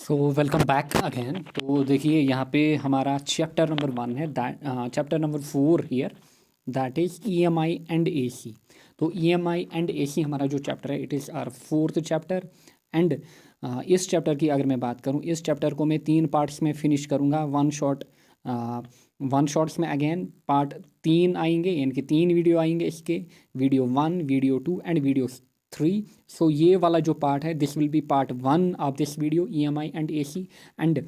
So welcome back again. तो देखिए यहाँ पे हमारा चैप्टर नंबर 1 है, that chapter number 4 here, that is EMI and AC. तो ईएमआई एंड एसी हमारा जो चैप्टर है, it is our fourth chapter. And इस चैप्टर की अगर मैं बात करूँ, इस चैप्टर को मैं 3 पार्ट्स में फिनिश करूँगा। वन शॉट्स में अगेन पार्ट 3 आएंगे, यानी कि 3 वीडियो आएंगे इसके, वीडियो 1, वीडियो 2 एंड वीडियो 3। सो ये वाला जो पार्ट है, this will B part 1 of this video, EMI and AC. And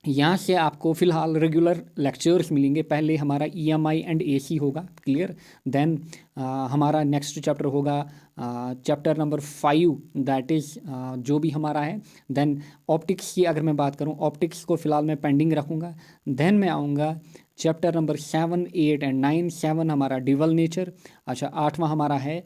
यहाँ से आपको फ़िलहाल रेगुलर लेक्चर्स मिलेंगे। पहले हमारा ईएमआई एंड एसी होगा, क्लियर। देन हमारा नेक्स्ट चैप्टर होगा चैप्टर नंबर 5, दैट इज़ जो भी हमारा है। देन ऑप्टिक्स की अगर मैं बात करूँ, ऑप्टिक्स को फ़िलहाल मैं पेंडिंग रखूँगा। देन मैं आऊँगा चैप्टर नंबर 7, 8 एंड 9। 7 हमारा डिवल नेचर, अच्छा 8वां हमारा है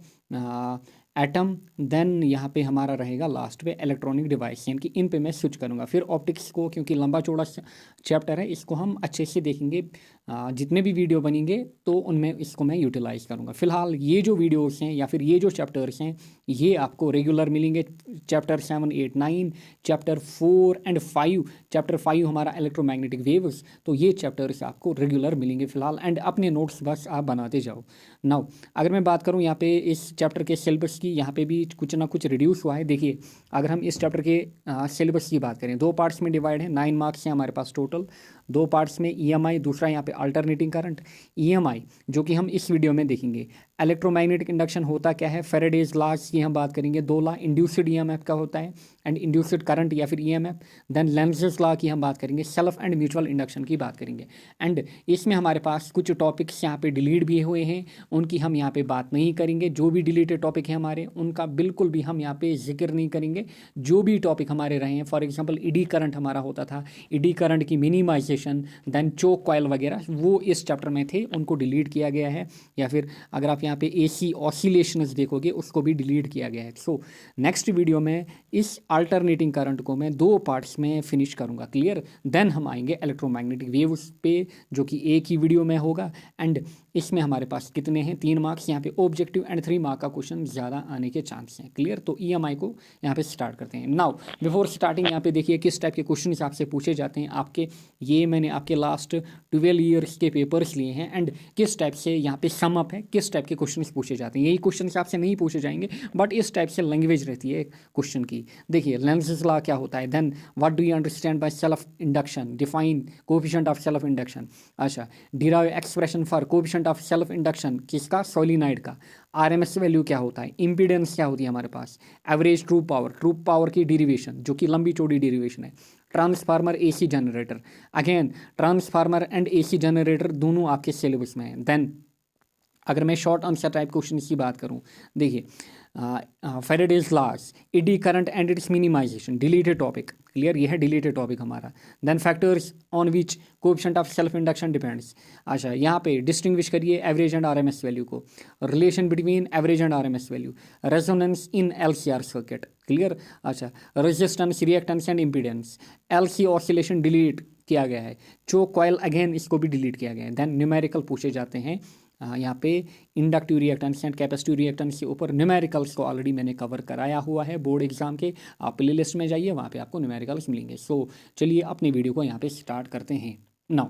एटम। देन यहाँ पे हमारा रहेगा लास्ट पे इलेक्ट्रॉनिक डिवाइस, यानी कि इन पे मैं स्विच करूँगा। फिर ऑप्टिक्स को, क्योंकि लंबा चौड़ा चैप्टर है, इसको हम अच्छे से देखेंगे। जितने भी वीडियो बनेंगे तो उनमें इसको मैं यूटिलाइज़ करूँगा। फिलहाल ये जो वीडियोस हैं या फिर ये जो चैप्टर्स हैं, ये आपको रेगुलर मिलेंगे। Chapter 7, 8, 9, chapter 4 and 5। चैप्टर 5 हमारा इलेक्ट्रोमैग्नेटिक वेव्स, तो ये चैप्टर्स आपको रेगुलर मिलेंगे फिलहाल। एंड अपने नोट्स बस आप बनाते जाओ। नाउ अगर मैं बात करूँ यहाँ पे इस चैप्टर के सिलेबस की, यहाँ पे भी कुछ ना कुछ रिड्यूस हुआ है। देखिए अगर हम इस चैप्टर के सिलेबस की बात करें, 2 पार्ट्स में डिवाइड है, 9 मार्क्स हैं हमारे पास टोटल। 2 पार्ट्स में ईएमआई, दूसरा यहाँ पे अल्टरनेटिंग करंट। ईएमआई जो कि हम इस वीडियो में देखेंगे। इलेक्ट्रोमैग्नेटिक इंडक्शन होता क्या है, फेरेडेज लॉज की हम बात करेंगे। 2 लॉ, इंड्यूस्ड ईएमएफ का होता है एंड इंड्यूस्ड करंट या फिर ईएमएफ। देन लेंज़ेस लॉ की हम बात करेंगे, सेल्फ एंड म्यूचुअल इंडक्शन की बात करेंगे। एंड इसमें हमारे पास कुछ टॉपिक्स यहाँ पे डिलीट भी हुए हैं, उनकी हम यहाँ पे बात नहीं करेंगे। जो भी डिलीटेड टॉपिक है हमारे, उनका बिल्कुल भी हम यहाँ पे जिक्र नहीं करेंगे। जो भी टॉपिक हमारे रहे हैं, फॉर एग्जांपल ईडी करंट हमारा होता था, ईडी करंट की मिनिमाइजेशन, देन चोक कॉयल वगैरह, वो इस चैप्टर में थे, उनको डिलीट किया गया है। या फिर अगर आप यहाँ पे एसी ऑसिलेशंस देखोगे, उसको भी डिलीट किया गया है। सो नेक्स्ट वीडियो में इस अल्टरनेटिंग करंट को मैं 2 पार्ट्स में फिनिश करूँगा, क्लियर। देन हम आएंगे इलेक्ट्रोमैग्नेटिक वेव्स पे, जो कि एक ही वीडियो में होगा। एंड इसमें हमारे पास कितने हैं, 3 मार्क्स यहाँ पे ऑब्जेक्टिव एंड 3 मार्क का क्वेश्चन ज़्यादा आने के चांस हैं, क्लियर। तो ईएमआई को यहाँ पे स्टार्ट करते हैं। नाउ बिफोर स्टार्टिंग यहाँ पे देखिए किस टाइप के क्वेश्चन आपसे पूछे जाते हैं आपके। ये मैंने आपके लास्ट 12 ईयर्स के पेपर्स लिए हैं। एंड किस टाइप से यहाँ पे सम अप है, किस टाइप के क्वेश्चन पूछे जाते हैं। यही क्वेश्चन आपसे नहीं पूछे जाएंगे, बट इस टाइप से लैंग्वेज रहती है क्वेश्चन की। देखिए लेंज़ेस लॉ क्या होता है, then what do you understand by self induction, define coefficient of self induction. अच्छा, derive expression for coefficient of self induction, किसका, सोलिनॉइड का। आरएमएस वैल्यू क्या होता है, इंपीडेंस क्या होती है हमारे पास, एवरेज ट्रू पावर की डेरिवेशन, जो कि लंबी चौड़ी डेरिवेशन है। Transformer, AC generator, again transformer and AC generator दोनों आपके सिलेबस में है। देन अगर मैं शॉर्ट आंसर टाइप क्वेश्चन की बात करूं, देखिए Faraday's laws, eddy current and its minimisation, deleted topic, clear, ये है डिलीटेड टॉपिक हमारा। Then factors on which coefficient of self induction depends. अच्छा, यहाँ पे डिस्टिंग्विश करिए एवरेज एंड आरएमएस वैल्यू को, relation between average and RMS value, resonance in LCR circuit, clear. अच्छा, resistance, reactance and impedance, LC oscillation delete किया गया है। चोक coil, again इसको भी डिलीट किया गया है। देन न्यूमेरिकल पूछे जाते हैं यहाँ पे, inductive reactance and capacitive reactance के ऊपर न्यूमेरिकल्स को ऑलरेडी मैंने कवर कराया हुआ है बोर्ड एग्जाम के। आप प्ले लिस्ट में जाइए, वहाँ पे आपको न्यूमेरिकल्स मिलेंगे। सो चलिए अपने वीडियो को यहाँ पे स्टार्ट करते हैं। Now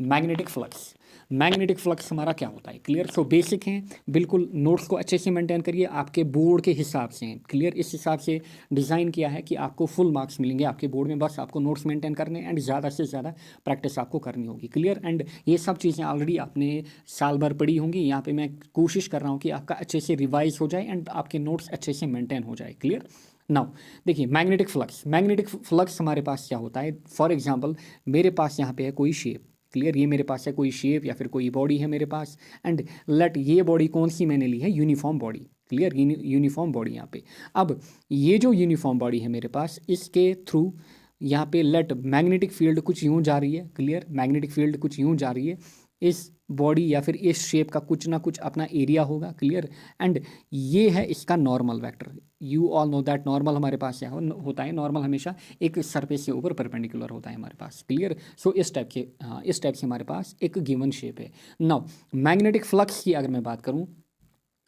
magnetic flux, magnetic flux हमारा क्या होता है, क्लियर। सो बेसिक हैं, बिल्कुल नोट्स को अच्छे से मेंटेन करिए, आपके बोर्ड के हिसाब से हैं, क्लियर। इस हिसाब से डिज़ाइन किया है कि आपको फुल मार्क्स मिलेंगे आपके बोर्ड में, बस आपको नोट्स मेंटेन करने एंड ज़्यादा से ज़्यादा प्रैक्टिस आपको करनी होगी, क्लियर। एंड ये सब चीज़ें ऑलरेडी आपने साल भर पढ़ी होंगी। यहाँ पे मैं कोशिश कर रहा हूँ कि आपका अच्छे से रिवाइज हो जाए एंड आपके नोट्स अच्छे से मेंटेन हो जाए, क्लियर। नाउ देखिए मैग्नेटिक फ्लक्स, मैग्नेटिक फ्लक्स हमारे पास क्या होता है। फॉर एग्जांपल मेरे पास यहाँ पे है कोई शेप, क्लियर, ये मेरे पास है कोई शेप या फिर कोई बॉडी है मेरे पास। एंड लेट, ये बॉडी कौन सी मैंने ली है, uniform body, clear, uniform body यहाँ पे। अब ये जो यूनिफॉर्म बॉडी है मेरे पास, इसके थ्रू यहाँ पे लेट मैग्नेटिक फील्ड कुछ यूँ जा रही है, क्लियर, मैग्नेटिक फील्ड कुछ यूँ जा रही है। इस बॉडी या फिर इस शेप का कुछ ना कुछ अपना एरिया होगा, क्लियर। एंड ये है इसका normal vector. You all know that normal हमारे पास क्या होता है, नॉर्मल हमेशा एक सरफेस के ऊपर परपेंडिकुलर होता है हमारे पास, क्लियर। सो इस टाइप से हमारे पास एक गिवन शेप है। नाउ मैग्नेटिक फ्लक्स की अगर मैं बात करूँ,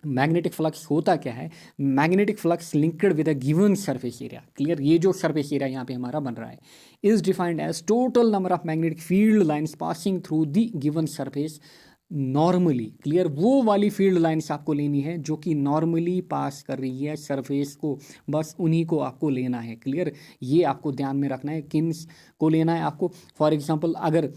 मैग्नेटिक फ्लक्स होता क्या है, magnetic flux linked with a given surface area, clear, ये जो सरफेस एरिया यहाँ पे हमारा बन रहा है is defined as total number of magnetic field lines passing through the given surface normally, clear, वो वाली फील्ड लाइंस आपको लेनी है जो कि नॉर्मली पास कर रही है सरफेस को, बस उन्हीं को आपको लेना है, क्लियर, ये आपको ध्यान में रखना है, किन को लेना है आपको। फॉर एग्जांपल अगर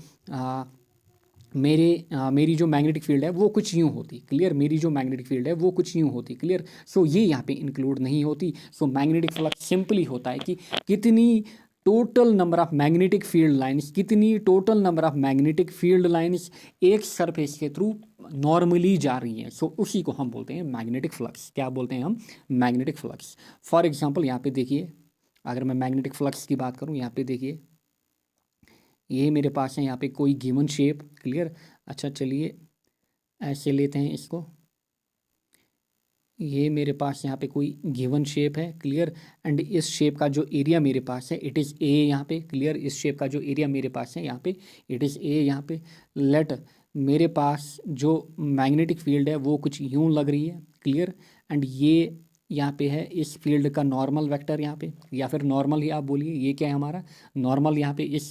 मेरी जो मैग्नेटिक फील्ड है वो कुछ यूँ होती, क्लियर, मेरी जो मैग्नेटिक फील्ड है वो कुछ यूँ होती, क्लियर, सो ये यहाँ पे इंक्लूड नहीं होती। सो मैग्नेटिक फ्लक्स सिंपली होता है कि कितनी total number of magnetic field lines, कितनी total number of magnetic field lines एक सरफेस के थ्रू नॉर्मली जा रही हैं, सो उसी को हम बोलते हैं मैग्नेटिक फ्लक्स। क्या बोलते हैं हम, मैग्नेटिक फ्लक्स। फॉर एग्जाम्पल यहाँ पे देखिए, अगर मैं मैग्नेटिक फ्लक्स की बात करूँ, यहाँ पे देखिए ये मेरे पास है यहाँ पे कोई गिवन शेप, क्लियर, अच्छा चलिए ऐसे लेते हैं इसको, ये मेरे पास यहाँ पे कोई गिवन शेप है, क्लियर, एंड इस शेप का जो एरिया मेरे पास है इट इज़ ए यहाँ पे, क्लियर, इस शेप का जो एरिया मेरे पास है यहाँ पे इट इज़ ए यहाँ पे। लेट मेरे पास जो मैग्नेटिक फील्ड है वो कुछ यूँ लग रही है, क्लियर, एंड ये यहाँ पे है इस फील्ड का नॉर्मल वेक्टर यहाँ पे, या फिर नॉर्मल ही आप बोलिए, ये क्या है हमारा नॉर्मल यहाँ पे, इस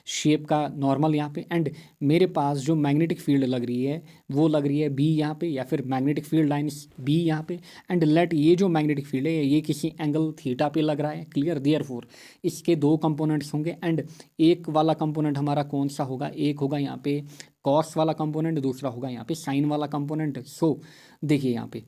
शेप का नॉर्मल यहाँ पे, एंड मेरे पास जो मैग्नेटिक फील्ड लग रही है वो लग रही है बी यहाँ पे, या फिर मैग्नेटिक फील्ड लाइन्स बी यहाँ पे, एंड लेट ये जो मैग्नेटिक फील्ड है ये किसी एंगल थीटा पे लग रहा है, क्लियर, देयरफॉर इसके दो कंपोनेंट्स होंगे, एंड एक वाला कंपोनेंट हमारा कौन सा होगा, एक होगा यहाँ पे कॉस वाला कंपोनेंट, दूसरा होगा यहाँ पे साइन वाला कंपोनेंट। सो देखिए यहाँ पे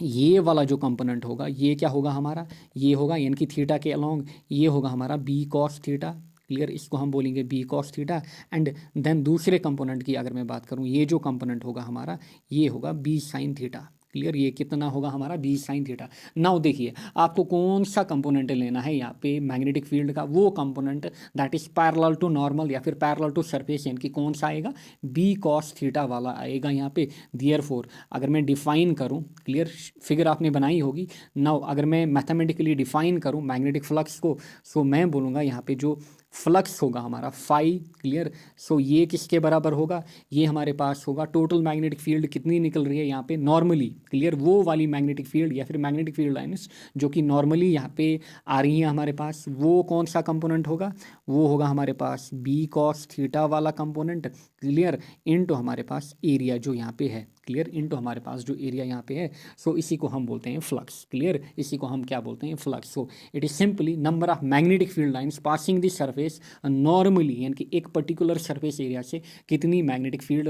ये वाला जो कंपोनेंट होगा ये क्या होगा हमारा, ये होगा यानी कि थीटा के अलोंग ये होगा हमारा बी कॉस थीटा, क्लियर, इसको हम बोलेंगे B cos theta, and then दूसरे कंपोनेंट की अगर मैं बात करूँ, ये जो कंपोनेंट होगा हमारा ये होगा बी साइन थीटा, क्लियर, ये कितना होगा हमारा बी साइन थीटा। नाउ देखिए आपको कौन सा कंपोनेंट लेना है यहाँ पे मैग्नेटिक फील्ड का, वो component that is parallel to normal या फिर पैरेलल टू सरफेस, यानी कि कौन सा आएगा, बी कॉस थीटा वाला आएगा यहाँ पे। देयरफॉर अगर मैं डिफाइन करूँ, क्लियर, फिगर आपने बनाई होगी, नाउ अगर मैं मैथमेटिकली डिफाइन करूँ मैग्नेटिक फ्लक्स को, सो मैं बोलूँगा यहाँ पे जो फ्लक्स होगा हमारा फाई, क्लियर, सो ये किसके बराबर होगा, ये हमारे पास होगा टोटल मैग्नेटिक फील्ड कितनी निकल रही है यहाँ पे नॉर्मली, क्लियर, वो वाली मैग्नेटिक फील्ड या फिर मैग्नेटिक फील्ड लाइन्स जो कि नॉर्मली यहाँ पे आ रही हैं हमारे पास, वो कौन सा कंपोनेंट होगा, वो होगा हमारे पास बी कॉस थीटा वाला कंपोनेंट, क्लियर, इनटू हमारे पास एरिया जो यहाँ पे है, क्लियर, इनटू हमारे पास जो एरिया यहाँ पे है, सो इसी को हम बोलते हैं फ्लक्स, क्लियर, इसी को हम क्या बोलते हैं flux. So it is simply number of magnetic field lines passing the surface normally, यानी कि एक पर्टिकुलर सरफेस एरिया से कितनी मैग्नेटिक फील्ड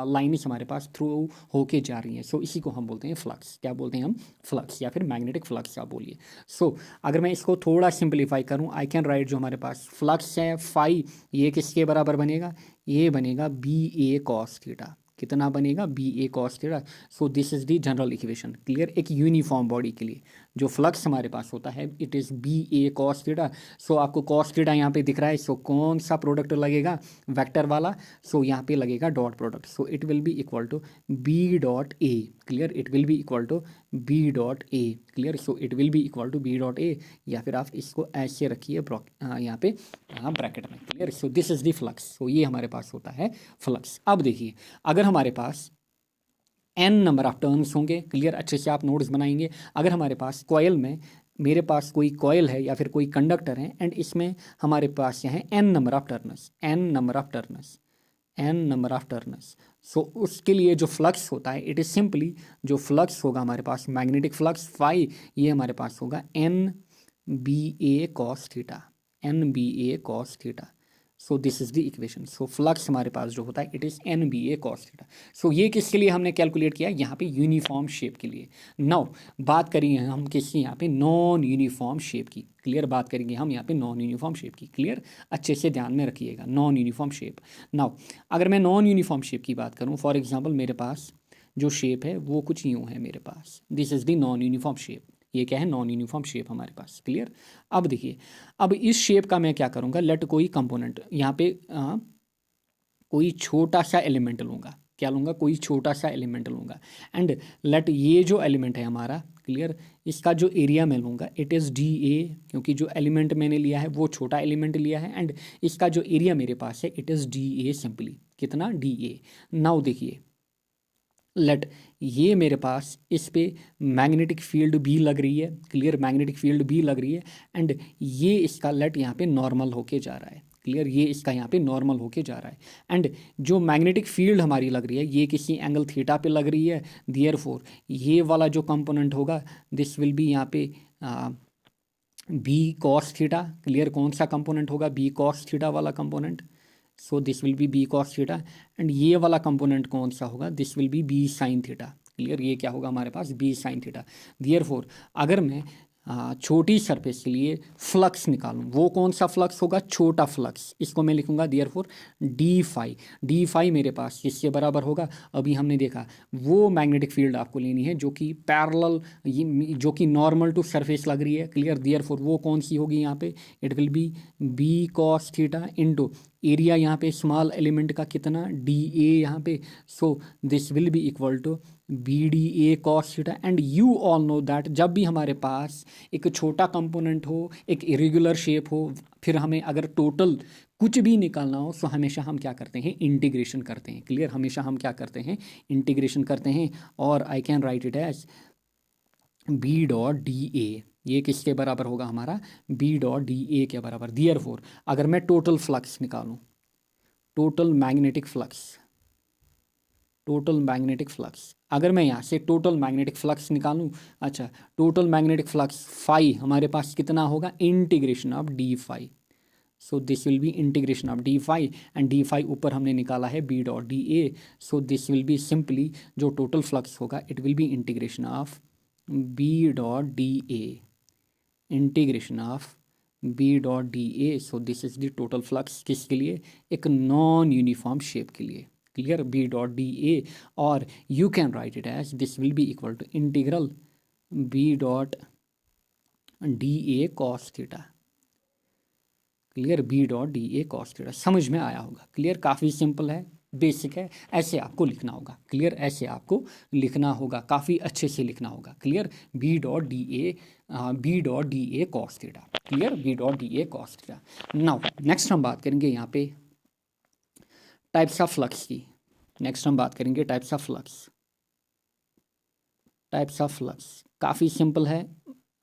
लाइन्स हमारे पास थ्रू होके जा रही हैं, सो इसी को हम बोलते हैं फ्लक्स। क्या बोलते हैं हम, फ्लक्स या फिर मैग्नेटिक फ्लक्स आप बोलिए। सो अगर मैं इसको थोड़ा सिंप्लीफाई करूँ, आई कैन राइट जो हमारे पास फ्लक्स है फाई, ये किसके बराबर बनेगा, ये बनेगा बी ए कॉस थीटा, कितना बनेगा B A cos theta. So this is the general equation, clear, एक यूनिफॉर्म बॉडी के लिए जो फ्लक्स हमारे पास होता है it is B A cos theta. So आपको कॉस थीटा यहाँ पे दिख रहा है, सो कौन सा प्रोडक्ट लगेगा, वेक्टर वाला, सो यहाँ पे लगेगा dot product, so it will be equal to B dot A, clear, it will be equal to B dot A, clear, so it will be equal to B dot A, या फिर आप इसको ऐसे रखिए यहाँ पे ब्रैकेट में, clear, so this is the flux, so ये हमारे पास होता है फ्लक्स। अब देखिए अगर हमारे पास n नंबर ऑफ टर्न्स होंगे, क्लियर, अच्छे से आप नोट्स बनाएंगे, अगर हमारे पास कॉयल में मेरे पास कोई कॉयल है या फिर कोई कंडक्टर है एंड इसमें हमारे पास यहाँ है n number of turns, n number of turns, n number of turns, so उसके लिए जो फ्लक्स होता है इट इज़ सिंपली जो फ्लक्स होगा हमारे पास मैग्नेटिक फ्लक्स फाई, ये हमारे पास होगा n B A cos theta, n B A cos theta. So this is the equation. So flux हमारे पास जो होता है it is N B A cos theta. So ये किसके लिए हमने कैलकुलेट किया, यहाँ पे यूनिफॉर्म शेप के लिए। नाउ बात करेंगे हम किसकी, यहाँ पे नॉन यूनिफॉर्म शेप की, क्लियर, बात करेंगे हम यहाँ पे नॉन यूनिफॉर्म शेप की, क्लियर, अच्छे से ध्यान में रखिएगा नॉन यूनिफॉर्म शेप। नाउ अगर मैं नॉन यूनिफॉर्म शेप की बात करूँ, फॉर एग्जाम्पल मेरे पास जो शेप है वो कुछ यूँ है मेरे पास, this is the non uniform shape, ये क्या है नॉन यूनिफॉर्म शेप हमारे पास, क्लियर। अब देखिए अब इस शेप का मैं क्या करूँगा, लेट कोई कंपोनेंट यहाँ पे कोई छोटा सा एलिमेंट लूँगा, क्या लूँगा, कोई छोटा सा एलिमेंट लूँगा, एंड लेट ये जो एलिमेंट है हमारा, क्लियर, इसका जो एरिया मैं लूँगा इट इज़ डी ए, क्योंकि जो एलिमेंट मैंने लिया है वो छोटा एलिमेंट लिया है, एंड इसका जो एरिया मेरे पास है it is D A simply, कितना डी ए। नाउ देखिए लेट ये मेरे पास इस पे मैग्नेटिक फील्ड भी लग रही है, क्लियर, मैग्नेटिक फील्ड भी लग रही है, एंड ये इसका लेट यहाँ पे नॉर्मल होके जा रहा है, क्लियर, ये इसका यहाँ पे नॉर्मल होके जा रहा है, एंड जो मैग्नेटिक फील्ड हमारी लग रही है ये किसी एंगल थीटा पे लग रही है, देयरफॉर ये वाला जो कंपोनेंट होगा दिस विल बी यहाँ पे बी कॉस थीटा, क्लियर, कौन सा कंपोनेंट होगा, बी कॉस थीटा वाला component, so this will be B cos theta, and ये वाला कंपोनेंट कौन सा होगा, this will be B sine theta, clear, ये क्या होगा हमारे पास, बी साइन थीटा। देयरफॉर अगर मैं छोटी सरफेस के लिए फ्लक्स निकालूं, वो कौन सा फ्लक्स होगा, छोटा फ्लक्स, इसको मैं लिखूंगा देयरफॉर डी फाई मेरे पास किसके बराबर होगा, अभी हमने देखा वो मैग्नेटिक फील्ड आपको लेनी है जो कि पैरेलल, जो कि नॉर्मल टू सरफेस लग रही है, क्लियर, देयरफॉर वो कौन सी होगी यहाँ पे, it will be B cos theta into area यहाँ पे स्मॉल एलिमेंट का कितना, डी ए यहाँ पे, so this will be equal to B D A cos theta, and you all know that जब भी हमारे पास एक छोटा कंपोनेंट हो, एक इरेगुलर शेप हो, फिर हमें अगर टोटल कुछ भी निकालना हो तो हमेशा हम क्या करते हैं, इंटीग्रेशन करते हैं, क्लियर, हमेशा हम क्या करते हैं, इंटीग्रेशन करते हैं, और I can write it as B dot D A, ये किसके बराबर होगा हमारा, बी डॉट डी ए के बराबर। देयरफॉर अगर मैं टोटल फ्लक्स निकालूं, total magnetic flux, total magnetic flux, अगर मैं यहाँ से टोटल मैग्नेटिक फ्लक्स निकालूं, अच्छा, टोटल मैग्नेटिक फ्लक्स फाई हमारे पास कितना होगा, integration of D phi, so this will be integration of D phi, and D phi ऊपर हमने निकाला है B dot D A, so this will be simply जो टोटल फ्लक्स होगा it will be integration of B dot D A, integration of B dot D A, so this is the total flux किसके लिए, एक non uniform shape के लिए, clear, B dot D ए, और you can write it as this will be equal to integral B dot D A cos theta, clear, B dot D A cos theta, समझ में आया होगा, clear, काफ़ी simple है, basic है, ऐसे आपको लिखना होगा, क्लियर, ऐसे आपको लिखना होगा, काफ़ी अच्छे से लिखना होगा, clear, B dot D A cos theta, clear, B dot D A cos theta. Now next हम बात करेंगे यहाँ पे टाइप्स ऑफ फ्लक्स की, नेक्स्ट हम बात करेंगे types of flux, types of flux काफ़ी सिंपल है,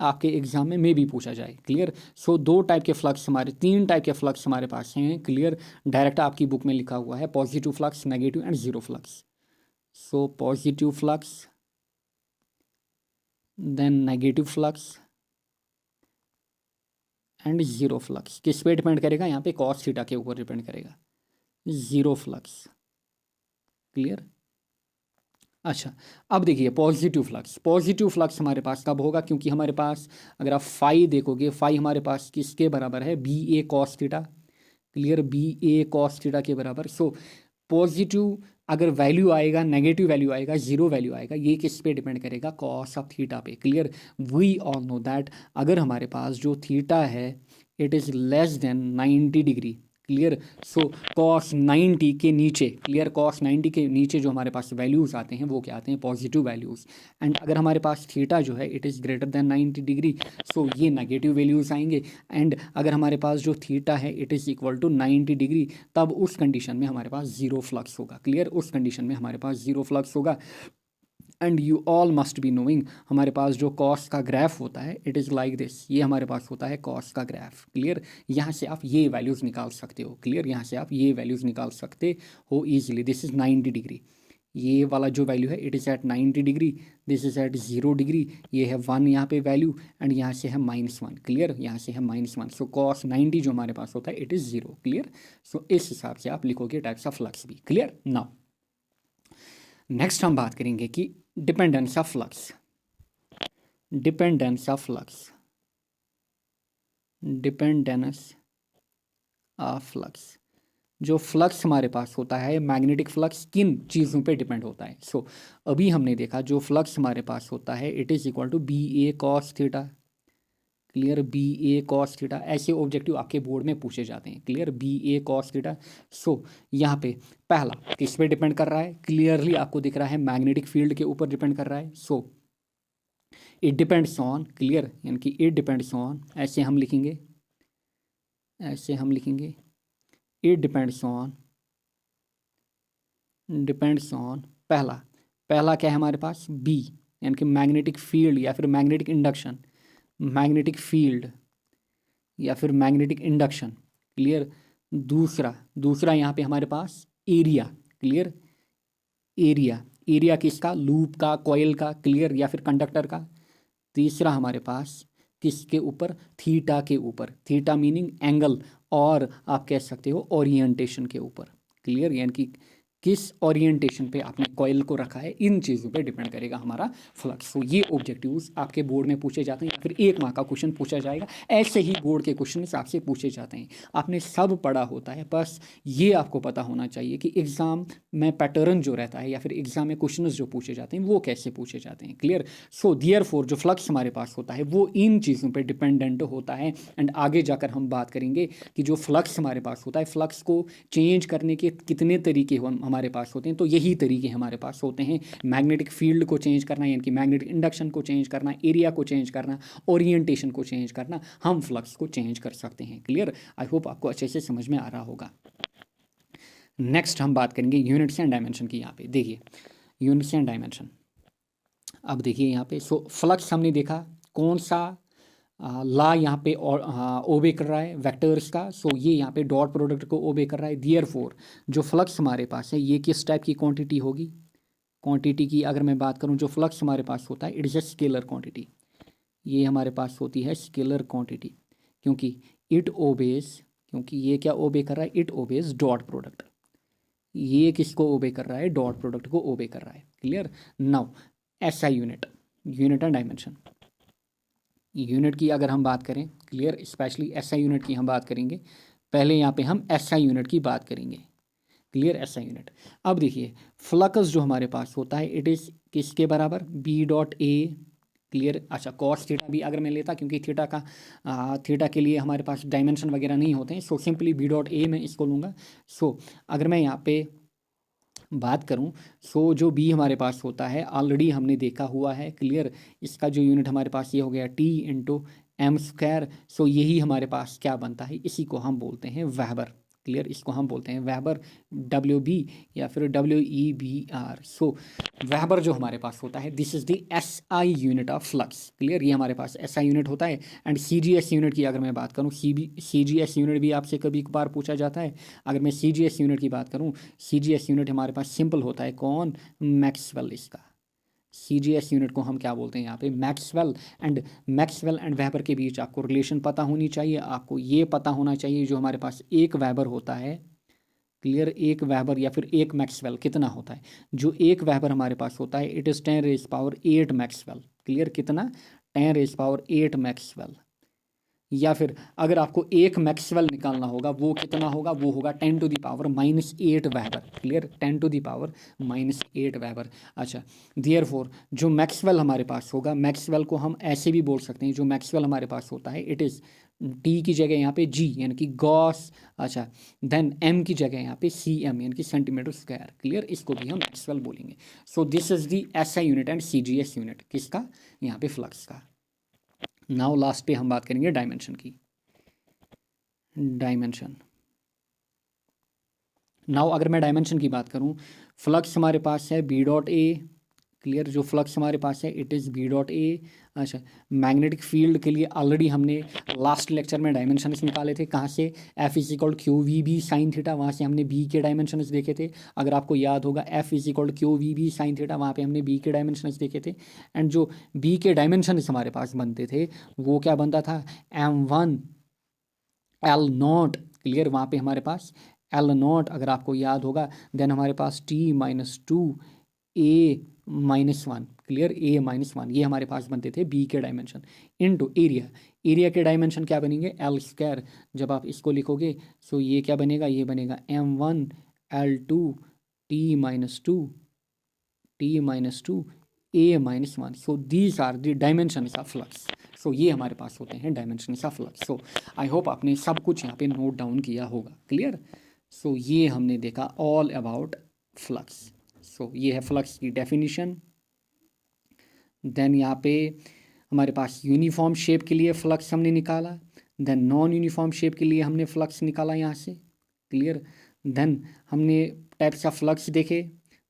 आपके एग्जाम में भी पूछा जाए, क्लियर, सो दो टाइप के फ्लक्स हमारे, तीन टाइप के फ्लक्स हमारे पास हैं, क्लियर, डायरेक्ट आपकी बुक में लिखा हुआ है, positive flux, negative and zero flux, so positive flux, then negative flux and zero flux, किस पे डिपेंड करेगा, यहाँ पे कॉस थीटा के ऊपर डिपेंड करेगा, जीरो फ्लक्स, क्लियर। अच्छा, अब देखिए पॉजिटिव फ्लक्स, पॉजिटिव फ्लक्स हमारे पास कब होगा, क्योंकि हमारे पास अगर आप फाई देखोगे, फाई हमारे पास किसके बराबर है, B A cos theta, clear, B A cos theta के बराबर, सो पॉजिटिव अगर वैल्यू आएगा, नेगेटिव वैल्यू आएगा, जीरो वैल्यू आएगा, ये किस पे डिपेंड करेगा, कॉस ऑफ थीटा पे, clear, we all know that अगर हमारे पास जो थीटा है it is less than 90 degree, clear, so cos 90 के नीचे, क्लियर, कॉस 90 के नीचे जो हमारे पास वैल्यूज़ आते हैं वो क्या आते हैं, पॉजिटिव वैल्यूज़, एंड अगर हमारे पास थीटा जो है it is greater than 90 degree, so ये नेगेटिव वैल्यूज़ आएंगे, एंड अगर हमारे पास जो थीटा है it is equal to 90 degree, तब उस कंडीशन में हमारे पास जीरो फ्लक्स होगा, क्लियर, उस कंडीशन में हमारे पास जीरो फ्लक्स होगा, and you all must be knowing हमारे पास जो कॉस का ग्राफ होता है इट इज़ लाइक दिस, ये हमारे पास होता है कॉस का ग्राफ, क्लियर, यहाँ से आप ये वैल्यूज़ निकाल सकते हो, क्लियर, यहाँ से आप ये वैल्यूज़ निकाल सकते हो ईजिली, दिस इज़ 90 डिग्री, ये वाला जो वैल्यू है it is at 90 degree, this is at 0 degree, ये है 1 यहाँ पे वैल्यू, एंड यहाँ से है -1, क्लियर, यहाँ से है -1, सो कॉस 90 जो हमारे पास होता है इट इज़ 0, क्लियर, सो इस हिसाब से आप लिखोगे टाइप्स ऑफ फ्लक्स भी, क्लियर। नाउ नेक्स्ट हम बात करेंगे कि dependence of flux, dependence of flux, dependence of flux, जो फ्लक्स हमारे पास होता है मैग्नेटिक फ्लक्स किन चीज़ों पे डिपेंड होता है, सो अभी हमने देखा जो फ्लक्स हमारे पास होता है it is equal to B A cos theta, clear, B A cos theta, ऐसे ऑब्जेक्टिव आपके बोर्ड में पूछे जाते हैं, clear, B A cos theta, so यहाँ पे पहला किस पे डिपेंड कर रहा है, क्लियरली आपको दिख रहा है मैग्नेटिक फील्ड के ऊपर डिपेंड कर रहा है, so it depends on, clear, यानी कि इट डिपेंड्स ऑन, ऐसे हम लिखेंगे, ऐसे हम लिखेंगे, it depends on, depends on, पहला पहला क्या है हमारे पास, बी, यानी कि मैग्नेटिक फील्ड या फिर मैग्नेटिक इंडक्शन, मैग्नेटिक फील्ड या फिर मैग्नेटिक इंडक्शन। क्लियर। दूसरा दूसरा यहाँ पे हमारे पास एरिया। क्लियर। एरिया, एरिया किसका, लूप का, कॉइल का। क्लियर। या फिर कंडक्टर का। तीसरा हमारे पास किसके ऊपर, थीटा के ऊपर। थीटा मीनिंग एंगल, और आप कह सकते हो ओरिएंटेशन के ऊपर। क्लियर। यानी कि किस ओरिएंटेशन पे आपने कॉइल को रखा है, इन चीज़ों पे डिपेंड करेगा हमारा फ्लक्स। तो ये ऑब्जेक्टिव्स आपके बोर्ड में पूछे जाते हैं, या फिर 1 मार्क का क्वेश्चन पूछा जाएगा। ऐसे ही बोर्ड के क्वेश्चन आपसे पूछे जाते हैं। आपने सब पढ़ा होता है, बस ये आपको पता होना चाहिए कि एग्ज़ाम में पैटर्न जो रहता है या फिर एग्ज़ाम में क्वेश्चन जो पूछे जाते हैं वो कैसे पूछे जाते हैं। क्लियर। सो देयरफॉर जो फ्लक्स हमारे पास होता है वो इन चीज़ों पर डिपेंडेंट होता है। एंड आगे जाकर हम बात करेंगे कि जो फ्लक्स हमारे पास होता है, फ्लक्स को चेंज करने के कितने तरीके हमारे पास होते हैं। तो यही तरीके हमारे पास होते हैं, मैग्नेटिक फील्ड को चेंज करना, यानी कि मैग्नेटिक इंडक्शन को चेंज करना, एरिया को चेंज करना, ओरिएंटेशन को चेंज करना, हम फ्लक्स को चेंज कर सकते हैं। क्लियर। आई होप आपको अच्छे से समझ में आ रहा होगा। नेक्स्ट हम बात करेंगे यूनिट्स एंड डायमेंशन की। यहाँ पे देखिए यूनिट्स एंड डायमेंशन। अब देखिए यहाँ पे सो फ्लक्स हमने देखा, कौन सा ला यहाँ पे और ओबे कर रहा है, वेक्टर्स का। सो ये यहाँ पे डॉट प्रोडक्ट को ओबे कर रहा है। देयरफॉर जो फ्लक्स हमारे पास है ये किस टाइप की क्वांटिटी होगी। क्वांटिटी की अगर मैं बात करूँ, जो फ्लक्स हमारे पास होता है it is a scalar quantity. ये हमारे पास होती है स्केलर क्वांटिटी, क्योंकि इट ओबेज, क्योंकि ये क्या ओबे कर रहा है, इट ओबेज डॉट प्रोडक्ट। ये किसको ओबे कर रहा है, डॉट प्रोडक्ट को ओबे कर रहा है। Clear. Now SI unit, unit and dimension. Unit की अगर हम बात करें, क्लियर, स्पेशली एसआई यूनिट की हम बात करेंगे। पहले यहाँ पे हम एसआई यूनिट की बात करेंगे। क्लियर। SI unit. अब देखिए फ्लक्स जो हमारे पास होता है इट इज़ किसके बराबर, बी डॉट ए। क्लियर। अच्छा, कॉस थीटा भी अगर मैं लेता, क्योंकि थीटा का थीटा के लिए हमारे पास डायमेंशन वगैरह नहीं होते हैं, so simply B dot A मैं इसको लूँगा। सो अगर मैं यहाँ पे बात करूं, सो जो बी हमारे पास होता है ऑलरेडी हमने देखा हुआ है। क्लियर। इसका जो यूनिट हमारे पास ये हो गया टी इंटू एम स्क्वायर। सो यही हमारे पास क्या बनता है, इसी को हम बोलते हैं वेबर। क्लियर। इसको हम बोलते हैं वेबर, डब्ल्यू बी या फिर W E B R. So weber जो हमारे पास होता है this is the S I unit of flux. Clear. ये हमारे पास एस आई यूनिट होता है। And C G S unit की अगर मैं बात करूँ, सी जी एस यूनिट भी आपसे कभी कभार पूछा जाता है। अगर मैं सी जी एस यूनिट की बात करूँ, सी जी एस यूनिट हमारे पास सिंपल होता है, कौन, मैक्सवेल। इसका सी जी एस यूनिट को हम क्या बोलते हैं यहाँ पे, मैक्सवेल एंड वेबर के बीच आपको रिलेशन पता होनी चाहिए। आपको ये पता होना चाहिए जो हमारे पास एक वेबर होता है। क्लियर। एक वेबर या फिर एक मैक्सवेल कितना होता है, जो एक वेबर हमारे पास होता है इट इज़ 10⁸ मैक्सवेल। क्लियर। कितना, 10⁸ मैक्सवेल। या फिर अगर आपको एक मैक्सवेल निकालना होगा वो कितना होगा, वो होगा 10⁻⁻8 वेबर। क्लियर। 10⁻⁻8 वेबर। अच्छा, देयरफॉर जो मैक्सवेल हमारे पास होगा, मैक्सवेल को हम ऐसे भी बोल सकते हैं, जो मैक्सवेल हमारे पास होता है इट इज़ टी की जगह यहाँ पे जी यानी कि गॉस। अच्छा, देन एम की जगह यहाँ पे सी एम यानी कि सेंटीमीटर स्क्वायर। क्लियर। इसको भी हम मैक्सवेल बोलेंगे। So this is the S I unit and C G S unit, किसका, यहाँ पे फ्लक्स का। नाउ लास्ट पे हम बात करेंगे डायमेंशन की। डायमेंशन। नाउ अगर मैं डायमेंशन की बात करूं, फ्लक्स हमारे पास है बी डॉट ए। क्लियर। जो फ्लक्स हमारे पास है it is B dot A. अच्छा, मैग्नेटिक फील्ड के लिए ऑलरेडी हमने लास्ट लेक्चर में डायमेंशंस निकाले थे, कहाँ से, F is equal Q V B sine theta, वहाँ से हमने बी के डायमेंशंस देखे थे। अगर आपको याद होगा F is equal Q V B sine theta, वहाँ पे हमने बी के डायमेंशंस देखे थे। एंड जो बी के डायमेंशंस हमारे पास बनते थे वो क्या बनता था, M1 L0। क्लियर। वहाँ पे हमारे पास L0 अगर आपको याद होगा, देन हमारे पास T-2 A-1। क्लियर। A-1 ये हमारे पास बनते थे बी के डायमेंशन। इनटू एरिया, एरिया के डायमेंशन क्या बनेंगे, एल स्क्वायर। जब आप इसको लिखोगे सो ये क्या बनेगा, ये बनेगा M1 L2 T-2 A-1। So these are the dimensions of flux. So ये हमारे पास होते हैं dimensions of flux. So I hope आपने सब कुछ यहाँ पे नोट डाउन किया होगा। क्लियर। सो ये हमने देखा ऑल अबाउट फ्लक्स। सो ये है फ्लक्स की डेफिनेशन। देन यहाँ पे हमारे पास यूनिफॉर्म शेप के लिए फ्लक्स हमने निकाला, देन नॉन यूनिफॉर्म शेप के लिए हमने फ्लक्स निकाला यहाँ से। क्लियर। देन हमने टाइप्स ऑफ फ्लक्स देखे,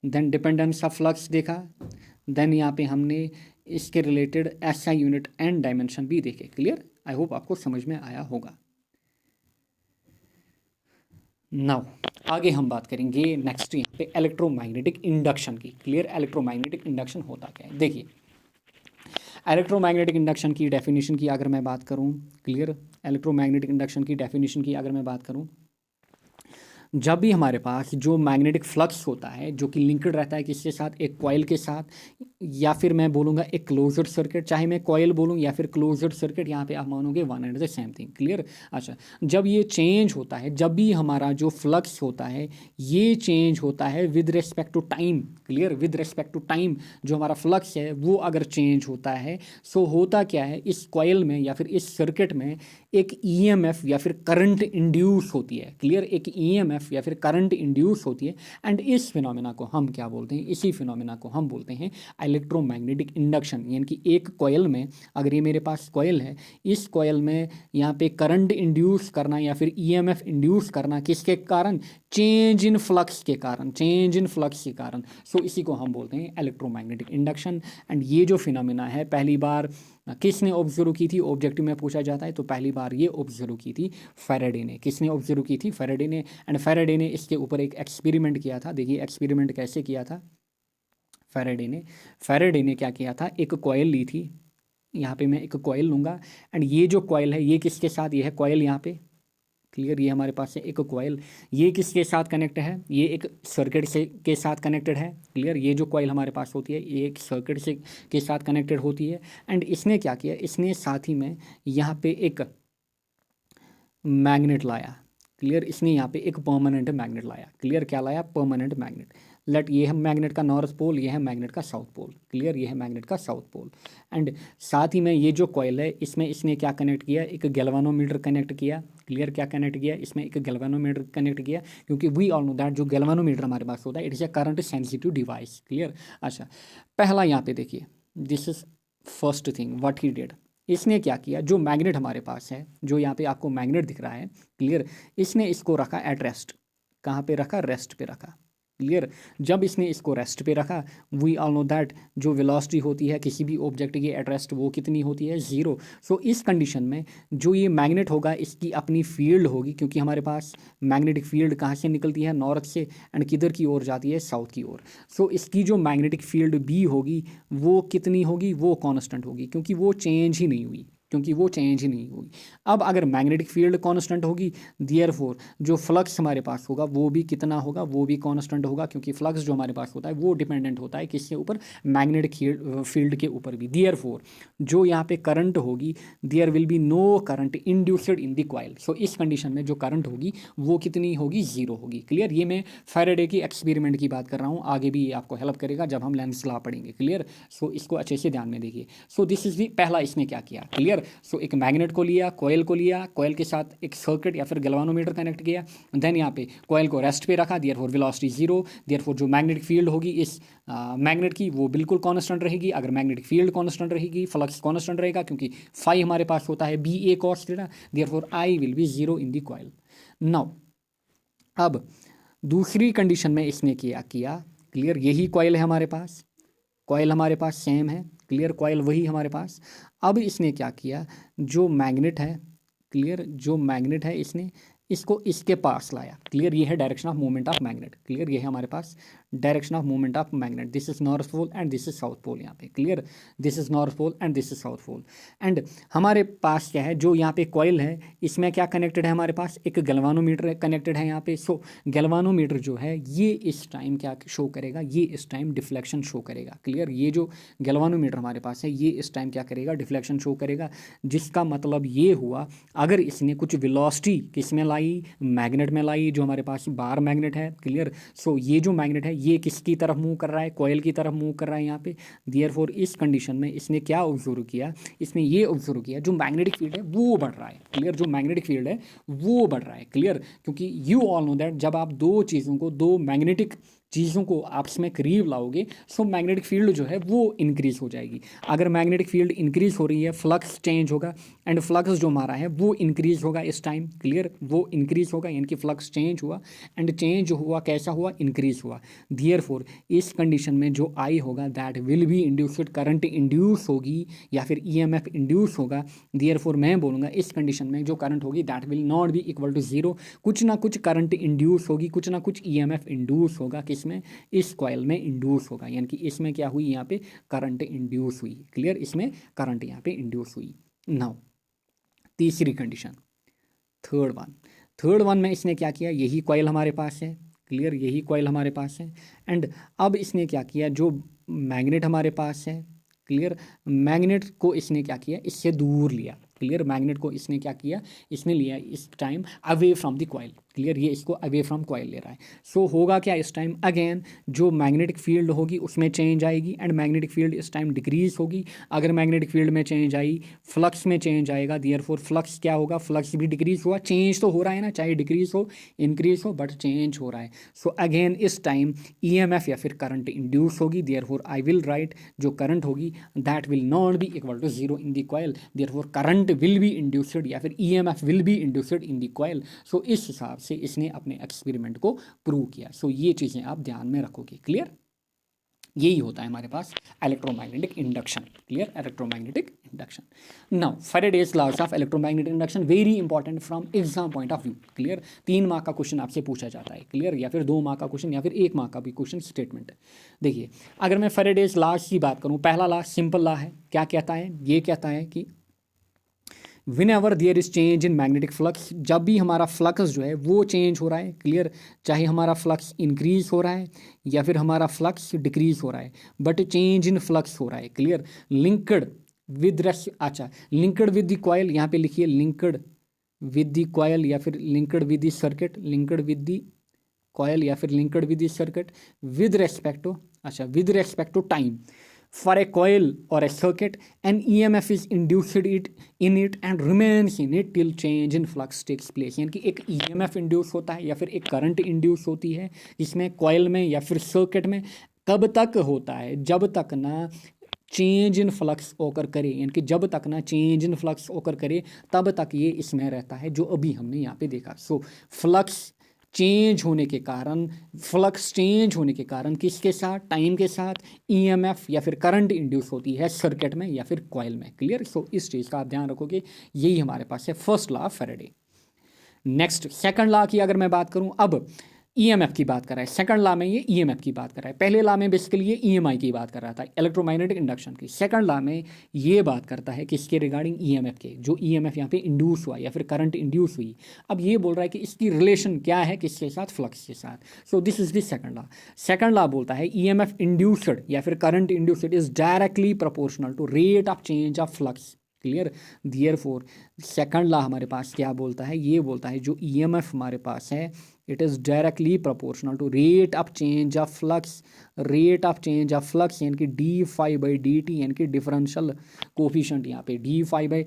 देन डिपेंडेंस ऑफ फ्लक्स देखा, देन यहाँ पे हमने इसके related SI unit and dimension भी देखे। क्लियर, आई होप आपको समझ में आया होगा। नाउ आगे हम बात करेंगे नेक्स्ट यहाँ पे इलेक्ट्रोमैग्नेटिक इंडक्शन की। क्लियर, इलेक्ट्रोमैग्नेटिक इंडक्शन होता क्या है? देखिए, इलेक्ट्रोमैग्नेटिक इंडक्शन की डेफिनेशन की अगर मैं बात करूँ, क्लियर, इलेक्ट्रोमैग्नेटिक इंडक्शन की डेफिनेशन की अगर मैं बात करूँ, जब भी हमारे पास जो मैग्नेटिक फ्लक्स होता है जो कि लिंक्ड रहता है किसके साथ, एक कॉइल के साथ, या फिर मैं बोलूँगा एक क्लोज्ड सर्किट, चाहे मैं कॉइल बोलूँ या फिर क्लोज्ड सर्किट, यहाँ पे आप मानोगे one and the same thing. Clear, अच्छा, जब ये चेंज होता है, जब भी हमारा जो फ्लक्स होता है ये चेंज होता है with respect to time. Clear, with respect to time जो हमारा फ्लक्स है वो अगर चेंज होता है, सो होता क्या है, इस कॉइल में या फिर इस सर्किट में एक ईएमएफ या फिर करंट इंड्यूस होती है। क्लियर, एक ईएमएफ या फिर करंट इंड्यूस होती है, एंड इस फिनोमेना को हम क्या बोलते हैं, इसी फिनोमेना को हम बोलते हैं इलेक्ट्रोमैग्नेटिक इंडक्शन। यानी कि एक कॉइल में, अगर ये मेरे पास कॉइल है, इस कॉइल में यहाँ पे करंट इंड्यूस करना या फिर ईएमएफ इंड्यूस करना किसके कारण, चेंज इन फ्लक्स के कारण, चेंज इन फ्लक्स के कारण। सो इसी को हम बोलते हैं इलेक्ट्रोमैग्नेटिक इंडक्शन। एंड ये जो फिनोमेना है पहली बार किसने ऑब्जर्व की थी, ऑब्जेक्टिव में पूछा जाता है, तो पहली बार ये ऑब्जर्व की थी फैराडे ने। किसने ऑब्जर्व की थी, फैराडे ने। एंड फैराडे ने इसके ऊपर एक एक्सपेरिमेंट किया था। देखिए एक्सपेरिमेंट कैसे किया था फैराडे ने क्या किया था, एक कॉइल ली थी, यहाँ पे मैं एक कॉइल लूँगा, एंड ये जो कॉइल है ये किसके साथ, ये है कॉइल यहाँ पे। क्लियर, ये हमारे पास है एक कॉइल, ये किसके साथ कनेक्ट है, ये एक सर्किट से के साथ कनेक्टेड है। क्लियर, ये जो कॉइल हमारे पास होती है ये एक सर्किट से के साथ कनेक्टेड होती है। एंड इसने क्या किया, इसने साथ ही में यहाँ पे एक मैग्नेट लाया। क्लियर, इसने यहाँ पे एक परमानेंट मैग्नेट लाया। क्लियर, क्या लाया, परमानेंट मैग्नेट। लेट, ये है मैग्नेट का नॉर्थ पोल, ये है मैग्नेट का साउथ पोल। क्लियर, ये है मैग्नेट का साउथ पोल। एंड साथ ही में ये जो कॉइल है इसमें इसने क्या कनेक्ट किया, एक गैल्वानोमीटर कनेक्ट किया। क्लियर, क्या कनेक्ट किया, इसमें एक गैल्वानोमीटर कनेक्ट किया, क्योंकि वी ऑल नो दैट जो गैल्वानोमीटर हमारे पास होता है it is a current sensitive device. Clear, अच्छा, पहला यहाँ पे देखिए, this is first thing what he did, इसने क्या किया, जो मैग्नेट हमारे पास है, जो यहाँ पे आपको मैग्नेट दिख रहा है, क्लियर, इसने इसको रखा एट रेस्ट। कहाँ पे रखा, रेस्ट पे रखा। क्लियर, जब इसने इसको रेस्ट पे रखा, वी ऑल नो दैट जो वेलोसिटी होती है किसी भी ऑब्जेक्ट की एट रेस्ट वो कितनी होती है, ज़ीरो। सो इस कंडीशन में जो ये मैग्नेट होगा इसकी अपनी फील्ड होगी, क्योंकि हमारे पास मैग्नेटिक फील्ड कहाँ से निकलती है, नॉर्थ से, एंड किधर की ओर जाती है, साउथ की ओर। सो इसकी जो मैग्नेटिक फील्ड बी होगी वो कितनी होगी, वो कांस्टेंट होगी, क्योंकि वो चेंज ही नहीं हुई, अब अगर मैग्नेटिक फील्ड कांस्टेंट होगी, देयरफॉर जो फ्लक्स हमारे पास होगा वो भी कितना होगा, वो भी कांस्टेंट होगा, क्योंकि फ्लक्स जो हमारे पास होता है वो डिपेंडेंट होता है किसके ऊपर, मैग्नेटिक फील्ड के ऊपर भी। देयरफॉर जो यहाँ पे करंट होगी, there will be no current induced in the coil. So इस कंडीशन में जो करंट होगी वो कितनी होगी, जीरो होगी। क्लियर, ये मैं फैराडे की एक्सपेरिमेंट की बात कर रहा हूँ, आगे भी ये आपको हेल्प करेगा जब हम लेंस लॉ पढ़ेंगे। क्लियर, सो इसको अच्छे से ध्यान में देखिए। सो दिस इज दी पहला इसने क्या किया। क्लियर, सो एक मैग्नेट को लिया, कॉइल को लिया, कॉइल के साथ एक सर्किट या फिर गैल्वानोमीटर कनेक्ट किया, देन यहाँ पे कॉइल को रेस्ट पे रखा, देयरफॉर वेलोसिटी जीरो, देयरफॉर जो मैग्नेटिक फील्ड होगी इस मैग्नेट की वो बिल्कुल कांस्टेंट रहेगी। अगर मैग्नेटिक फील्ड कांस्टेंट रहेगी, फ्लक्स कांस्टेंट रहेगा, क्योंकि फाई हमारे पास होता है B A cos theta, therefore I will be zero in the coil. Now अब दूसरी कंडीशन में इसने किया। क्लियर, यही कॉइल है हमारे पास, कॉइल हमारे पास सेम है। क्लियर, कॉइल वही हमारे पास। अब इसने क्या किया, जो मैग्नेट है, क्लियर, जो मैग्नेट है इसने इसको इसके पास लाया। क्लियर, ये है direction of movement of magnet. Clear, ये है हमारे पास direction of movement of magnet. This is north pole and this is south pole. यहाँ पे clear, this is north pole and this is south pole. And हमारे पास क्या है, जो यहाँ पे कॉइल है इसमें क्या कनेक्टेड है, हमारे पास एक गैल्वानोमीटर कनेक्टेड है यहाँ पे। सो गैल्वानोमीटर जो है ये इस टाइम क्या शो करेगा, ये इस टाइम डिफ्लेक्शन शो करेगा। क्लियर, ये जो गैल्वानोमीटर हमारे पास है ये इस टाइम क्या करेगा, डिफ्लेक्शन शो करेगा, जिसका मतलब ये हुआ अगर इसने कुछ वेलोसिटी किस में लाई, मैग्नेट में लाई, जो हमारे पास बार मैग्नेट है। क्लियर, सो ये जो मैग्नेट है ये किसकी तरफ मूव कर रहा है, कॉइल की तरफ मूव कर रहा है यहाँ पे। देयरफॉर इस कंडीशन में इसने क्या ऑब्जर्व किया, इसने ये ऑब्जर्व किया जो मैग्नेटिक फील्ड है वो बढ़ रहा है। क्लियर, जो मैग्नेटिक फील्ड है वो बढ़ रहा है। क्लियर, क्योंकि यू ऑल नो दैट जब आप दो चीज़ों को, दो मैग्नेटिक चीज़ों को आपस में करीब लाओगे सो मैग्नेटिक फील्ड जो है वो इंक्रीज हो जाएगी। अगर मैग्नेटिक फील्ड इंक्रीज हो रही है फ्लक्स चेंज होगा, एंड फ्लक्स जो हमारा है वो इंक्रीज होगा इस टाइम, क्लियर, वो इंक्रीज होगा यानी कि फ्लक्स चेंज हुआ, एंड चेंज हुआ कैसा हुआ, इंक्रीज हुआ। देयरफॉर इस कंडीशन में जो आई होगा that will be induced, current induce होगी या फिर ईएमएफ इंड्यूस होगा। देयरफॉर मैं बोलूँगा इस कंडीशन में जो करंट होगी that will not be equal to zero, कुछ ना कुछ करंट इंड्यूस होगी, कुछ ना कुछ ईएमएफ इंड्यूस होगा, किसमें, इस कॉइल में इंड्यूस होगा, यानी कि इसमें क्या हुई, यहाँ पे करंट इंड्यूस हुई, क्लियर, इसमें करंट यहाँ पे इंड्यूस हुई। नाउ तीसरी कंडीशन, थर्ड वन में इसने क्या किया, यही कॉइल हमारे पास है, क्लियर, यही कॉइल हमारे पास है, एंड अब इसने क्या किया, जो मैग्नेट हमारे पास है, क्लियर, मैग्नेट को इसने क्या किया, इससे दूर लिया, क्लियर, मैग्नेट को इसने क्या किया, इसने लिया इस time away from the coil, clear, ये इसको अवे फ्रॉम कॉइल ले रहा है। सो होगा क्या इस टाइम, अगेन जो मैग्नेटिक फील्ड होगी उसमें चेंज आएगी, एंड मैग्नेटिक फील्ड इस टाइम डिक्रीज होगी। अगर मैग्नेटिक फील्ड में चेंज आई, फ्लक्स में चेंज आएगा, देयरफॉर फ्लक्स क्या होगा, फ्लक्स भी डिक्रीज हुआ, चेंज तो हो रहा है ना, चाहे डिक्रीज हो इंक्रीज हो बट चेंज हो रहा है। सो अगेन इस टाइम ईएमएफ या फिर करंट इंड्यूस होगी, देयरफॉर आई विल राइट जो करंट होगी that will not be equal to zero in the coil, therefore current will be induced या फिर EMF will be induced in the coil. So इस हिसाब से इसने अपने एक्सपेरिमेंट को प्रूव किया। सो ये चीज़ें आप ध्यान में रखोगे, क्लियर, यही होता है हमारे पास electromagnetic induction, clear, electromagnetic induction. Now Faraday's laws of electromagnetic induction very important from exam point of view, clear, 3 mark का क्वेश्चन आपसे पूछा जाता है, क्लियर, या फिर 2 मार्क का क्वेश्चन या फिर 1 मार्क का भी क्वेश्चन स्टेटमेंट। देखिए अगर मैं फैराडेज लॉज की बात करूँ, पहला लॉ सिंपल लॉ है, क्या कहता है, ये कहता है कि whenever there is change in magnetic flux, जब भी हमारा फ्लक्स जो है वो चेंज हो रहा है, क्लियर, चाहे हमारा फ्लक्स इंक्रीज हो रहा है या फिर हमारा फ्लक्स डिक्रीज हो रहा है, बट चेंज इन फ्लक्स हो रहा है, क्लियर, लिंक्ड विद अच्छा लिंक्ड विद द कॉइल, यहाँ पे लिखिए लिंक्ड विद द कॉइल या फिर linked with the circuit, linked with the coil या फिर linked with the circuit with respect to, अच्छा with respect to time, for a coil or a circuit an EMF is induced in it and remains in it till change in flux takes place, यानी कि एक EMF induce होता है या फिर एक current induce होती है इसमें कॉइल में या फिर सर्किट में, कब तक होता है, जब तक ना चेंज इन फ्लक्स ओकर करे, यानी कि जब तक ना चेंज इन फ्लक्स ओकर करे तब तक ये इसमें रहता है, जो अभी हमने यहाँ पे देखा। सो फ्लक्स चेंज होने के कारण, फ्लक्स चेंज होने के कारण किसके साथ, टाइम के साथ ईएमएफ या फिर करंट इंड्यूस होती है सर्किट में या फिर कॉइल में, क्लियर। सो इस चीज़ का आप ध्यान रखोगे, यही हमारे पास है first law of Faraday. Next second law की अगर मैं बात करूं, अब ईएमएफ की बात कर रहा है, सेकंड लॉ में ये ईएमएफ की बात कर रहा है, पहले लॉ में बेसिकली ये ईएमआई की बात कर रहा था, इलेक्ट्रोमैग्नेटिक इंडक्शन की। सेकंड लॉ में ये बात करता है किसके रिगार्डिंग, ईएमएफ के, जो ईएमएफ यहाँ पे इंड्यूस हुआ या फिर करंट इंड्यूस हुई। अब ये बोल रहा है कि इसकी रिलेशन क्या है किसके साथ, फ्लक्स के साथ। So this is the second law. Second law बोलता है ईएमएफ इंड्यूस्ड या फिर current induced is directly proportional to rate of change of flux, clear. Therefore second law हमारे पास क्या बोलता है, ये बोलता है जो ईएमएफ हमारे पास है it is directly proportional to rate of change of flux, rate of change of flux यानी कि d phi by D t, यानी कि डिफरेंशियल कोफिशिएंट यहाँ पे d phi by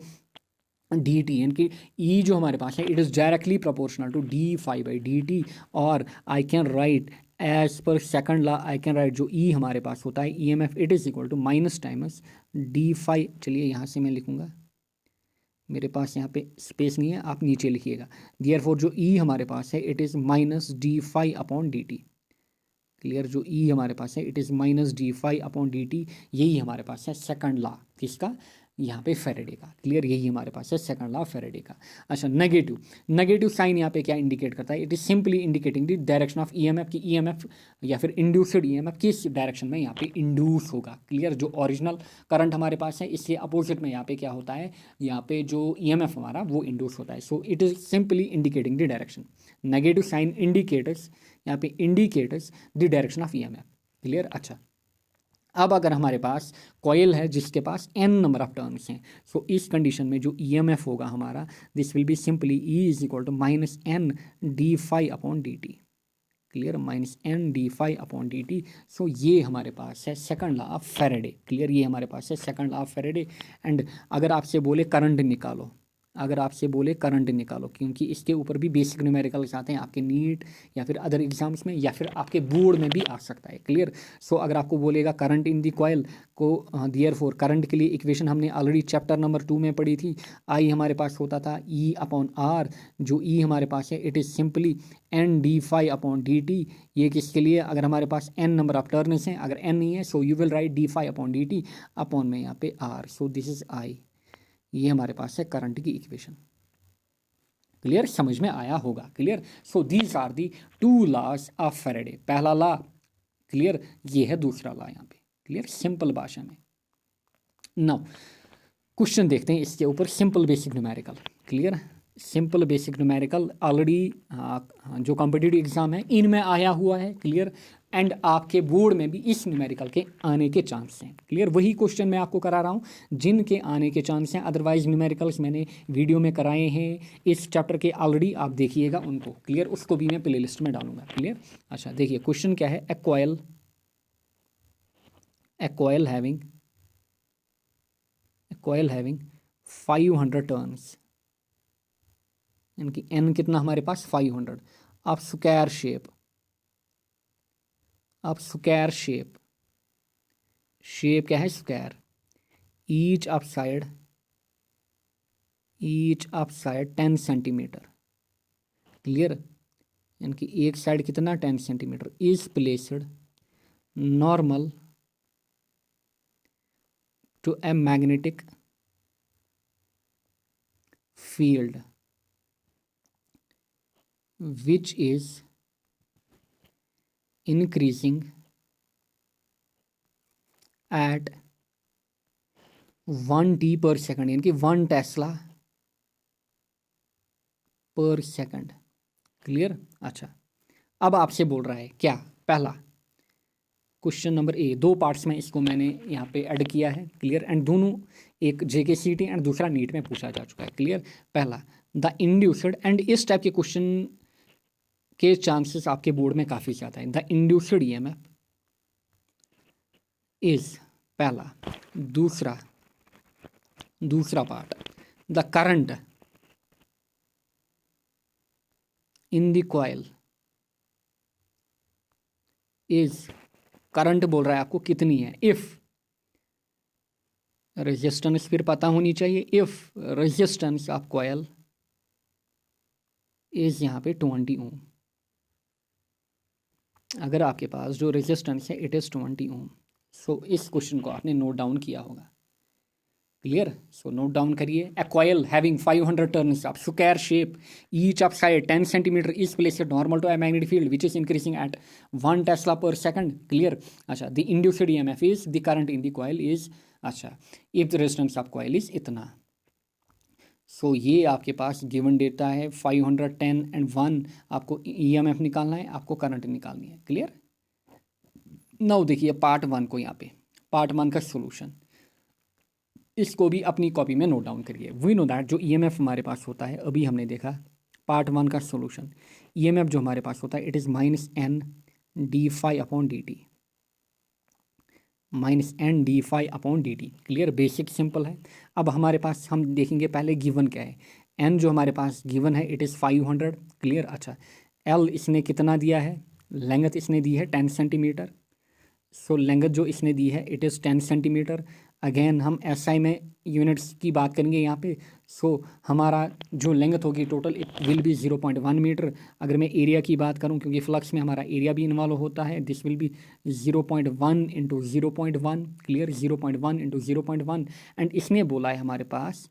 D t, यानी कि ई जो हमारे पास है it is directly proportional to d phi by D T. और I can write as per second law, I can write जो ई हमारे पास होता है E M F it is equal to minus times D phi, चलिए यहाँ से मैं लिखूँगा, मेरे पास यहाँ पे स्पेस नहीं है, आप नीचे लिखिएगा। देयरफॉर जो ई हमारे पास है it is minus D phi upon D T, clear, जो ई हमारे पास है it is minus D phi upon D T, यही हमारे पास है सेकंड लॉ किसका, यहाँ पे फैराडे का, क्लियर, यही हमारे पास है सेकंड लॉ फैराडे का। अच्छा नेगेटिव साइन यहाँ पे क्या इंडिकेट करता है, it is simply indicating the direction of EMF, की ईएमएफ या फिर इंड्यूस्ड ईएमएफ किस डायरेक्शन में यहाँ पे इंड्यूस होगा, क्लियर, जो ओरिजिनल करंट हमारे पास है इसके अपोजिट में यहाँ पे क्या होता है, यहाँ पे जो ईएमएफ हमारा वो इंड्यूस होता है। So it is simply indicating the direction, negative sign indicators यहाँ पे indicators the direction of EMF, clear. अच्छा अब अगर हमारे पास कॉइल है जिसके पास n नंबर ऑफ टर्न्स हैं, सो इस कंडीशन में जो ईएमएफ होगा हमारा this will be simply E is equal to minus N D phi upon D T, clear, minus N D phi upon D T. So ये हमारे पास है second law of Faraday, clear, ये हमारे पास है second law of Faraday. And अगर आपसे बोले करंट निकालो, अगर आपसे बोले करंट निकालो, क्योंकि इसके ऊपर भी बेसिक न्यूमेरिकल्स आते हैं आपके नीट या फिर अदर एग्जाम्स में या फिर आपके बोर्ड में भी आ सकता है। क्लियर। सो अगर आपको बोलेगा करंट इन दी कॉइल को, दियर फोर करंट के लिए इक्वेशन हमने ऑलरेडी चैप्टर नंबर 2 में पढ़ी थी। आई हमारे पास होता था ई अपॉन आर, जो ई हमारे पास है it is simply N D phi upon D T. ये किसके लिए, अगर हमारे पास एन नंबर ऑफ टर्न्स हैं, अगर एन नहीं है so you will write D phi upon D T upon में यहाँ पे R. So this is I. ये हमारे पास है करंट की इक्वेशन। क्लियर, समझ में आया होगा। Clear. So these are the 2 laws of Faraday. पहला लॉ क्लियर, ये है दूसरा लॉ यहाँ पे। क्लियर, सिंपल भाषा में। नाउ क्वेश्चन देखते हैं इसके ऊपर, simple basic numerical. Clear, simple basic numerical already जो कॉम्पिटिटिव एग्जाम है इनमें आया हुआ है। क्लियर, एंड आपके बोर्ड में भी इस न्यूमेरिकल के आने के चांस हैं। क्लियर, वही क्वेश्चन मैं आपको करा रहा हूँ जिनके आने के चांस हैं। अदरवाइज न्यूमेरिकल्स मैंने वीडियो में कराए हैं इस चैप्टर के ऑलरेडी, आप देखिएगा उनको। क्लियर, उसको भी मैं प्ले लिस्ट में डालूंगा। क्लियर। अच्छा देखिए क्वेश्चन क्या है, ए कॉयल हैविंग 500 टर्न्स, यानी कि एन कितना हमारे पास 500, ऑफ स्क्वायर शेप, शेप क्या है square, each of side 10 centimetre. Clear, यानी कि एक साइड कितना 10 centimetre, is placed normal to a magnetic field which is increasing at 1 t per second, यानी कि 1 टेस्ला पर सेकंड। क्लियर। अच्छा अब आपसे बोल रहा है क्या, पहला क्वेश्चन नंबर ए, 2 पार्ट्स में इसको मैंने यहाँ पे ऐड किया है। क्लियर, एंड दोनों एक JKCT एंड दूसरा नीट में पूछा जा चुका है। क्लियर, पहला द इंड्यूस्ड, एंड इस टाइप के क्वेश्चन के चांसेस आपके बोर्ड में काफ़ी ज़्यादा है। द इंड्यूस्ड EMF इज पहला, दूसरा part the current in the coil is, current बोल रहा है आपको कितनी है, इफ रेजिस्टेंस फिर पता होनी चाहिए, if resistance of coil is यहाँ पे 20 ओम। अगर आपके पास जो रेजिस्टेंस है इट इज़ 20 ओम। सो इस क्वेश्चन को आपने नोट डाउन किया होगा। क्लियर, सो नोट डाउन करिए, a coil having 500 turns of square shape, each of side 10 centimetre, is placed normal to a magnetic field which is increasing at 1 tesla per second. Clear. अच्छा the induced EMF is, the current in the coil is, अच्छा if the resistance of coil is इतना। So ये आपके पास given data है 500, 10 and 1। आपको EMF निकालना है, आपको करंट निकालनी है। क्लियर। नाउ देखिए पार्ट 1 को, यहाँ पे पार्ट 1 का सोल्यूशन, इसको भी अपनी कॉपी में नोट डाउन करिए। वी नो दैट जो EMF हमारे पास होता है, अभी हमने देखा पार्ट 1 का सोल्यूशन, EMF जो हमारे पास होता है it is -N d∅ upon dt, -N d∅ upon dt। Clear, basic simple है। अब हमारे पास हम देखेंगे पहले गिवन क्या है, N जो हमारे पास गिवन है इट इज़ 500। क्लियर। अच्छा L इसने कितना दिया है, लेंथ इसने दी है 10 सेंटीमीटर। सो लेंथ जो इसने दी है इट इज़ 10 सेंटीमीटर। अगेन हम SI में यूनिट्स की बात करेंगे यहाँ पे। सो हमारा जो लेंथ होगी total it will be 0.1 metre. अगर मैं एरिया की बात करूँ, क्योंकि फ्लक्स में हमारा एरिया भी इन्वॉल्व होता है, this will be 0.1 into 0.1। Clear, 0.1 into 0.1। And इसने बोला है हमारे पास,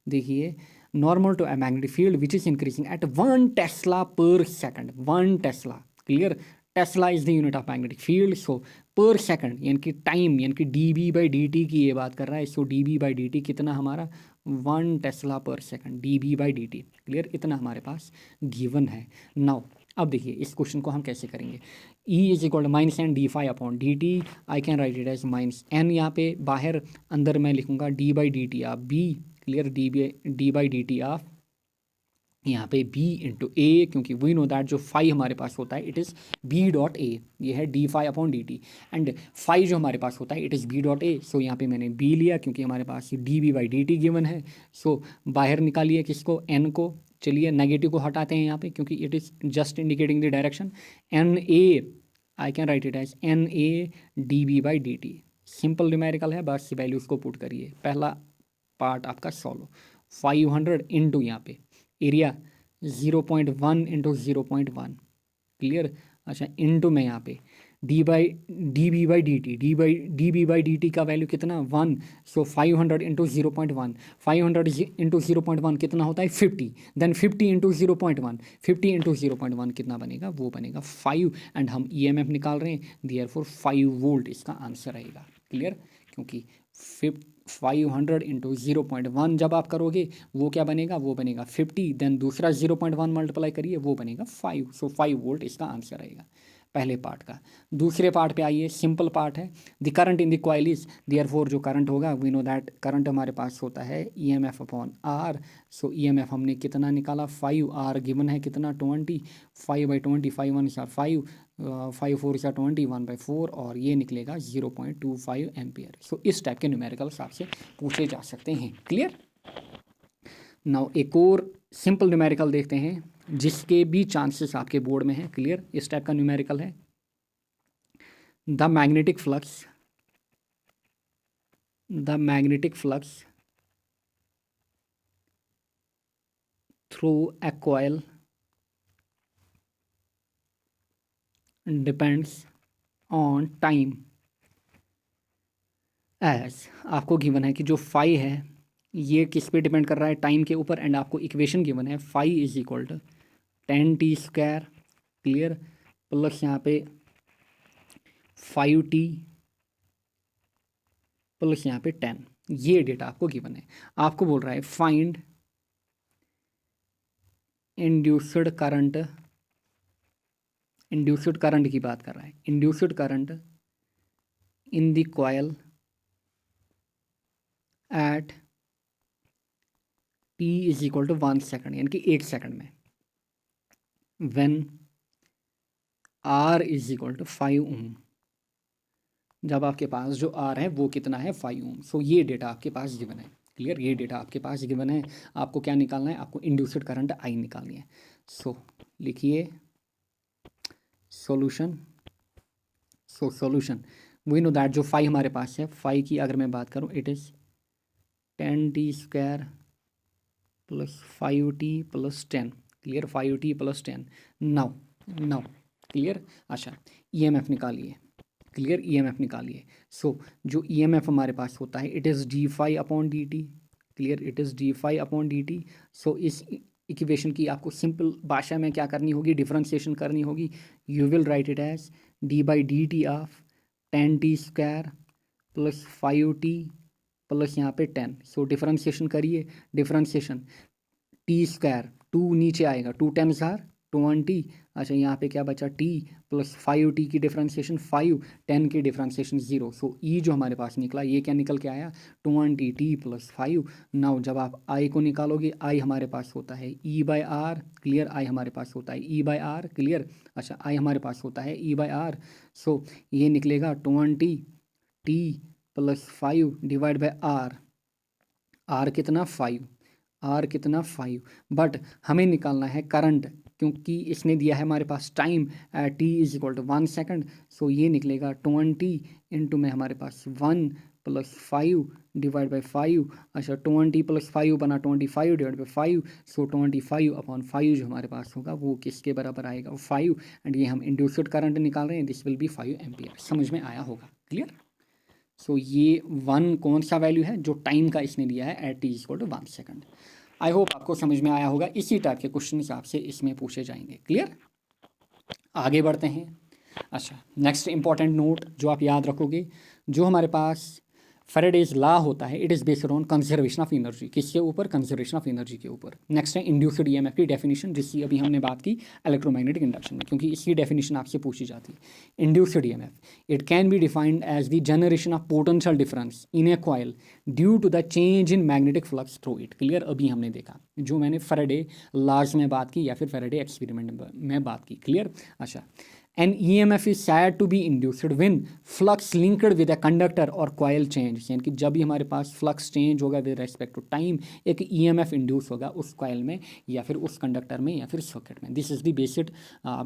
देखिए normal to a magnetic field which is increasing at 1 tesla per second, 1 tesla. Clear, tesla is the unit of magnetic field. So per second यानी कि time, यानी कि dB/dt की ये बात कर रहा है। सो dB/dt कितना हमारा 1 tesla per second, dB/dt। Clear, इतना हमारे पास गिवन है। नाउ अब देखिए इस क्वेश्चन को हम कैसे करेंगे। E is equal to -N d∅ upon dt, I can write it as -N यहाँ पे बाहर, अंदर मैं लिखूंगा d/dt of B। Clear, d/dt of यहाँ पे b इंटू ए, क्योंकि वी नो दैट जो फाई हमारे पास होता है it is b dot A, ये है d phi upon D t, and phi जो हमारे पास होता है it is b dot A. So यहाँ पे मैंने b लिया क्योंकि हमारे पास d B by D t given है। सो बाहर निकालिए किसको, n को। चलिए नेगेटिव को हटाते हैं यहाँ पे क्योंकि it is just indicating the direction. N A, I can write it as N A D B by D T, simple numerical है, बस वैल्यूज़ को पुट करिए। पहला पार्ट आपका सॉल्व, 500 इंटू यहाँ पे एरिया 0.1 इंटू 0.1, क्लियर। अच्छा इंटू में यहाँ पे d B by D T, d B by D t का वैल्यू कितना 1, सो 500 इंटू 0.1, 500 इंटू 0.1 कितना होता है 50, देन 50 इंटू 0.1, 50 इंटू 0.1 कितना बनेगा, वो बनेगा 5, एंड हम EMF निकाल रहे हैं, देयरफॉर 5 वोल्ट इसका आंसर रहेगा, क्लियर। क्योंकि 500 इंटू 0.1 जब आप करोगे वो क्या बनेगा, वो बनेगा 50, देन दूसरा 0.1 मल्टीप्लाई करिए वो बनेगा 5, सो 5 वोल्ट इसका आंसर रहेगा पहले पार्ट का। दूसरे पार्ट पे आइए, सिंपल पार्ट है, the current in the coil is, therefore जो करंट होगा वी नो दैट करंट हमारे पास होता है EMF upon R. So EMF हमने कितना निकाला 5, आर गिवन है कितना 20, 5/20, 5 1 5, 5 4 20, 1/4, और ये निकलेगा 0.25 एम्पियर। सो इस टाइप के न्यूमेरिकल्स आपसे पूछे जा सकते हैं, क्लियर। नाउ एक और सिंपल न्यूमेरिकल देखते हैं जिसके भी चांसेस आपके बोर्ड में है, क्लियर। इस टाइप का न्यूमेरिकल है, the magnetic flux through a coil depends on time as, आपको गिवन है कि जो फाई है ये किस पे डिपेंड कर रहा है, टाइम के ऊपर, एंड आपको इक्वेशन गिवन है phi is equal to 10t², clear, plus यहाँ पे 5t प्लस यहाँ पे 10, ये डेटा आपको गिवन है। आपको बोल रहा है फाइंड इंड्यूस्ड करंट की बात कर रहा है, induced current in the coil at t is equal to 1 second, यानी कि 1 सेकेंड में, when r is equal to 5 ohm, जब आपके पास जो r है वो कितना है 5 ओम। सो ये डेटा आपके पास गिवन है, क्लियर, ये डेटा आपके पास गिवन है। आपको क्या निकालना है, आपको इंड्यूस्ड करंट I निकालनी है। सो लिखिए solution, solution we know that जो फाई हमारे पास है, फाई की अगर मैं बात करूँ it is 10t² plus 5t plus 10, clear, 5t plus 10। Now clear. अच्छा EMF निकालिए, क्लियर, EMF निकालिए। सो जो EMF हमारे पास होता है it is d phi upon D T, clear, it is d phi upon D T. So इस equation की आपको सिंपल भाषा में क्या करनी होगी, डिफरेंशिएशन करनी होगी। You will write it as d by D T of 10t² plus 5t plus यहाँ पे 10। सो डिफरेंशिएशन करिए, डिफरेंशिएशन t², 2 नीचे आएगा, 2 10 20। अच्छा यहाँ पे क्या बचा t प्लस 5t की डिफरेंशिएशन 5, 10 की डिफरेंशिएशन 0। सो e जो हमारे पास निकला ये क्या निकल के आया 20t प्लस 5। नाउ जब आप i को निकालोगे, i हमारे पास होता है e/r, क्लियर, i हमारे पास होता है e/r, क्लियर। अच्छा i हमारे पास होता है e/r। सो ये निकलेगा 20t plus 5 divide by r, r कितना 5, r कितना 5, बट हमें निकालना है करंट, क्योंकि इसने दिया है हमारे पास time t is equal to 1 second. So ये निकलेगा 20 इंटू में हमारे पास 1 प्लस 5 डिवाइड बाई 5। अच्छा 20 प्लस 5 बना 25 डिवाइड बाई 5। सो 25 अपॉन 5 जो हमारे पास होगा वो किसके बराबर आएगा 5, एंड ये हम इंड्यूस्ड करंट निकाल रहे हैं, दिस विल बी 5 एम्पियर। समझ में आया होगा, क्लियर। सो ये 1 कौन सा वैल्यू है, जो टाइम का इसने दिया है at t is equal to 1 second. I hope आपको समझ में आया होगा। इसी टाइप के क्वेश्चन आपसे इसमें पूछे जाएंगे, क्लियर। आगे बढ़ते हैं। अच्छा नेक्स्ट इंपॉर्टेंट नोट जो आप याद रखोगे, जो हमारे पास फैराडेज लॉ होता है, it is based on conservation of energy. किसके ऊपर? कंजर्वेशन ऑफ एनर्जी के ऊपर। नेक्स्ट है इंड्यूस्ड ईएमएफ की डेफिनेशन, जिसकी अभी हमने बात की इलेक्ट्रोमैग्नेटिक इंडक्शन में, क्योंकि इसकी डेफिनेशन आपसे पूछी जाती है। Induced EMF, it can be defined as the generation of potential difference in a coil due to the change in magnetic flux through it. Clear? अभी हमने देखा, जो मैंने फैराडे लॉज में बात की या फिर फैराडे एक्सपेरिमेंट में बात की। क्लियर? अच्छा, an EMF is said to be induced when flux linked with a conductor or coil change, यानी कि जब भी हमारे पास फ्लक्स चेंज होगा विद रेस्पेक्ट टू टाइम, एक EMF इंड्यूस होगा उस कॉयल में या फिर उस कंडक्टर में या फिर सर्किट में। This is the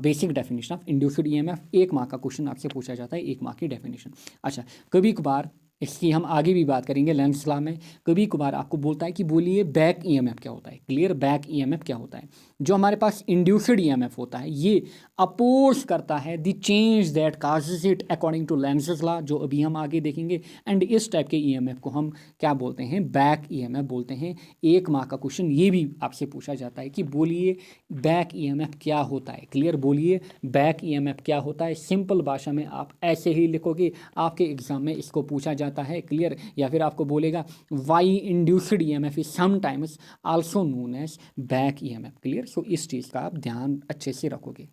basic definition of induced EMF। एक मार्क का क्वेश्चन आपसे पूछा जाता है, एक मार्क की डेफिनेशन। अच्छा, कभी कभार इसकी हम आगे भी बात करेंगे लेंस लॉ में, कभी कभार आपको बोलता है कि बोलिए बैक ईएमएफ क्या होता है। क्लियर? बैक ईएमएफ क्या होता है? जो हमारे पास इंड्यूस्ड ईएमएफ होता है ये अपोज करता है the change that causes it according to Lenz law, जो अभी हम आगे देखेंगे। एंड इस टाइप के ईएमएफ को हम क्या बोलते हैं? बैक ईएमएफ बोलते हैं। एक मार्क का क्वेश्चन ये भी आपसे पूछा जाता है कि बोलिए बैक ईएमएफ क्या होता है। क्लियर? बोलिए बैक ईएमएफ क्या होता है। सिंपल भाषा में आप ऐसे ही लिखोगे, आपके एग्जाम में इसको पूछा जाता है। क्लियर? या फिर आपको बोलेगा why induced EMF is sometimes also known as back EMF. Clear? So इस चीज़ का आप ध्यान अच्छे से रखोगे।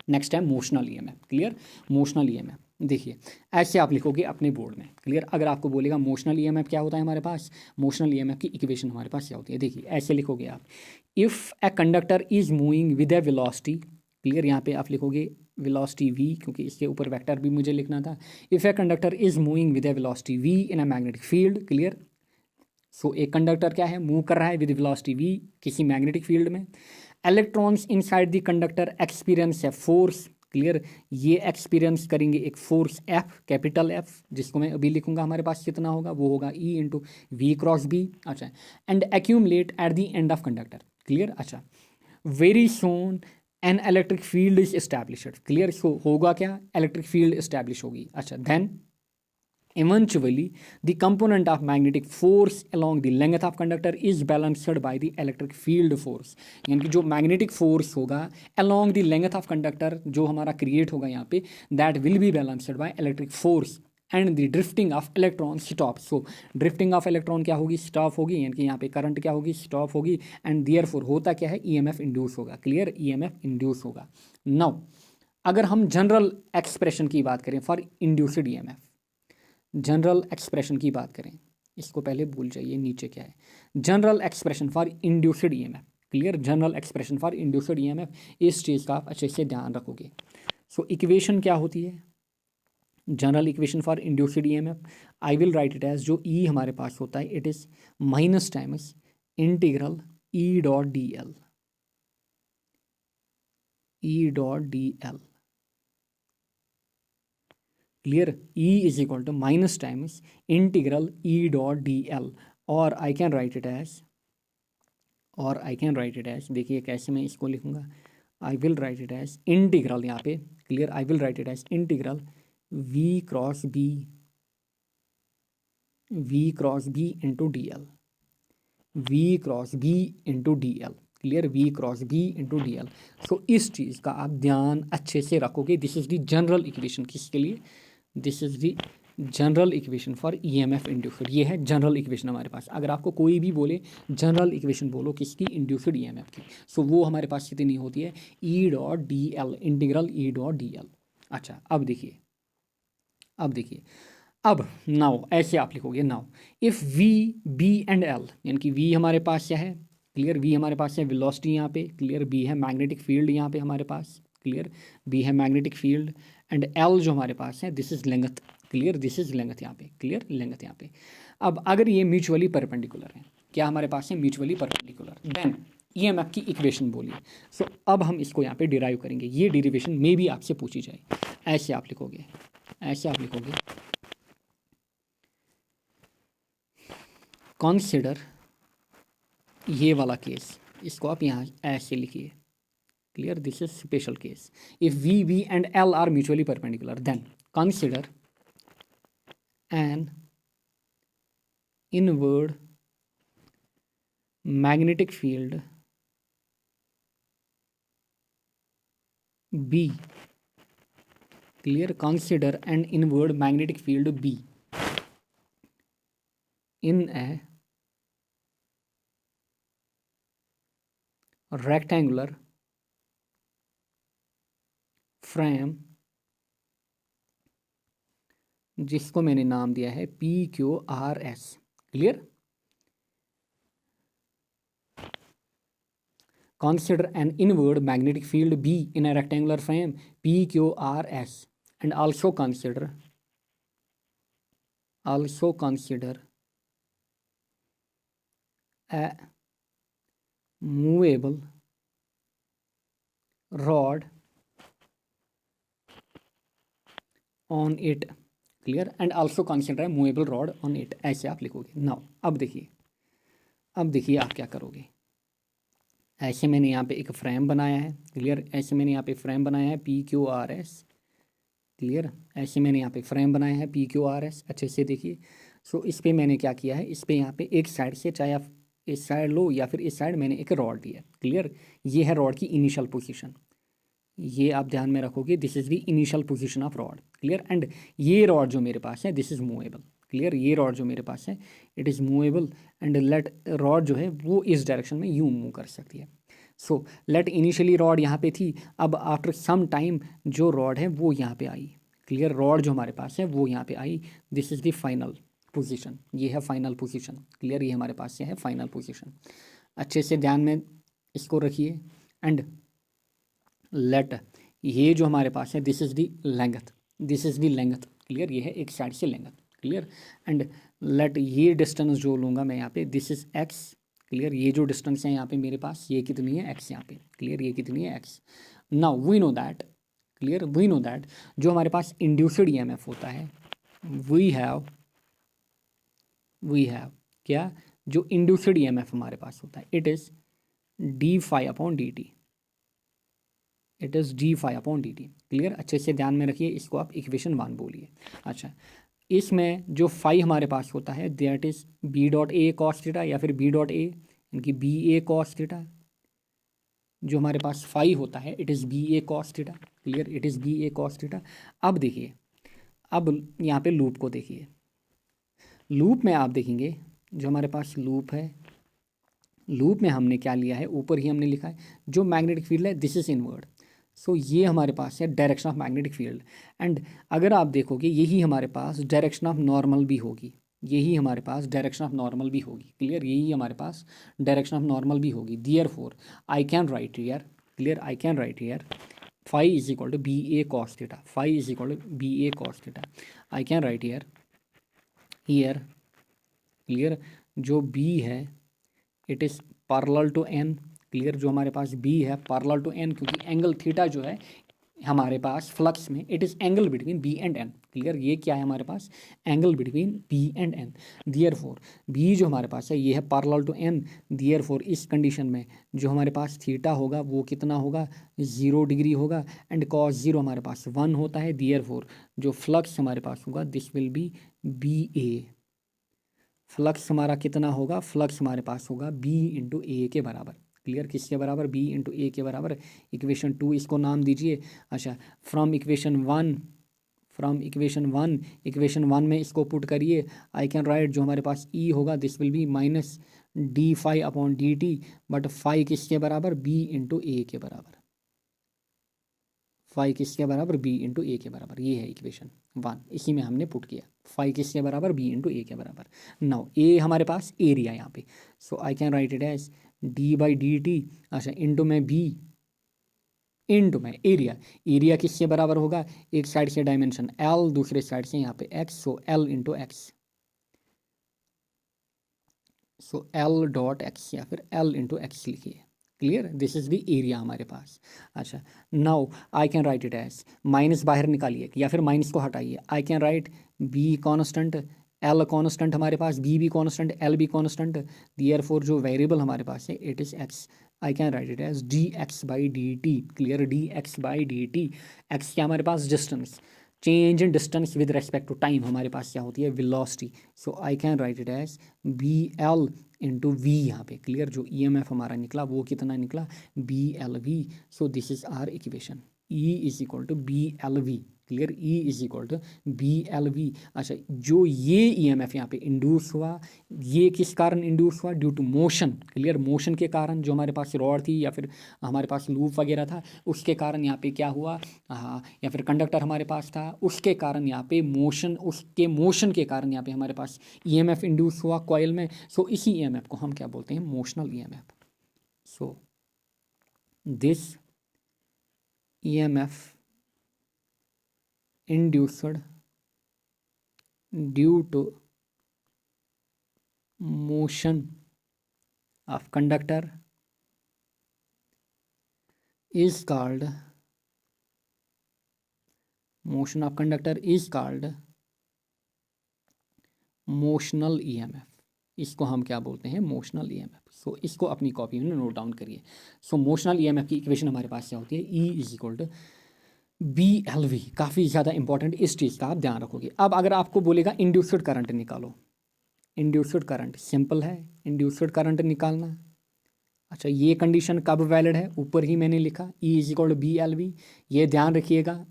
नेक्स्ट है motional EMF. Clear? Motional EMF देखिए ऐसे आप लिखोगे अपने बोर्ड में। क्लियर? अगर आपको बोलेगा मोशनल ईएमएफ क्या होता है हमारे पास, मोशनल ईएमएफ की इक्वेशन हमारे पास क्या होती है, देखिए ऐसे लिखोगे आप, if a conductor is moving with a velocity. Clear? यहाँ पे आप लिखोगे वेलोसिटी v, क्योंकि इसके ऊपर वेक्टर भी मुझे लिखना था। If a conductor is moving with a velocity v in a magnetic field. Clear? So एक कंडक्टर क्या है? मूव कर रहा है विद वेलोसिटी v किसी मैग्नेटिक फील्ड में। Electrons inside the conductor experience a force. Clear? ये एक्सपीरियंस करेंगे एक फोर्स F, कैपिटल F, जिसको मैं अभी लिखूंगा हमारे पास कितना होगा, वो होगा E into v cross B. अच्छा, and accumulate at the end of conductor. Clear? अच्छा, very soon an electric field is established. Clear? So होगा क्या? इलेक्ट्रिक फील्ड एस्टैब्लिश होगी। अच्छा, then eventually the component of magnetic force along the length of conductor is balanced by the electric field force, यानी कि जो magnetic force होगा along the length of conductor जो हमारा क्रिएट होगा यहाँ पे, that will be balanced by electric force and the drifting of electron stop। so drifting of electron क्या होगी? stop होगी, यानी कि यहाँ पे करंट क्या होगी? stop होगी। and therefore होता क्या है? EMF इंड्यूस होगा। क्लियर? EMF इंड्यूस होगा। नाउ अगर हम जनरल एक्सप्रेशन की बात करें for induced EMF, general expression की बात करें, इसको पहले भूल जाइए नीचे क्या है, general expression for induced EMF. Clear? General expression for induced EMF, इस चीज़ का आप अच्छे से ध्यान रखोगे। सो इक्वेशन क्या होती है general equation for induced EMF? I will write it as, जो ई हमारे पास होता है it is minus times integral E dot d l, E dot d l. Clear? E is equal to minus times integral E dot d l, और I can write it as, देखिए कैसे मैं इसको लिखूंगा, I will write it as integral यहाँ पे। Clear? I will write it as integral V cross B into d l, V cross B into d l. Clear? V cross B into d l. So इस चीज़ का आप ध्यान अच्छे से रखोगे। This is the general equation, किसके लिए? This is the general equation for EMF induced. ये है जनरल इक्वेशन हमारे पास। अगर आपको कोई भी बोले जनरल इक्वेशन बोलो किसकी? इंड्यूस्ड EMF की, सो वो हमारे पास कितनी होती है? E dot d L, integral E dot d L. अच्छा, अब देखिए अब नाउ ऐसे आप लिखोगे, now if V B and L, यानी कि V हमारे पास क्या है? क्लियर? V हमारे पास है वेलोसिटी यहाँ पे। क्लियर? B है मैग्नेटिक फील्ड यहाँ पे हमारे पास। क्लियर? B है मैग्नेटिक फील्ड एंड L जो हमारे पास है this is length. Clear? This is length यहाँ पे। क्लियर? लेंथ यहाँ पे। अब अगर ये म्यूचुअली परपेंडिकुलर है, क्या हमारे पास है? म्यूचुअली परपेंडिकुलर, देन EMF की इक्वेशन बोलिए। सो अब हम इसको यहाँ पे डिराइव करेंगे। ये डेरिवेशन में भी आपसे पूछी जाए। ऐसे आप लिखोगे, कंसिडर ये वाला केस, इसको आप यहाँ ऐसे लिखिए। Clear? This is special case. If V B and L are mutually perpendicular, then consider an inward magnetic field B। Clear? Consider an inward magnetic field B in a rectangular frame जिसको मैंने नाम दिया है PQRS। Clear? Consider an inward magnetic field B in a rectangular frame PQRS and also consider a movable rod on it। Clear? And also consider a movable rod on it, ऐसे आप लिखोगे। Now अब देखिए आप क्या करोगे। ऐसे मैंने यहाँ पे एक फ्रेम बनाया है। क्लियर? ऐसे मैंने यहाँ पे फ्रेम बनाया है PQRS। क्लियर? ऐसे मैंने यहाँ पे फ्रेम बनाया है PQRS। अच्छे से देखिए। सो इस पर मैंने क्या किया है, इस पर यहाँ पे एक साइड से, चाहे आप इस साइड लो या फिर इस साइड, मैंने एक रॉड दिया। क्लियर? ये है रॉड की इनिशियल पोजीशन, ये आप ध्यान में रखोगे। This is the initial position of rod. Clear? And ये रॉड जो मेरे पास है, दिस इज़ मूवेबल। क्लियर? ये रॉड जो मेरे पास है, it is movable and let rod जो है वो इस डायरेक्शन में यूँ मूव कर सकती है। सो लेट इनिशियली रॉड यहाँ पे थी, अब आफ्टर सम टाइम जो रॉड है वो यहाँ पे आई। क्लियर? रॉड जो हमारे पास है वो यहाँ पे आई। This is the final position, ये है फाइनल पोजीशन। क्लियर? ये हमारे पास ये है फाइनल पोजीशन। अच्छे से ध्यान में इसको रखिए। एंड लेट ये जो हमारे पास है, this is the length, this is the length. Clear? ये है एक साइड से लेंथ। क्लियर? एंड लेट ये डिस्टेंस जो लूँगा मैं यहाँ पे, दिस इज़ एक्स। क्लियर? ये जो डिस्टेंस है यहाँ पे मेरे पास, ये कितनी है, एक्स यहाँ पे। क्लियर? ये कितनी है, x. Now we know that, clear, we know that जो हमारे पास इंड्यूस्ड EMF होता है, वी हैव क्या, जो इंड्यूस्ड EMF हमारे पास होता है, it is d∅/dt, it is d∅/dt। Clear? अच्छे से ध्यान में रखिए, इसको आप इक्वेशन 1 बोलिए। अच्छा, इसमें जो फाई हमारे पास होता है, that is B.A cos theta या फिर B.A यानी कि BA cos थीटा। जो हमारे पास फाई होता है, it is BA cos theta. Clear? It is BA cos theta. अब देखिए, अब यहाँ पे लूप को देखिए। लूप में आप देखेंगे, जो हमारे पास लूप है, लूप में हमने क्या लिया है, ऊपर ही हमने लिखा है जो मैग्नेटिक फील्ड है, दिस इज़ इनवर्ड। सो ये हमारे पास है direction of magnetic field. And अगर आप देखोगे, यही हमारे पास डायरेक्शन ऑफ नॉर्मल भी होगी, यही हमारे पास डायरेक्शन ऑफ नॉर्मल भी होगी। क्लियर? यही हमारे पास डायरेक्शन ऑफ नॉर्मल भी होगी। Therefore I can write here, clear, I can write here phi is equal to BA cos theta, phi is equal to BA cos theta. I can write here clear, जो B है, it is parallel to N। Clear? जो हमारे पास B है parallel to N, क्योंकि angle theta जो है हमारे पास फ्लक्स में, it is angle between B and N। Clear? ये क्या है हमारे पास, angle between B and N। Therefore B जो हमारे पास है, ये है पैरेलल टू N। देयरफॉर इस कंडीशन में जो हमारे पास थीटा होगा वो कितना होगा, 0 डिग्री होगा। एंड cos 0 हमारे पास 1 होता है। देयरफॉर जो फ्लक्स हमारे पास होगा, this will B BA। Flux हमारा कितना होगा, फ्लक्स हमारे पास होगा B/A के बराबर। क्लियर? किसके बराबर, B/A के बराबर। इक्वेशन 2 इसको नाम दीजिए। अच्छा, फ्रॉम इक्वेशन वन में इसको पुट करिए। आई कैन राइट, जो हमारे पास E होगा, this will be minus d∅/dt, but phi किसके बराबर, B/A के बराबर। फाई किसके बराबर, B/A के बराबर। ये है इक्वेशन 1, इसी में हमने पुट किया। फाई किसके बराबर, B/A के बराबर। नाउ A हमारे पास एरिया यहाँ पे, so I can write it as d/dt। अच्छा, इंटू में B, इंटू में एरिया। एरिया किसके बराबर होगा, एक साइड से डायमेंशन L, दूसरे साइड से यहाँ पे X, so L into x, so L.x या फिर L इंटू एक्स लिखिए। Clear? This is the area हमारे पास। अच्छा, now I can write it as, minus बाहर निकालिए या फिर माइनस को हटाइए। I can write B constant, L constant हमारे पास, B भी कॉन्स्टेंट, L भी कॉन्स्टेंट। देयरफॉर जो वेरिएबल हमारे पास है, it is x। I can write it as dx/dt। Clear? dx/dt। x क्या हमारे पास, distance, change in distance with respect to time हमारे पास क्या होती है, velocity. So I can write it as BL into V यहाँ पे। क्लियर? जो EMF हमारा निकला वो कितना निकला, BLV। So this is our equation, E is equal to BLV। Clear, E is equal to B L V. अच्छा, जो ये ई एम एफ यहाँ पे इंड्यूस हुआ, ये किस कारण इंड्यूस हुआ? Due to motion. Clear, motion के कारण, जो हमारे पास रॉड थी या फिर हमारे पास लूप वगैरह था, उसके कारण यहाँ पे क्या हुआ, हाँ, या फिर कंडक्टर हमारे पास था, उसके कारण यहाँ पे मोशन, उसके मोशन के कारण यहाँ पे हमारे पास ई एम एफ इंड्यूस हुआ कॉइल में। सो इसी ई एम एफ को हम क्या बोलते हैं? Motional E M F. So this EMF induced due to motion of conductor is called motional EMF। इसको हम क्या बोलते हैं? Motional EMF। सो इसको अपनी कॉपी में नोट डाउन करिए। सो मोशनल EMF की इक्वेशन हमारे पास क्या होती है? E is equal to BLV। काफ़ी ज़्यादा इंपॉर्टेंट, इस चीज़ का आप ध्यान रखोगे। अब अगर आपको बोलेगा इंड्यूस्ड करंट निकालो, इंड्यूस्ड करंट सिंपल है, इंड्यूस्ड करंट निकालना। अच्छा, ये कंडीशन कब वैलिड है? ऊपर ही मैंने लिखा E is equal to BLV। ये ध्यान रखिएगा,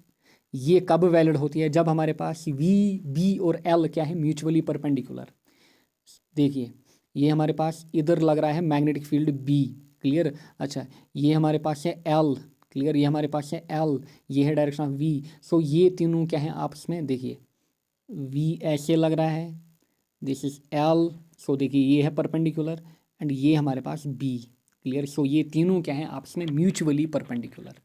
ये कब वैलिड होती है? जब हमारे पास V, B और L क्या है? Mutually perpendicular. देखिए, ये हमारे पास इधर लग रहा है मैग्नेटिक फील्ड B। क्लियर। अच्छा, ये हमारे पास है L। क्लियर, ये हमारे पास है L, ये है डायरेक्शन ऑफ V। सो ये तीनों क्या है आपस में? देखिए, V ऐसे लग रहा है, दिस इज L। सो देखिए, ये है परपेंडिकुलर एंड ये हमारे पास B। क्लियर। सो ये तीनों क्या है आपस में? Mutually perpendicular.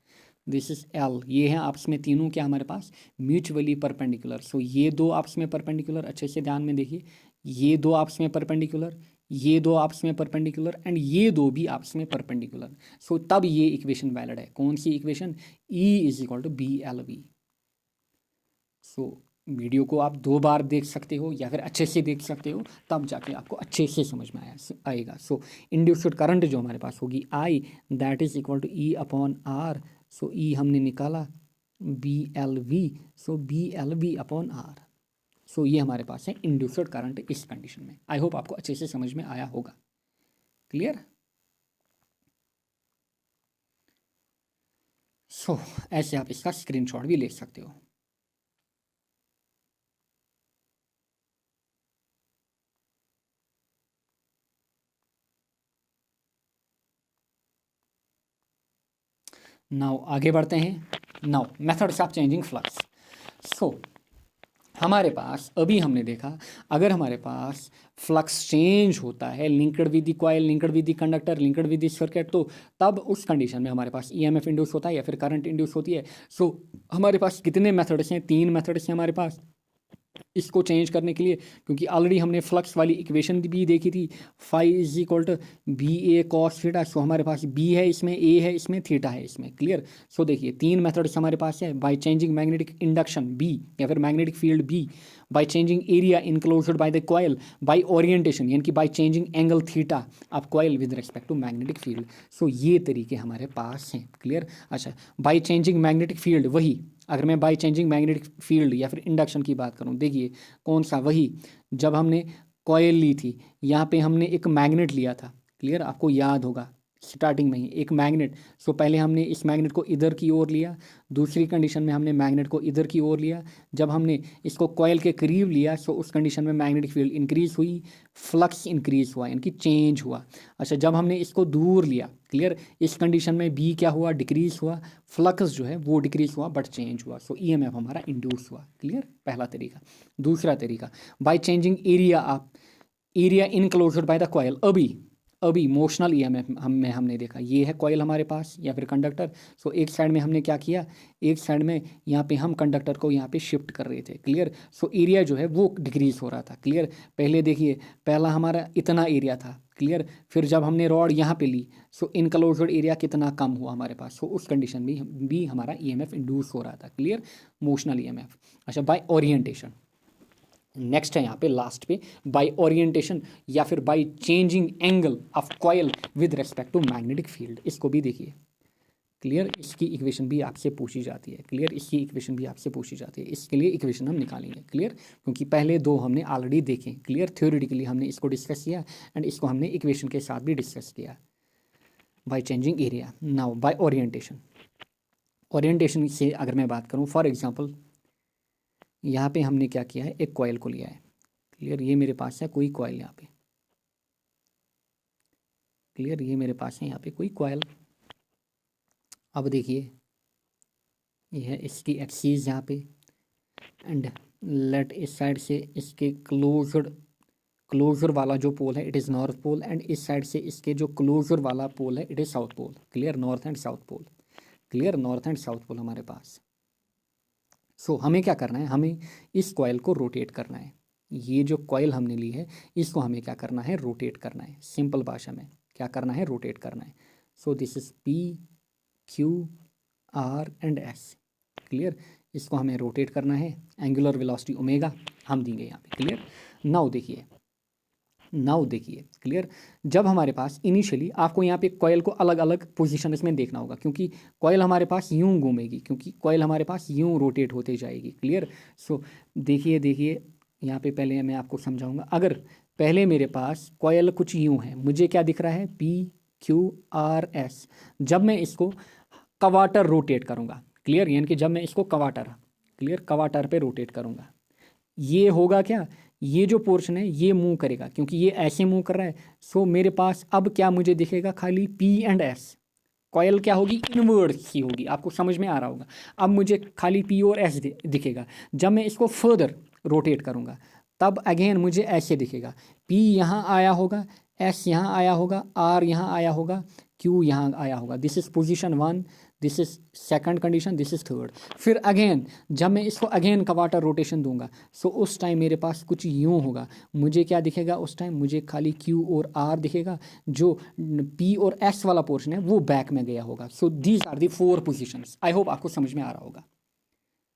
This is L, ये है आपस में तीनों क्या हमारे पास? Mutually perpendicular. सो ये दो आपस में परपेंडिकुलर, अच्छे से ध्यान में देखिए, ये दो आपस में परपेंडिकुलर, ये दो आपस में परपेंडिकुलर एंड ये दो भी आपस में परपेंडिकुलर। सो तब ये इक्वेशन वैलिड है। कौन सी equation? E is equal to BLV। So video को आप 2 बार देख सकते हो या फिर अच्छे से देख सकते हो, तब जाके आपको अच्छे से समझ में आएगा। सो इंड्यूस्ड करंट जो हमारे पास होगी I, that is equal to E upon R। So E हमने निकाला BLV। So BLV upon R। So ये हमारे पास है इंड्यूस्ड करंट इस कंडीशन में। आई होप आपको अच्छे से समझ में आया होगा। क्लियर। सो ऐसे आप इसका स्क्रीनशॉट भी ले सकते हो। नाउ आगे बढ़ते हैं। Now methods of changing flux. So हमारे पास अभी हमने देखा, अगर हमारे पास फ्लक्स चेंज होता है linked with the coil, linked with the conductor, linked with the circuit, तो तब उस कंडीशन में हमारे पास EMF इंड्यूस होता है या फिर करंट इंड्यूस होती है। सो हमारे पास कितने मेथड्स हैं? 3 मेथड्स हैं हमारे पास इसको चेंज करने के लिए, क्योंकि ऑलरेडी हमने फ्लक्स वाली इक्वेशन भी देखी थी, phi is equal to BA cos theta. So हमारे पास B है इसमें, A है इसमें, थीटा है इसमें। क्लियर। सो देखिए, 3 मेथड्स हमारे पास है, by changing magnetic induction B या फिर magnetic field B, by changing area enclosed by the coil, by orientation यानी कि by changing angle theta of coil with respect to magnetic field. So ये तरीके हमारे पास हैं। क्लियर। अच्छा, बाय चेंजिंग मैग्नेटिक फील्ड, वही अगर मैं बाय चेंजिंग मैग्नेटिक फील्ड या फिर इंडक्शन की बात करूं, देखिए कौन सा? वही जब हमने कॉइल ली थी, यहाँ पे हमने एक मैग्नेट लिया था। क्लियर, आपको याद होगा स्टार्टिंग में ही एक मैग्नेट। सो पहले हमने इस मैग्नेट को इधर की ओर लिया, दूसरी कंडीशन में हमने मैग्नेट को इधर की ओर लिया। जब हमने इसको कॉइल के करीब लिया, सो उस कंडीशन में मैग्नेटिक फील्ड इंक्रीज हुई, फ्लक्स इंक्रीज हुआ यानी कि चेंज हुआ। अच्छा, जब हमने इसको दूर लिया, क्लियर, इस कंडीशन में B क्या हुआ? डिक्रीज हुआ, फ्लक्स जो है वो डिक्रीज हुआ बट चेंज हुआ। सो EMF हमारा इंड्यूस हुआ। क्लियर, पहला तरीका। दूसरा तरीका, bye changing area of area enclosed by the coil. अभी मोशनल EMF हमने देखा, ये है कॉइल हमारे पास या फिर कंडक्टर। सो एक साइड में हमने क्या किया? एक साइड में यहाँ पे हम कंडक्टर को यहाँ पे शिफ्ट कर रहे थे। क्लियर। सो एरिया जो है वो डिक्रीज हो रहा था। क्लियर। पहले देखिए, पहला हमारा इतना एरिया था। क्लियर। फिर जब हमने रॉड यहाँ पे ली, सो इनक्लोज्ड एरिया कितना कम हुआ हमारे पास। सो उस कंडीशन में भी हमारा EMF इंड्यूस हो रहा था। Clear, motional EMF। अच्छा, बाय ओरिएंटेशन नेक्स्ट है यहाँ पे लास्ट पे, बाय ओरिएंटेशन या फिर by changing angle of coil with respect to magnetic field. इसको भी देखिए। क्लियर, इसकी इक्वेशन भी आपसे पूछी जाती है। क्लियर, इसकी इक्वेशन भी आपसे पूछी जाती है। इसके लिए इक्वेशन हम निकालेंगे। क्लियर, क्योंकि पहले 2 हमने ऑलरेडी देखे। क्लियर, थ्योरेटिकली हमने इसको डिस्कस किया एंड इसको हमने इक्वेशन के साथ भी डिस्कस किया। By changing area. Now by orientation. Orientation से अगर मैं बात करूँ, फॉर एग्जाम्पल यहाँ पे हमने क्या किया है, एक कॉइल को लिया है। क्लियर, ये मेरे पास है कोई कॉइल यहाँ पे। क्लियर, ये मेरे पास है यहाँ पे कोई कॉइल। अब देखिए ये है इसकी एक्सिस यहाँ पे, एंड लेट इस साइड से इसके क्लोजर वाला जो पोल है it is north pole, and इस साइड से इसके जो क्लोजर वाला पोल है it is south pole. Clear, north and south pole. Clear, north and south pole हमारे पास। सो हमें क्या करना है, हमें इस कॉइल को रोटेट करना है। ये जो कॉइल हमने ली है इसको हमें क्या करना है, रोटेट करना है। सिंपल भाषा में क्या करना है, रोटेट करना है। So this is P Q R and S. Clear, इसको हमें रोटेट करना है। एंगुलर वेलोसिटी ओमेगा हम देंगे यहाँ पे। क्लियर, नाउ देखिए क्लियर, जब हमारे पास इनिशियली आपको यहाँ पे कॉयल को अलग अलग पोजीशन में देखना होगा, क्योंकि कॉयल हमारे पास यूं घूमेगी, क्योंकि कॉयल हमारे पास यूं रोटेट होते जाएगी। क्लियर, सो देखिए यहाँ पे पहले मैं आपको समझाऊंगा। अगर पहले मेरे पास कॉयल कुछ यूं है, मुझे क्या दिख रहा है, पी क्यू आर एस। जब मैं इसको कवाटर रोटेट करूँगा, क्लियर, यानी कि जब मैं इसको कवाटर पे रोटेट करूँगा, ये होगा क्या, ये जो पोर्शन है ये मूव करेगा, क्योंकि ये ऐसे मूव कर रहा है। सो मेरे पास अब क्या मुझे दिखेगा, खाली पी एंड एस। कॉयल क्या होगी, इनवर्ड सी होगी। आपको समझ में आ रहा होगा। अब मुझे खाली पी और एस दिखेगा। जब मैं इसको फर्दर रोटेट करूँगा तब अगेन मुझे ऐसे दिखेगा, पी यहाँ आया होगा, एस यहाँ आया होगा, आर यहाँ आया होगा, क्यू यहाँ आया होगा। This is position 1, this is second condition, this is third. फिर अगेन जब मैं इसको अगेन कवाटर रोटेशन दूंगा, सो उस टाइम मेरे पास कुछ यूँ होगा। मुझे क्या दिखेगा उस टाइम, मुझे खाली क्यू और आर दिखेगा। जो पी और एस वाला पोर्शन है वो बैक में गया होगा। So these are the 4 positions. I hope आपको समझ में आ रहा होगा।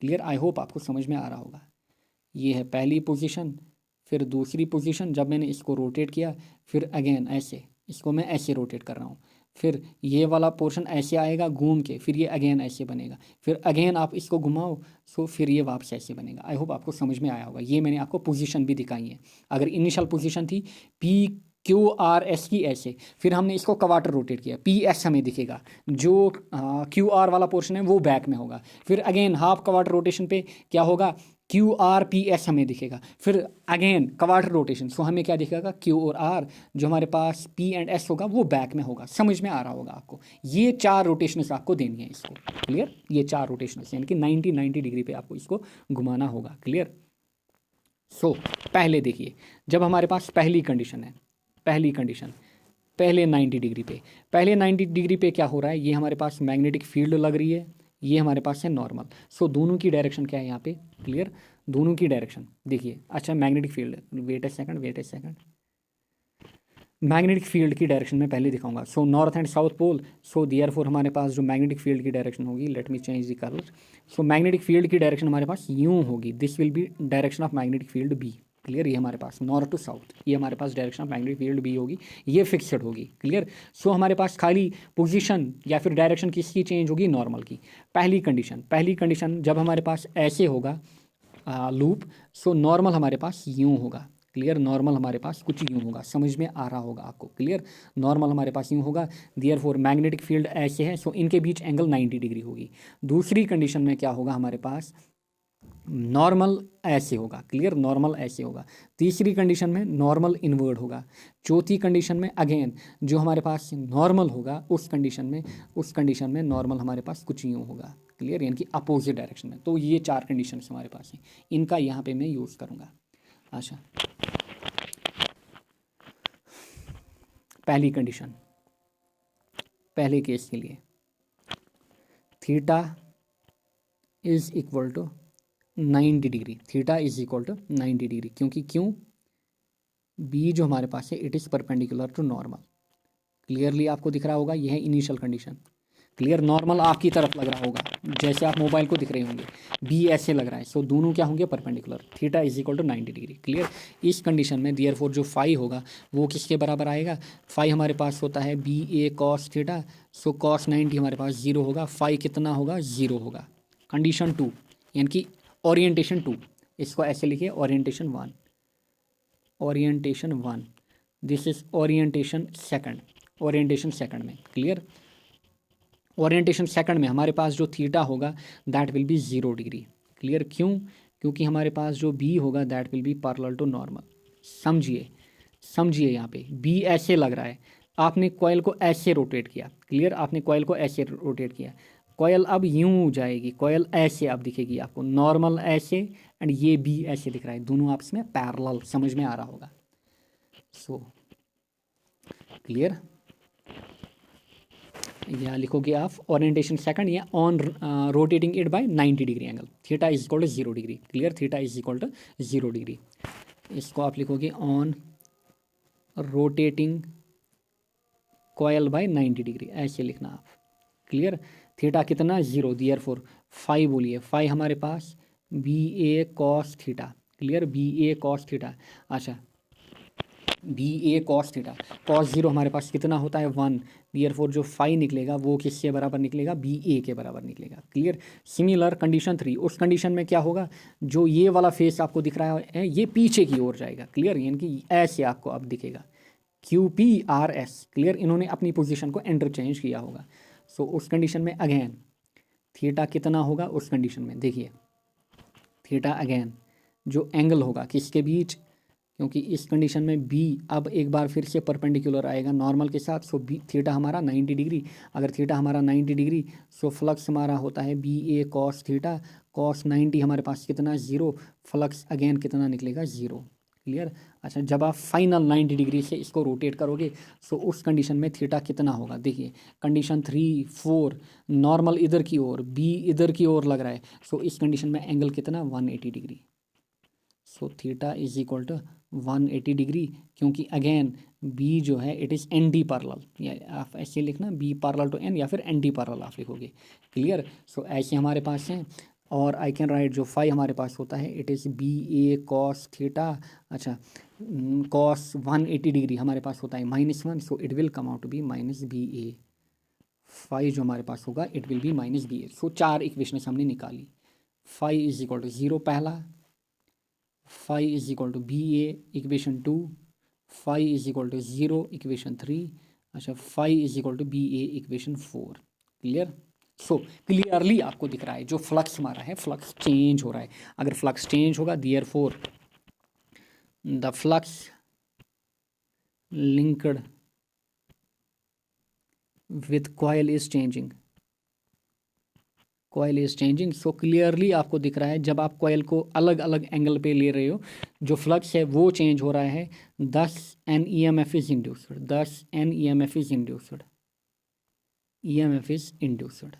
क्लियर, आई होप आपको समझ में आ रहा होगा। ये है पहली पोजीशन, फिर दूसरी पोजीशन जब मैंने इसको रोटेट किया, फिर अगेन ऐसे इसको मैं ऐसे रोटेट कर रहा हूँ, फिर ये वाला पोर्शन ऐसे आएगा घूम के, फिर ये अगेन ऐसे बनेगा, फिर अगेन आप इसको घुमाओ, सो फिर ये वापस ऐसे बनेगा। आई होप आपको समझ में आया होगा। ये मैंने आपको पोजीशन भी दिखाई है। अगर इनिशियल पोजीशन थी पी क्यू आर एस की ऐसे, फिर हमने इसको कवाटर रोटेट किया, पी एस हमें दिखेगा, जो क्यू आर वाला पोर्शन है वो बैक में होगा। फिर अगेन हाफ कवाटर रोटेशन पे क्या होगा, क्यू आर पी एस हमें दिखेगा। फिर अगेन कवाटर रोटेशन, सो हमें क्या दिखेगा, क्यू और आर, जो हमारे पास पी एंड एस होगा वो बैक में होगा। समझ में आ रहा होगा आपको। ये 4 रोटेशंस आपको देनी है इसको। क्लियर, ये 4 रोटेशंस यानी कि 90 डिग्री पे आपको इसको घुमाना होगा। क्लियर, सो पहले देखिए, जब हमारे पास पहली कंडीशन है, पहले 90 डिग्री पे, पहले 90 डिग्री पे क्या हो रहा है, ये हमारे पास मैग्नेटिक फील्ड लग रही है, ये हमारे पास है नॉर्मल। सो दोनों की डायरेक्शन क्या है यहाँ पे, क्लियर, दोनों की डायरेक्शन देखिए। अच्छा magnetic field, wait a second, magnetic field की डायरेक्शन में पहले दिखाऊंगा। So north and south pole, so therefore हमारे पास जो मैग्नेटिक फील्ड की डायरेक्शन होगी, let me change the colour. So magnetic field की डायरेक्शन हमारे पास यूँ होगी, this will be direction of magnetic field B. Clear, ये हमारे पास नॉर्थ टू साउथ, ये हमारे पास direction of magnetic field B होगी, ये फिक्सड होगी। क्लियर, सो हमारे पास खाली पोजीशन या फिर डायरेक्शन किसकी चेंज होगी, नॉर्मल की। पहली कंडीशन जब हमारे पास ऐसे होगा लूप, सो नॉर्मल हमारे पास यूँ होगा। क्लियर, नॉर्मल हमारे पास कुछ यूँ होगा। समझ में आ रहा होगा आपको। क्लियर, नॉर्मल हमारे पास यूँ होगा, देयरफॉर मैग्नेटिक फील्ड ऐसे है, सो इनके बीच एंगल 90 डिग्री होगी। दूसरी कंडीशन में क्या होगा हमारे पास, नॉर्मल ऐसे होगा। क्लियर, नॉर्मल ऐसे होगा। तीसरी कंडीशन में नॉर्मल इनवर्ड होगा। चौथी कंडीशन में अगेन जो हमारे पास नॉर्मल होगा उस कंडीशन में नॉर्मल हमारे पास कुछ यूँ होगा। क्लियर, यानी कि अपोजिट डायरेक्शन में। तो ये 4 कंडीशन हमारे पास हैं, इनका यहाँ पे मैं यूज़ करूँगा। अच्छा, पहली कंडीशन, पहले केस के लिए theta is equal to 90 degree, theta is equal to 90 degree, क्यों बी जो हमारे पास है it is perpendicular to normal. Clearly आपको दिख रहा होगा, यह है इनिशियल कंडीशन। क्लियर, नॉर्मल आपकी तरफ लग रहा होगा, जैसे आप मोबाइल को दिख रहे होंगे, बी ऐसे लग रहा है। सो दोनों क्या होंगे, perpendicular. Theta is equal to 90 degree. Clear, इस कंडीशन में देयरफॉर जो फाई होगा वो किसके बराबर आएगा, फाई हमारे पास होता है B A cos theta, so cos 90 हमारे पास 0 होगा, फाई कितना होगा, 0 होगा। कंडीशन 2 यानी कि ओरिएंटेशन 2, इसको ऐसे लिखिए, orientation 1, this is orientation second में। क्लियर, ओरिएंटेशन सेकंड में हमारे पास जो थीटा होगा that will be 0 degree. Clear, क्योंकि हमारे पास जो बी होगा that will be parallel to normal. समझिए समझिए, यहाँ पे बी ऐसे लग रहा है, आपने कॉयल को ऐसे रोटेट किया, क्लियर, आपने कॉयल को ऐसे रोटेट किया, कॉयल अब यूं जाएगी, कॉयल ऐसे अब दिखेगी आपको, नॉर्मल ऐसे एंड ये बी ऐसे दिख रहा है, दोनों आपस में पैरेलल, समझ में आ रहा होगा। सो क्लियर, यहाँ लिखोगे आप ओरिएंटेशन सेकंड या on rotating it by 90 degree angle, theta is equal to 0 degree, clear, theta is equal to 0 degree. इसको आप लिखोगे on rotating coil by 90 degree, ऐसे लिखना आप, क्लियर। थीटा कितना 0, देयरफॉर फाई बोलिए, फाई हमारे पास B A cos theta, clear, B A cos theta. अच्छा, B A cos theta, cos 0 हमारे पास कितना होता है 1, देयरफॉर जो फाई निकलेगा वो किसके बराबर निकलेगा, बी ए के बराबर निकलेगा, क्लियर। सिमिलर कंडीशन 3, उस कंडीशन में क्या होगा, जो ये वाला फेस आपको दिख रहा है ये पीछे की ओर जाएगा, क्लियर, यानी कि ऐसे आपको अब दिखेगा Q P R S, clear, इन्होंने अपनी पोजीशन को इंटरचेंज किया होगा। सो उस कंडीशन में अगेन थीटा कितना होगा, उस कंडीशन में देखिए थीटा अगेन जो एंगल होगा किसके बीच, क्योंकि इस कंडीशन में बी अब एक बार फिर से परपेंडिकुलर आएगा नॉर्मल के साथ, सो बी थीटा हमारा 90 डिग्री, अगर थीटा हमारा 90 डिग्री सो फ्लक्स हमारा होता है B A cos theta, cos 90 हमारे पास कितना 0, फ्लक्स अगेन कितना निकलेगा 0, क्लियर। अच्छा, जब आप फाइनल 90 डिग्री से इसको रोटेट करोगे सो उस कंडीशन में थीटा कितना होगा, देखिए कंडीशन 3 4 नॉर्मल इधर की ओर, बी इधर की ओर लग रहा है, सो इस कंडीशन में एंगल कितना 180 degree, so theta is equal to 180 degree, क्योंकि अगेन बी जो है it is anti parallel, या आप ऐसे लिखना बी पैरेलल टू एन या फिर एन डी पैरेलल आप लिखोगे, क्लियर। सो ऐसे हमारे पास हैं, और आई कैन राइट जो फाई हमारे पास होता है it is B A cos theta, अच्छा कॉस 180 डिग्री हमारे पास होता है -1, so it will come out to be minus B A, phi जो हमारे पास होगा it will be minus B A. So 4 equation हमने निकाली, फाई इज इक्वल टू 0 पहला, phi is equal to B A equation 2, phi is equal to 0 equation 3, अच्छा phi is equal to B A equation 4, clear. So clearly आपको दिख रहा है जो flux हमारा है फ्लक्स चेंज हो रहा है, अगर फ्लक्स चेंज होगा therefore the flux linked with coil is changing, coil is changing. So clearly आपको दिख रहा है जब आप कॉयल को अलग अलग एंगल पे ले रहे हो जो फ्लक्स है वो चेंज हो रहा है, thus an E M F is induced, thus an E M F is induced, E M F is induced.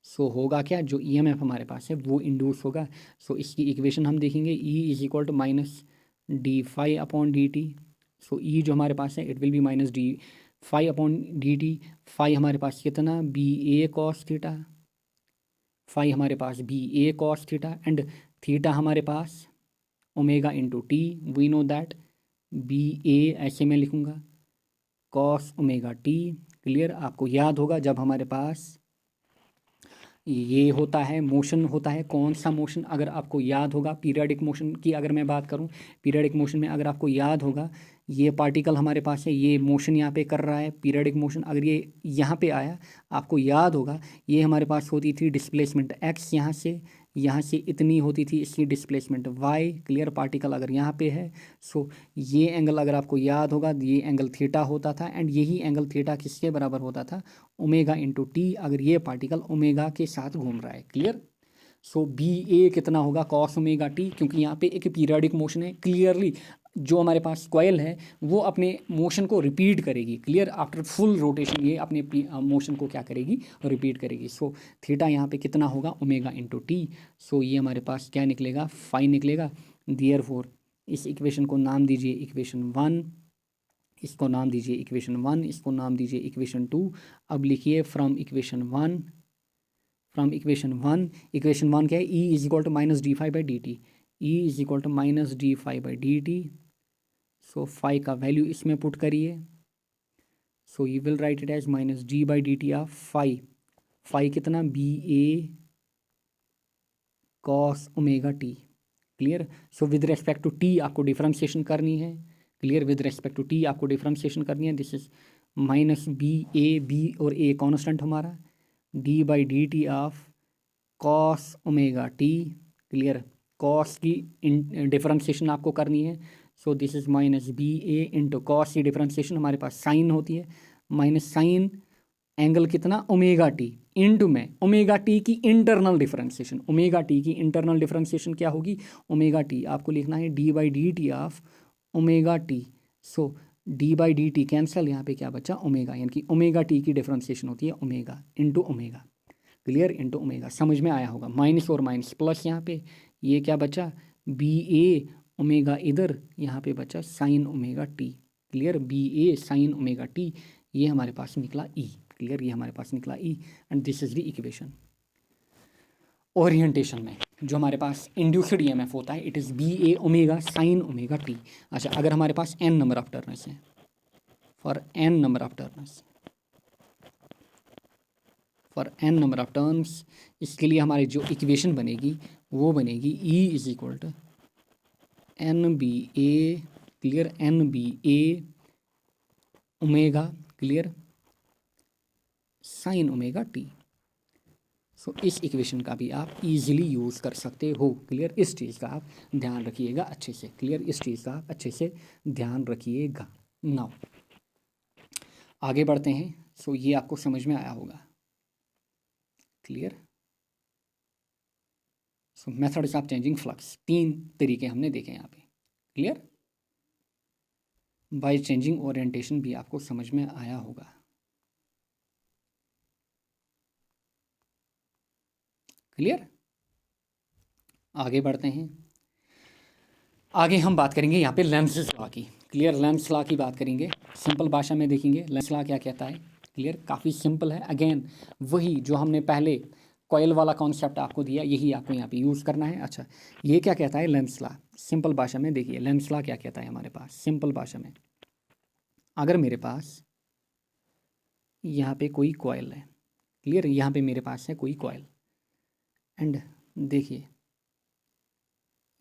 So होगा क्या, जो ई एम एफ हमारे पास है वो इंड्यूस होगा। सो इसकी इक्वेशन हम देखेंगे, E is equal to minus D phi upon D T, so E जो हमारे पास है it will be minus D phi upon D T, phi हमारे पास कितना B A cos theta, phi हमारे पास B A cos theta, and theta हमारे पास omega into t, we know that B A ऐसे मैं लिखूँगा कॉस ओमेगा टी, क्लियर। आपको याद होगा जब हमारे पास ये होता है मोशन होता है, कौन सा मोशन, अगर आपको याद होगा पीरियडिक मोशन की अगर मैं बात करूं, पीरियडिक मोशन में अगर आपको याद होगा ये पार्टिकल हमारे पास है, ये मोशन यहाँ पे कर रहा है पीरियडिक मोशन, अगर ये यहाँ पे आया आपको याद होगा ये हमारे पास होती थी डिस्प्लेसमेंट एक्स, यहाँ से इतनी होती थी इसकी डिस्प्लेसमेंट वाई, क्लियर। पार्टिकल अगर यहाँ पे है सो ये एंगल अगर आपको याद होगा ये एंगल थीटा होता था, एंड यही एंगल थीटा किसके बराबर होता था ओमेगा इंटू टी, अगर ये पार्टिकल ओमेगा के साथ घूम रहा है, क्लियर। सो बी ए कितना होगा कॉस ओमेगा टी, क्योंकि यहाँ पे एक पीरियडिक मोशन है, क्लियरली जो हमारे पास कॉयल है वो अपने मोशन को रिपीट करेगी, क्लियर, आफ्टर फुल रोटेशन ये अपने मोशन को क्या करेगी रिपीट करेगी। सो थीटा यहाँ पे कितना होगा ओमेगा इंटू टी, सो ये हमारे पास क्या निकलेगा फाई निकलेगा, देयरफॉर इस इक्वेशन को नाम दीजिए इक्वेशन 1, इसको नाम दीजिए इक्वेशन 1, इसको नाम दीजिए इक्वेशन 2। अब लिखिए फ्रॉम इक्वेशन 1, फ्रॉम इक्वेशन 1 क्या है, E is equal to minus D phi by D t, E is equal to minus D phi by D T, so phi का वैल्यू इसमें पुट करिए, so you will write it as minus D by D T of phi, phi कितना B A cos omega t, clear. So with respect to t आपको differentiation करनी है, clear, with respect to t आपको differentiation करनी है, this is minus B और A constant हमारा, d by D T of cos omega t, clear, cos की differentiation आपको करनी है। So this is minus B A into cos की डिफरेंशिएशन, हमारे पास साइन होती है माइनस साइन एंगल कितना ओमेगा टी इंटू में ओमेगा टी की इंटरनल डिफरेंशिएशन। ओमेगा टी की इंटरनल डिफरेंशिएशन क्या होगी, ओमेगा टी आपको लिखना है d by D T of omega T. So D by D T cancel, यहाँ पे क्या बचा ओमेगा, यानी कि ओमेगा टी की डिफरेंशिएशन होती है omega into omega. Clear, into omega, समझ में आया होगा। माइनस और माइनस प्लस, यहाँ पे ये क्या बचा बी ए ओमेगा, इधर यहाँ पे बचा sine omega t. Clear, B A sine omega t, ये हमारे पास निकला ई। क्लियर, ये हमारे पास निकला E and this is the equation. Orientation में जो हमारे पास इंड्यूस्ड ईएमएफ होता है it is B A omega sine omega t. अच्छा, अगर हमारे पास एन नंबर ऑफ टर्न्स हैं, for N number of turns, for N number of turns, इसके लिए हमारी जो इक्वेशन बनेगी वो बनेगी E is equal to N B A, clear, N B A omega, clear, sine omega T. So इस equation का भी आप इजीली यूज़ कर सकते हो। क्लियर, इस चीज़ का आप ध्यान रखिएगा अच्छे से। क्लियर, इस चीज़ का आप अच्छे से ध्यान रखिएगा। नाउ आगे बढ़ते हैं। सो ये आपको समझ में आया होगा। Clear, so methods of changing flux, 3 तरीके हमने देखे यहाँ पे। क्लियर, बाय चेंजिंग ओरिएंटेशन भी आपको समझ में आया होगा। क्लियर, आगे बढ़ते हैं। आगे हम बात करेंगे यहाँ पे लेंस लॉ की। क्लियर, लेंस लॉ की बात करेंगे, सिंपल भाषा में देखेंगे लेंस लॉ क्या कहता है। क्लियर, काफ़ी सिंपल है। अगेन वही जो हमने पहले कॉइल वाला कॉन्सेप्ट आपको दिया, यही आपको यहाँ पे यूज़ करना है। अच्छा, ये क्या कहता है लेंस लॉ, सिंपल भाषा में देखिए लेंस लॉ क्या कहता है हमारे पास सिंपल भाषा में। अगर मेरे पास यहाँ पे कोई कॉइल है, क्लियर, यहाँ पे मेरे पास है कोई कॉइल, एंड देखिए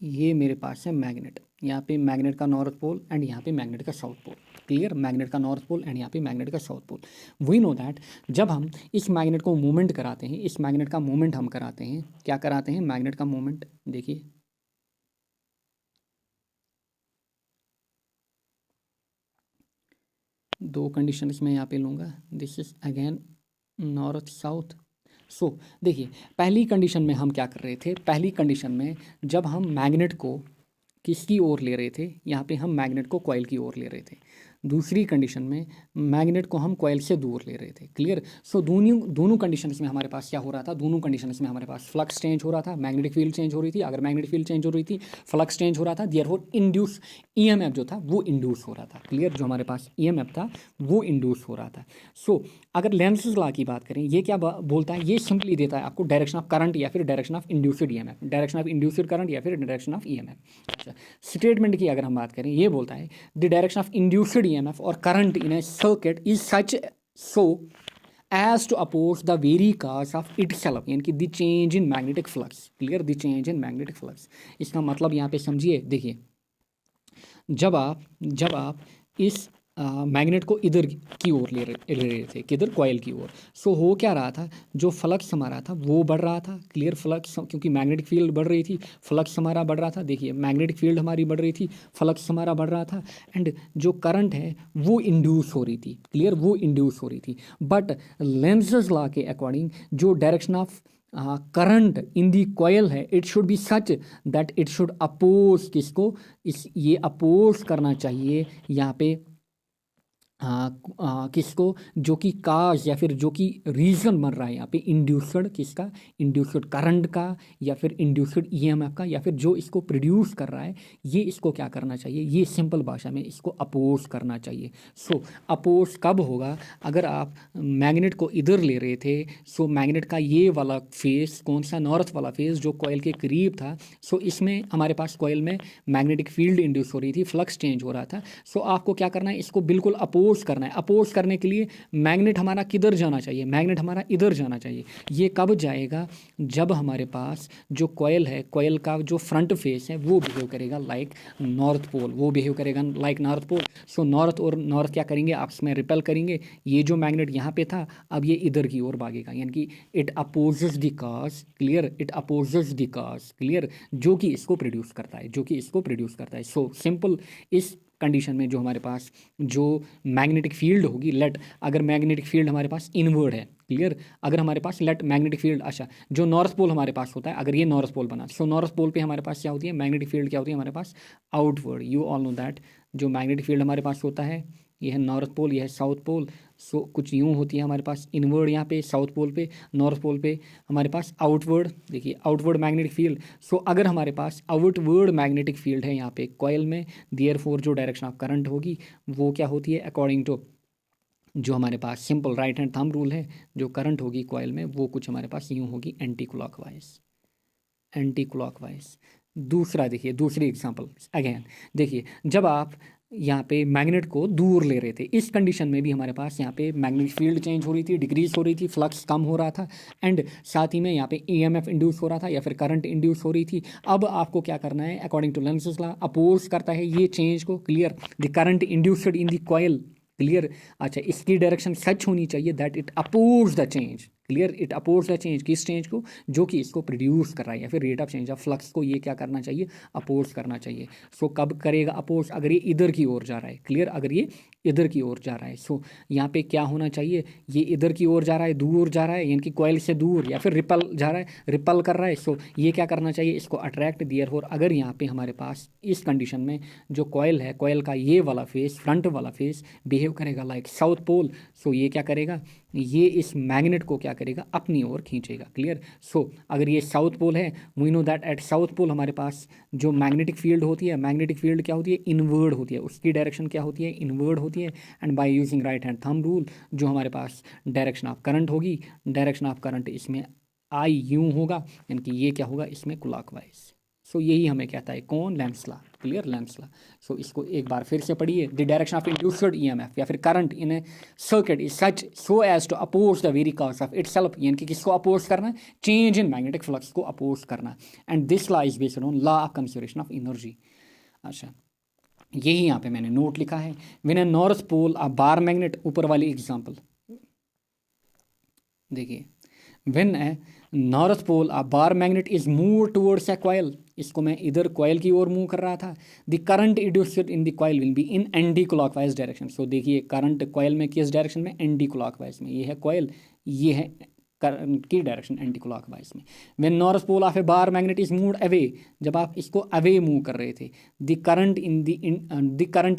ये मेरे पास है मैग्नेट, यहाँ पे मैग्नेट का नॉर्थ पोल एंड यहाँ पे मैग्नेट का साउथ पोल। क्लियर, मैग्नेट का नॉर्थ पोल एंड यहाँ पे मैग्नेट का south pole. We know that जब हम इस मैग्नेट को मूवमेंट कराते हैं, इस मैग्नेट का मूवमेंट हम कराते हैं, क्या कराते हैं, मैग्नेट का मूवमेंट। देखिए दो कंडीशंस में यहाँ पे लूँगा, this is again north south. So देखिए पहली कंडीशन में हम क्या कर रहे थे, पहली कंडीशन में जब हम मैग्नेट को किसकी ओर ले रहे थे, यहाँ पे हम मैग्नेट को कॉइल की ओर ले रहे थे। दूसरी कंडीशन में मैग्नेट को हम कॉइल से दूर ले रहे थे। क्लियर, सो दोनों कंडीशंस में हमारे पास क्या हो रहा था, दोनों कंडीशंस में हमारे पास फ्लक्स चेंज हो रहा था, मैग्नेटिक फील्ड चेंज हो रही थी। अगर मैग्नेटिक फील्ड चेंज हो रही थी, फ्लक्स चेंज हो रहा था, देयरफॉर इंड्यूस ईएमएफ जो था वो इंड्यूस हो रहा था। क्लियर, जो हमारे पास ईएमएफ था वो इंड्यूस हो रहा था। सो अगर लेंस लॉ की बात करें, ये क्या बोलता है, ये सिंपली देता है आपको डायरेक्शन ऑफ करंट या फिर direction of induced EMF, direction of induced current या फिर डायरेक्शन ऑफ ईएमएफ। अच्छा, स्टेटमेंट की अगर हम बात करें, ये बोलता है the direction of induced EMF और current in a circuit is such so as to oppose the very cause of itself, यानी कि the change in magnetic flux। clear, the change in magnetic flux, इसका मतलब यहाँ पे समझिए। देखिए जब आप इस मैग्नेट को इधर की ओर ले रहे थे, किधर, कॉइल की ओर। सो हो क्या रहा था, जो फ्लक्स हमारा था वो बढ़ रहा था। क्लियर, फ्लक्स क्योंकि मैग्नेटिक फील्ड बढ़ रही थी, फ्लक्स हमारा बढ़ रहा था। देखिए मैग्नेटिक फील्ड हमारी बढ़ रही थी, फ्लक्स हमारा बढ़ रहा था, एंड जो करंट है वो इंड्यूस हो रही थी। क्लियर, वो इंड्यूस हो रही थी। बट लेंज़स लॉ के अकॉर्डिंग जो direction of current in the coil है, it should be such that it should oppose किसको, ये अपोज करना चाहिए यहाँ पे किसको, जो कि काज या फिर जो कि रीज़न बन रहा है यहाँ पे इंड्यूस्ड किसका, इंड्यूस्ड करंट का या फिर इंड्यूस्ड ईएमएफ का, या फिर जो इसको प्रोड्यूस कर रहा है ये इसको क्या करना चाहिए, ये सिंपल भाषा में इसको अपोज करना चाहिए। सो अपोज कब होगा, अगर आप मैग्नेट को इधर ले रहे थे, सो मैग्नेट का ये वाला फेस कौन सा, नॉर्थ वाला फेस जो कॉइल के करीब था। सो इसमें हमारे पास कॉइल में मैग्नेटिक फील्ड इंड्यूस हो रही थी, फ्लक्स चेंज हो रहा था। सो आपको क्या करना है, इसको बिल्कुल अपोज अपोज करना है। अपोज करने के लिए मैग्नेट हमारा किधर जाना चाहिए, मैग्नेट हमारा इधर जाना चाहिए। ये कब जाएगा, जब हमारे पास जो कॉयल है, कॉयल का जो फ्रंट फेस है वो बिहेव करेगा लाइक नॉर्थ पोल, वो बिहेव करेगा like north pole. So north और नॉर्थ क्या करेंगे, आपस में रिपेल करेंगे। ये जो मैग्नेट यहाँ पे था अब ये इधर की ओर भागेगा, यानी कि it opposes the cause, clear, it opposes the cause, clear, जो कि इसको प्रोड्यूस करता है, जो कि इसको प्रोड्यूस करता है। सो सिंपल, इस कंडीशन में जो हमारे पास जो मैग्नेटिक फील्ड होगी, लेट, अगर मैग्नेटिक फील्ड हमारे पास इनवर्ड है, क्लियर, अगर हमारे पास लेट मैग्नेटिक फील्ड, अच्छा, जो नॉर्थ पोल हमारे पास होता है, अगर ये नॉर्थ पोल बना, सो नॉर्थ पोल पे हमारे पास क्या होती है, मैग्नेटिक फील्ड क्या होती है हमारे पास, outward. You all know that जो मैग्नेटिक फील्ड हमारे पास होता है, ये है नॉर्थ पोल, ये है साउथ पोल। सो कुछ यूँ होती है हमारे पास इनवर्ड यहाँ पे साउथ पोल पे, नॉर्थ पोल पे हमारे पास आउटवर्ड, देखिए आउटवर्ड मैग्नेटिक फील्ड। सो अगर हमारे पास आउटवर्ड मैग्नेटिक फील्ड है यहाँ पे कॉयल में, देयरफॉर जो डायरेक्शन ऑफ करंट होगी वो क्या होती है, अकॉर्डिंग टू जो हमारे पास simple right hand thumb rule है, जो करंट होगी कॉयल में वो कुछ हमारे पास यूँ होगी, एंटी क्लॉकवाइज, एंटी क्लॉकवाइज। दूसरा देखिए, दूसरी एग्जांपल अगेन देखिए, जब आप यहाँ पे मैग्नेट को दूर ले रहे थे, इस कंडीशन में भी हमारे पास यहाँ पे मैग्नेटिक फील्ड चेंज हो रही थी, डिक्रीज हो रही थी, फ्लक्स कम हो रहा था, एंड साथ ही में यहाँ पे ईएमएफ इंड्यूस हो रहा था या फिर करंट इंड्यूस हो रही थी। अब आपको क्या करना है, according to Lenz's law, oppose करता है ये चेंज को, clear, the current induced in the coil, clear, अच्छा, इसकी डायरेक्शन सच होनी चाहिए that it oppose the change, clear, it oppose the change, किस चेंज को, जो कि इसको प्रोड्यूस कर रहा है, या फिर rate of change of flux को ये क्या करना चाहिए, अपोज करना चाहिए। सो कब करेगा अपोज, अगर ये इधर की ओर जा रहा है, क्लियर, अगर ये इधर की ओर जा रहा है। सो यहाँ पे क्या होना चाहिए, ये इधर की ओर जा रहा है, दूर जा रहा है, यानी कि कॉइल से दूर, या फिर रिपल जा रहा है, रिपल कर रहा है। सो ये क्या करना चाहिए, इसको अट्रैक्ट, देयरफॉर अगर यहाँ पे हमारे पास इस कंडीशन में जो कॉइल है, कॉइल का ये वाला फेस, फ्रंट वाला फेस बिहेव करेगा लाइक साउथ पोल। सो ये क्या करेगा, ये इस मैग्नेट को क्या करेगा, अपनी ओर खींचेगा, क्लियर। सो अगर ये साउथ पोल है, we know that at south pole हमारे पास जो मैग्नेटिक फील्ड होती है, मैग्नेटिक फील्ड क्या होती है, इनवर्ड होती है, उसकी डायरेक्शन क्या होती है, इनवर्ड होती है। And by using right hand thumb rule जो हमारे पास डायरेक्शन ऑफ करंट होगी, डायरेक्शन ऑफ करंट इसमें आई यूँ होगा, यानी कि ये क्या होगा इसमें क्लॉकवाइज। सो यही हमें कहता है कौन, Lenz law, clear, Lenz law. So इसको एक बार फिर से पढ़िए, the direction of induced EMF या फिर current in a circuit is such so as to oppose the very cause of itself, यानी कि किसको अपोज करना है, चेंज इन मैग्नेटिक फ्लक्स को अपोज करना। And this law is based on law of conservation of energy. अच्छा, यही यहाँ पे मैंने नोट लिखा है, when a north pole a bar magnet, ऊपर वाली एग्जांपल देखिए, when a north pole a bar magnet is move towards a coil, इसको मैं इधर कॉइल की ओर मूव कर रहा था, the current induced in the coil will be in anti clockwise direction. So देखिए करंट कॉइल में किस डायरेक्शन में, एंटी क्लॉकवाइज में, ये है कॉइल, ये है करंट की डायरेक्शन एंटी क्लॉकवाइज में। When north pole of a bar magnet is moved away, जब आप इसको अवे मूव कर रहे थे, the current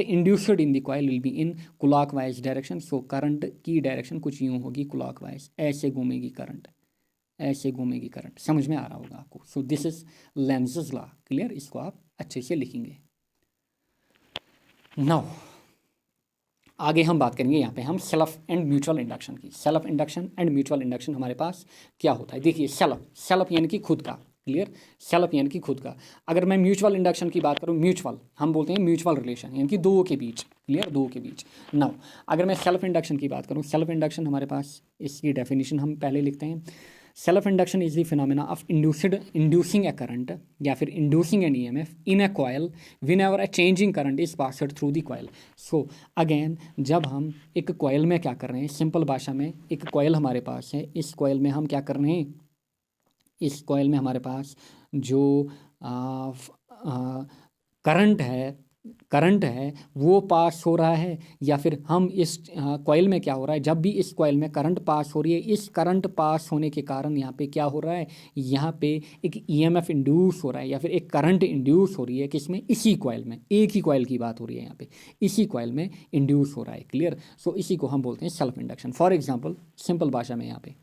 induced in the coil will be in clockwise direction. So current की डायरेक्शन कुछ यूँ होगी क्लॉकवाइज, ऐसे घूमेगी करंट, ऐसे घूमेगी करंट, समझ में आ रहा होगा आपको। So this is Lenz's law, clear, इसको आप अच्छे से लिखेंगे। नाउ आगे हम बात करेंगे यहाँ पे हम सेल्फ एंड म्यूचुअल इंडक्शन की। Self induction and mutual induction हमारे पास क्या होता है, देखिए सेल्फ, सेल्फ यानी कि खुद का, क्लियर, सेल्फ यानी कि खुद का। अगर मैं म्यूचुअल इंडक्शन की बात करूँ, म्यूचुअल हम बोलते हैं म्यूचुअल रिलेशन, यानी कि दो के बीच, क्लियर, दो के बीच। नाउ अगर मैं सेल्फ इंडक्शन की बात करूँ, सेल्फ इंडक्शन हमारे पास इसकी डेफिनेशन हम पहले लिखते हैं। Self induction is the phenomena of inducing a current या फिर inducing an EMF in a coil whenever a changing current is passed through the coil. So again जब हम एक कॉइल में क्या कर रहे हैं, सिंपल भाषा में एक कॉइल हमारे पास है, इस कॉइल में हम क्या कर रहे हैं, इस कॉइल में हमारे पास जो करंट है, करंट है वो पास हो रहा है, या फिर हम इस कॉइल में क्या हो रहा है, जब भी इस कॉइल में करंट पास हो रही है, इस करंट पास होने के कारण यहाँ पे क्या हो रहा है, यहाँ पे एक ईएमएफ इंड्यूस हो रहा है या फिर एक करंट इंड्यूस हो रही है, किसमें, इसी कॉइल में, एक ही कॉइल की बात हो रही है यहाँ पे, इसी कॉइल में इंड्यूस हो रहा है, क्लियर। सो इसी को हम बोलते हैं self induction. For example simple भाषा में यहाँ पे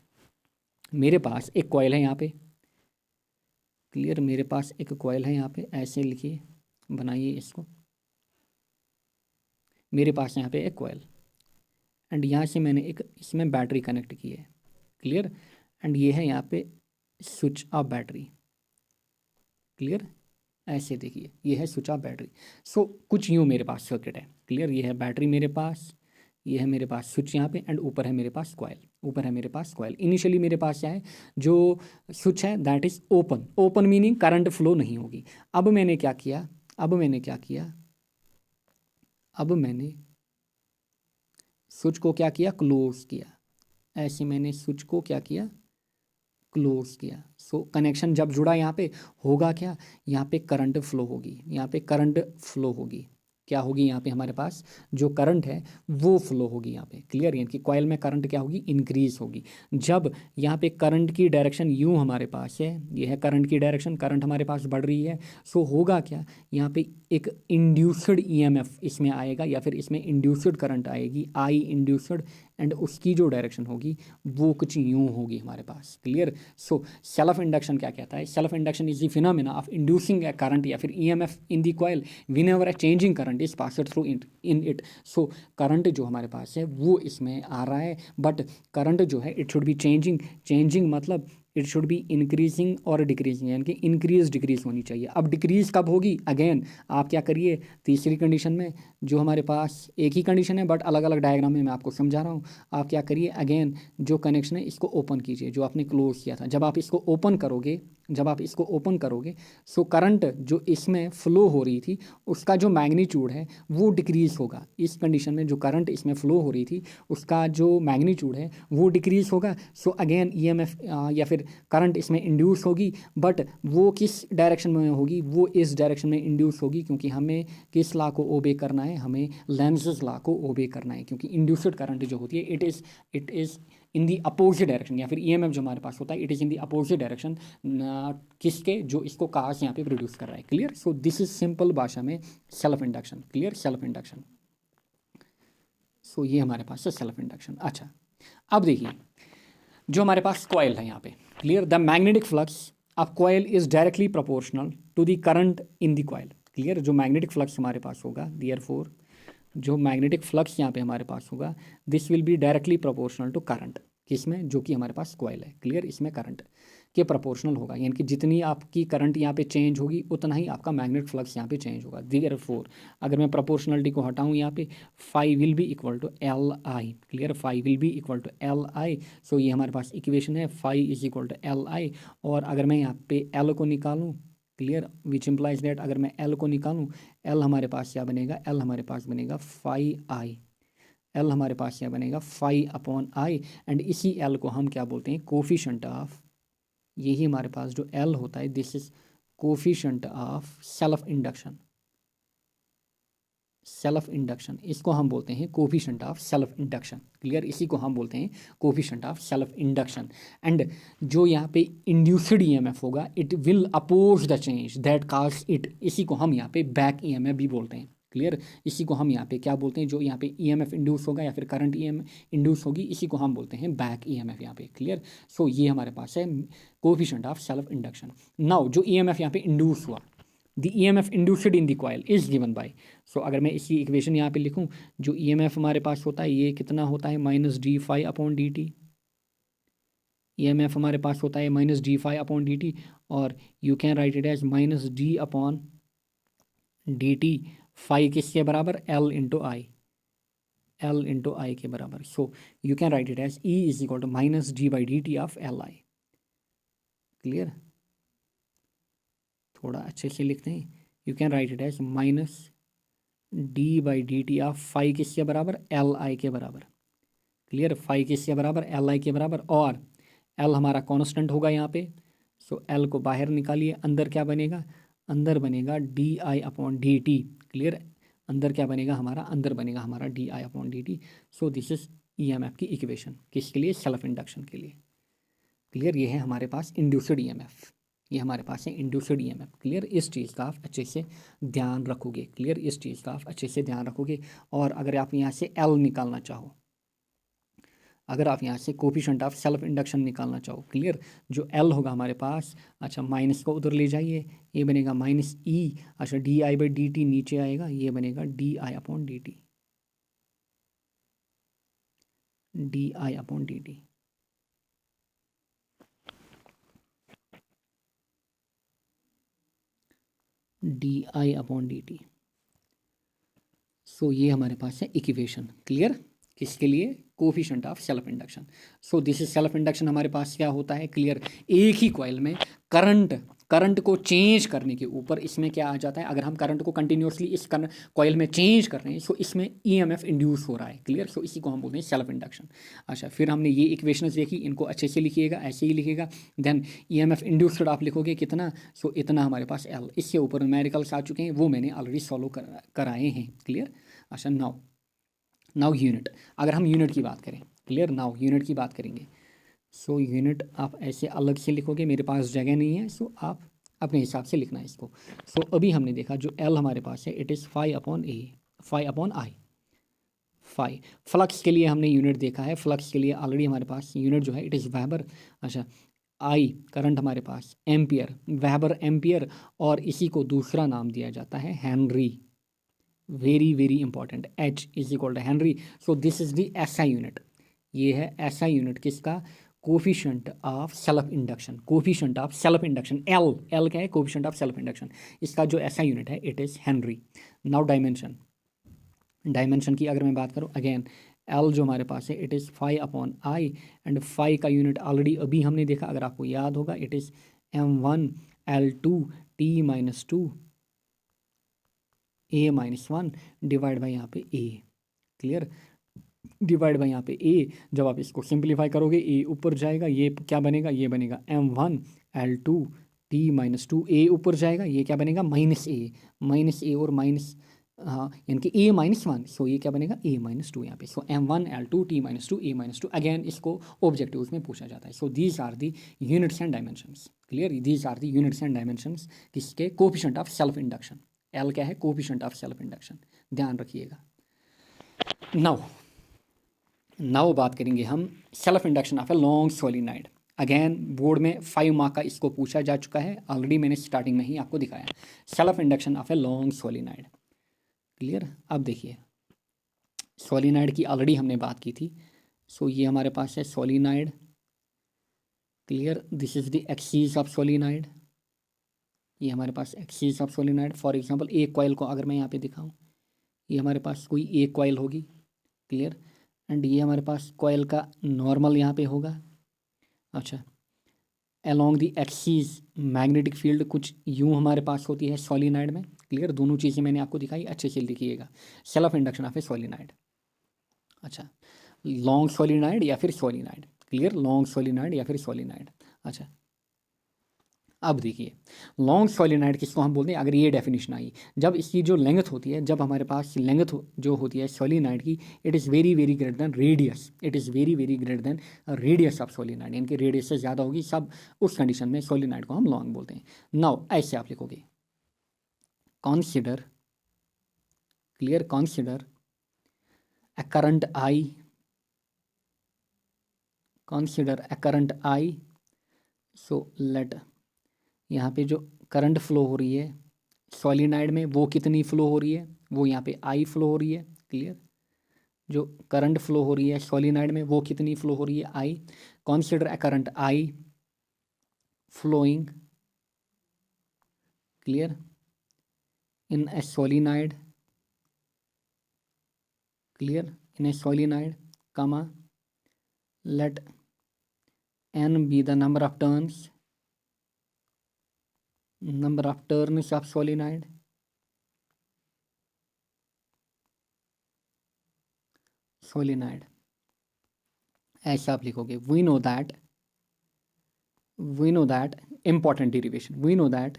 मेरे पास एक कॉइल है यहाँ पे, क्लियर, मेरे पास एक कॉइल है यहाँ पे, ऐसे लिखिए, बनाइए इसको, मेरे पास यहाँ पे एक कॉइल एंड यहाँ से मैंने एक इसमें बैटरी कनेक्ट की है, क्लियर, एंड ये है यहाँ पे स्विच ऑफ बैटरी, क्लियर, ऐसे देखिए ये है स्विच ऑफ बैटरी। सो कुछ यूँ मेरे पास सर्किट है, क्लियर, ये है बैटरी मेरे पास, ये है मेरे पास स्विच यहाँ पे, एंड ऊपर है मेरे पास कॉइल, ऊपर है मेरे पास कॉइल। इनिशियली मेरे पास क्या है, जो स्विच है that is open, open meaning current flow नहीं होगी। अब मैंने क्या किया, अब मैंने क्या किया, अब मैंने स्विच को क्या किया, क्लोज किया। ऐसे मैंने स्विच को क्या किया, क्लोज किया। सो कनेक्शन जब जुड़ा यहाँ पे होगा क्या, यहाँ पे करंट फ्लो होगी, यहाँ पे करंट फ्लो होगी। क्या होगी यहाँ पे हमारे पास, जो करंट है वो फ्लो होगी यहाँ पे। क्लियर, यानी कि कॉइल में करंट क्या होगी, इंक्रीज होगी। जब यहाँ पे करंट की डायरेक्शन यूँ हमारे पास है, ये है करंट की डायरेक्शन, करंट हमारे पास बढ़ रही है। सो होगा क्या, यहाँ पे एक इंड्यूस्ड ईएमएफ इसमें आएगा, या फिर इसमें इंड्यूस्ड करंट आएगी, आई इंड्यूस्ड, एंड उसकी जो डायरेक्शन होगी वो कुछ यूँ होगी हमारे पास। क्लियर। सो सेल्फ इंडक्शन क्या कहता है, self induction is the phenomena of inducing a current या फिर EMF in the coil whenever A changing current is passed through in it. So current जो हमारे पास है वो इसमें आ रहा है, बट करंट जो है it should be changing, changing मतलब इट शुड बी इंक्रीजिंग और डिक्रीजिंग, यानी कि इंक्रीज डिक्रीज होनी चाहिए। अब डिक्रीज कब होगी, अगेन आप क्या करिए, तीसरी कंडीशन में, जो हमारे पास एक ही कंडीशन है बट अलग अलग डायग्राम में मैं आपको समझा रहा हूँ। आप क्या करिए, अगेन जो कनेक्शन है इसको ओपन कीजिए, जो आपने क्लोज किया था। जब आप इसको ओपन करोगे, जब आप इसको ओपन करोगे, सो करंट जो इसमें फ्लो हो रही थी उसका जो मैग्नीट्यूड है वो डिक्रीज होगा। इस कंडीशन में जो करंट इसमें फ्लो हो रही थी उसका जो मैग्नीट्यूड है वो डिक्रीज होगा। सो अगेन ईएमएफ या फिर करंट इसमें इंड्यूस होगी, बट वो किस डायरेक्शन में होगी, वो इस डायरेक्शन में इंड्यूस होगी, क्योंकि हमें किस लॉ को ओबे करना है, हमें लेंज़ेस लॉ को ओबे करना है। क्योंकि इंड्यूस्ड करंट जो होती है it is in the opposite direction, या फिर ईएमएफ जो हमारे पास होता है it is in the opposite direction किसके, जो इसको काश यहाँ पे प्रोड्यूस कर रहा है। Clear. So this is simple भाषा में self induction. Clear, self induction. So ये हमारे पास है सेल्फ इंडक्शन। अच्छा, अब देखिए जो हमारे पास कॉयल है यहाँ पे, clear, the magnetic flux of coil is directly proportional to the current in the coil. Clear, जो मैग्नेटिक फ्लक्स हमारे पास होगा, देयरफॉर जो मैग्नेटिक फ्लक्स यहाँ पे हमारे पास होगा, this will be directly proportional to current, किसमें, जो कि हमारे पास कॉयल है। क्लियर, इसमें करंट के प्रोपोर्शनल होगा, यानी कि जितनी आपकी करंट यहाँ पे चेंज होगी उतना ही आपका मैग्नेटिक फ्लक्स यहाँ पे चेंज होगा। देयरफॉर अगर मैं प्रोपोर्शनलिटी को हटाऊँ यहाँ पे, phi will be equal to L I. Clear, phi will be equal to L I. So ये हमारे पास इक्वेशन है, phi is equal to L I. और अगर मैं यहाँ पे एल को निकालूँ, क्लियर, विच इम्प्लाइज दैट अगर मैं एल को निकालूँ, एल हमारे पास क्या बनेगा, एल हमारे पास बनेगा फाई आई, एल हमारे पास क्या बनेगा, फाई अपॉन आई। एंड इसी एल को हम क्या बोलते हैं, कोफिशेंट ऑफ, यही हमारे पास जो एल होता है this is coefficient of self induction, self induction, इसको हम बोलते हैं coefficient of self induction. Clear, इसी को हम बोलते हैं coefficient of self induction. And जो यहाँ पे इंड्यूस्ड ईएमएफ होगा it will oppose the change that cause it, इसी को हम यहाँ पे बैक ईएमएफ भी बोलते हैं। क्लियर, इसी को हम यहाँ पे क्या बोलते हैं, जो यहाँ पे ईएमएफ इंड्यूस होगा या फिर करंट ईएमएफ इंड्यूस होगी, इसी को हम बोलते हैं बैक ईएमएफ यहाँ पे। क्लियर। सो ये हमारे पास है coefficient of self induction. Now जो ईएमएफ यहाँ पे इंड्यूस हुआ, the EMF induced in the coil is given by, so अगर मैं इसकी इक्वेशन यहाँ पे लिखूँ, जो EMF हमारे पास होता है ये कितना होता है, minus D phi upon D T. EMF हमारे पास होता है minus D phi upon D T, और you can write it as minus D upon D T. Phi किसके बराबर, L into I, L into I के बराबर। So you can write it as E is equal to minus D by D T of L I. Clear, थोड़ा अच्छे से लिखते हैं, you can write it as minus D by D T of phi किसके बराबर, L I के बराबर। Clear, phi किसके बराबर, एल आई के बराबर, और एल हमारा कांस्टेंट होगा यहाँ पे। सो एल को बाहर निकालिए, अंदर क्या बनेगा, अंदर बनेगा D I upon D T. Clear, अंदर क्या बनेगा हमारा, अंदर बनेगा हमारा D I upon D T. So this is EMF की इक्वेशन, किसके लिए, सेल्फ इंडक्शन के लिए। क्लियर, ये है हमारे पास इंड्यूस्ड EMF, ये हमारे पास है इंड्यूस्ड EMF। क्लियर, इस चीज़ का आप अच्छे से ध्यान रखोगे। क्लियर, इस चीज़ का आप अच्छे से ध्यान रखोगे। और अगर आप यहाँ से L निकालना चाहो, अगर आप यहाँ से कोफिशेंट ऑफ सेल्फ इंडक्शन निकालना चाहो, क्लियर, जो L होगा हमारे पास, अच्छा माइनस को उधर ले जाइए, ये बनेगा माइनस ई, अच्छा D I by D T नीचे आएगा, ये बनेगा D I upon D T, D I upon D T. D I upon D T. So ये हमारे पास है इक्वेशन। क्लियर, किसके लिए? Coefficient of self induction. So this is self induction हमारे पास क्या होता है? क्लियर, एक ही कॉइल में करंट को चेंज करने के ऊपर इसमें क्या आ जाता है? अगर हम करंट को कंटिन्यूसली इस कॉइल में चेंज कर रहे हैं, सो इसमें ईएमएफ इंड्यूस हो रहा है। क्लियर, सो इसी को हम बोलते हैं सेल्फ इंडक्शन। अच्छा, फिर हमने ये इक्वेशंस देखी, इनको अच्छे से लिखिएगा, ऐसे ही लिखिएगा। देन ईएमएफ इंड्यूस्ड आप लिखोगे कितना? सो इतना हमारे पास एल। इसके ऊपर न्यूमेरिकल्स आ चुके हैं, वो मैंने ऑलरेडी सॉल्व कराए हैं। क्लियर। अच्छा, नाउ यूनिट, अगर हम यूनिट की बात करें, क्लियर, नाउ यूनिट की बात करेंगे। सो यूनिट आप ऐसे अलग से लिखोगे, मेरे पास जगह नहीं है, सो आप अपने हिसाब से लिखना है इसको। सो अभी हमने देखा जो एल हमारे पास है, it is 5/A, 5/I, 5। Flux के लिए हमने यूनिट देखा है, फ्लक्स के लिए ऑलरेडी हमारे पास यूनिट जो है इट इज़ वेबर। अच्छा, आई करंट हमारे पास एम्पियर, वेबर एम्पियर, और इसी को दूसरा नाम दिया जाता है henry. Very very important, H is equal to henry. So this is the SI unit. ये है एसआई यूनिट किसका? Coefficient of self induction, coefficient of self induction. L क्या है? Coefficient of self induction. इसका जो एसआई यूनिट है it is henry. Now dimension की अगर मैं बात करूँ, अगेन एल जो हमारे पास है इट इज़ 5/I, एंड 5 का यूनिट ऑलरेडी अभी हमने देखा, अगर आपको याद होगा, it is M1L2 T-2 A-1 divide by यहाँ पे A। क्लियर, डिवाइड बाई यहाँ पे A। जब आप इसको सिंप्लीफाई करोगे, A ऊपर जाएगा, ये क्या बनेगा? ये बनेगा M1L2 T-2, A ऊपर जाएगा, ये क्या बनेगा? -A और माइनस, हाँ, यानी कि A-1। सो ये क्या बनेगा? A-2 यहाँ पे। सो M1L2 T-2 A-2। अगेन इसको ऑब्जेक्टिव्स में पूछा जाता है। So these are the units and dimensions. Clear, these are the units and dimensions किसके? Coefficient of self induction. L क्या है? कोफिशिएंट ऑफ सेल्फ इंडक्शन, ध्यान रखिएगा। नाउ बात करेंगे हम self induction of a long solenoid. Again board में 5 mark का इसको पूछा जा चुका है, ऑलरेडी मैंने स्टार्टिंग में ही आपको दिखाया। Self induction of a long solenoid. Clear, अब देखिए, सोलिनाइड की ऑलरेडी हमने बात की थी। सो ये हमारे पास है solenoid. Clear, this is the axis of solenoid. ये हमारे पास axis of solenoid. For example, एक कॉइल को अगर मैं यहाँ पे दिखाऊँ, ये हमारे पास कोई एक कॉइल होगी। क्लियर, एंड ये हमारे पास कॉइल का नॉर्मल यहाँ पे होगा। अच्छा, along the axis magnetic field कुछ यूँ हमारे पास होती है सोलिनाइड में। क्लियर, दोनों चीज़ें मैंने आपको दिखाई, अच्छे से लिखिएगा। Self induction of A solenoid. अच्छा, लॉन्ग सोलिनाइड या फिर सोलिनाइड। क्लियर, लॉन्ग सोलिनाइड या फिर सोलिनाइड। अच्छा, अब देखिए, लॉन्ग सोलिनाइड किसको हम बोलते हैं? अगर ये डेफिनेशन आई, जब इसकी जो लेंथ होती है, जब हमारे पास लेंथ जो होती है सोलिनाइड की, it is very very greater than radius. It is very very greater than radius of solenoid, यानी कि रेडियस से ज़्यादा होगी, सब उस कंडीशन में सोलिनाइड को हम लॉन्ग बोलते हैं। नाउ ऐसे आप लिखोगे, consider, clear, consider a current I, consider a current I। So let, यहाँ पे जो करंट फ्लो हो रही है सोलिनाइड में, वो कितनी फ्लो हो रही है? वो यहाँ पे I फ्लो हो रही है। क्लियर, जो करंट फ्लो हो रही है सोलिनाइड में, वो कितनी फ्लो हो रही है? I। Consider a current I flowing, clear, in a solenoid, clear, in a solenoid, comma, let n be the number of turns of solenoid। ऐसा आप लिखोगे। We know that important derivation, we know that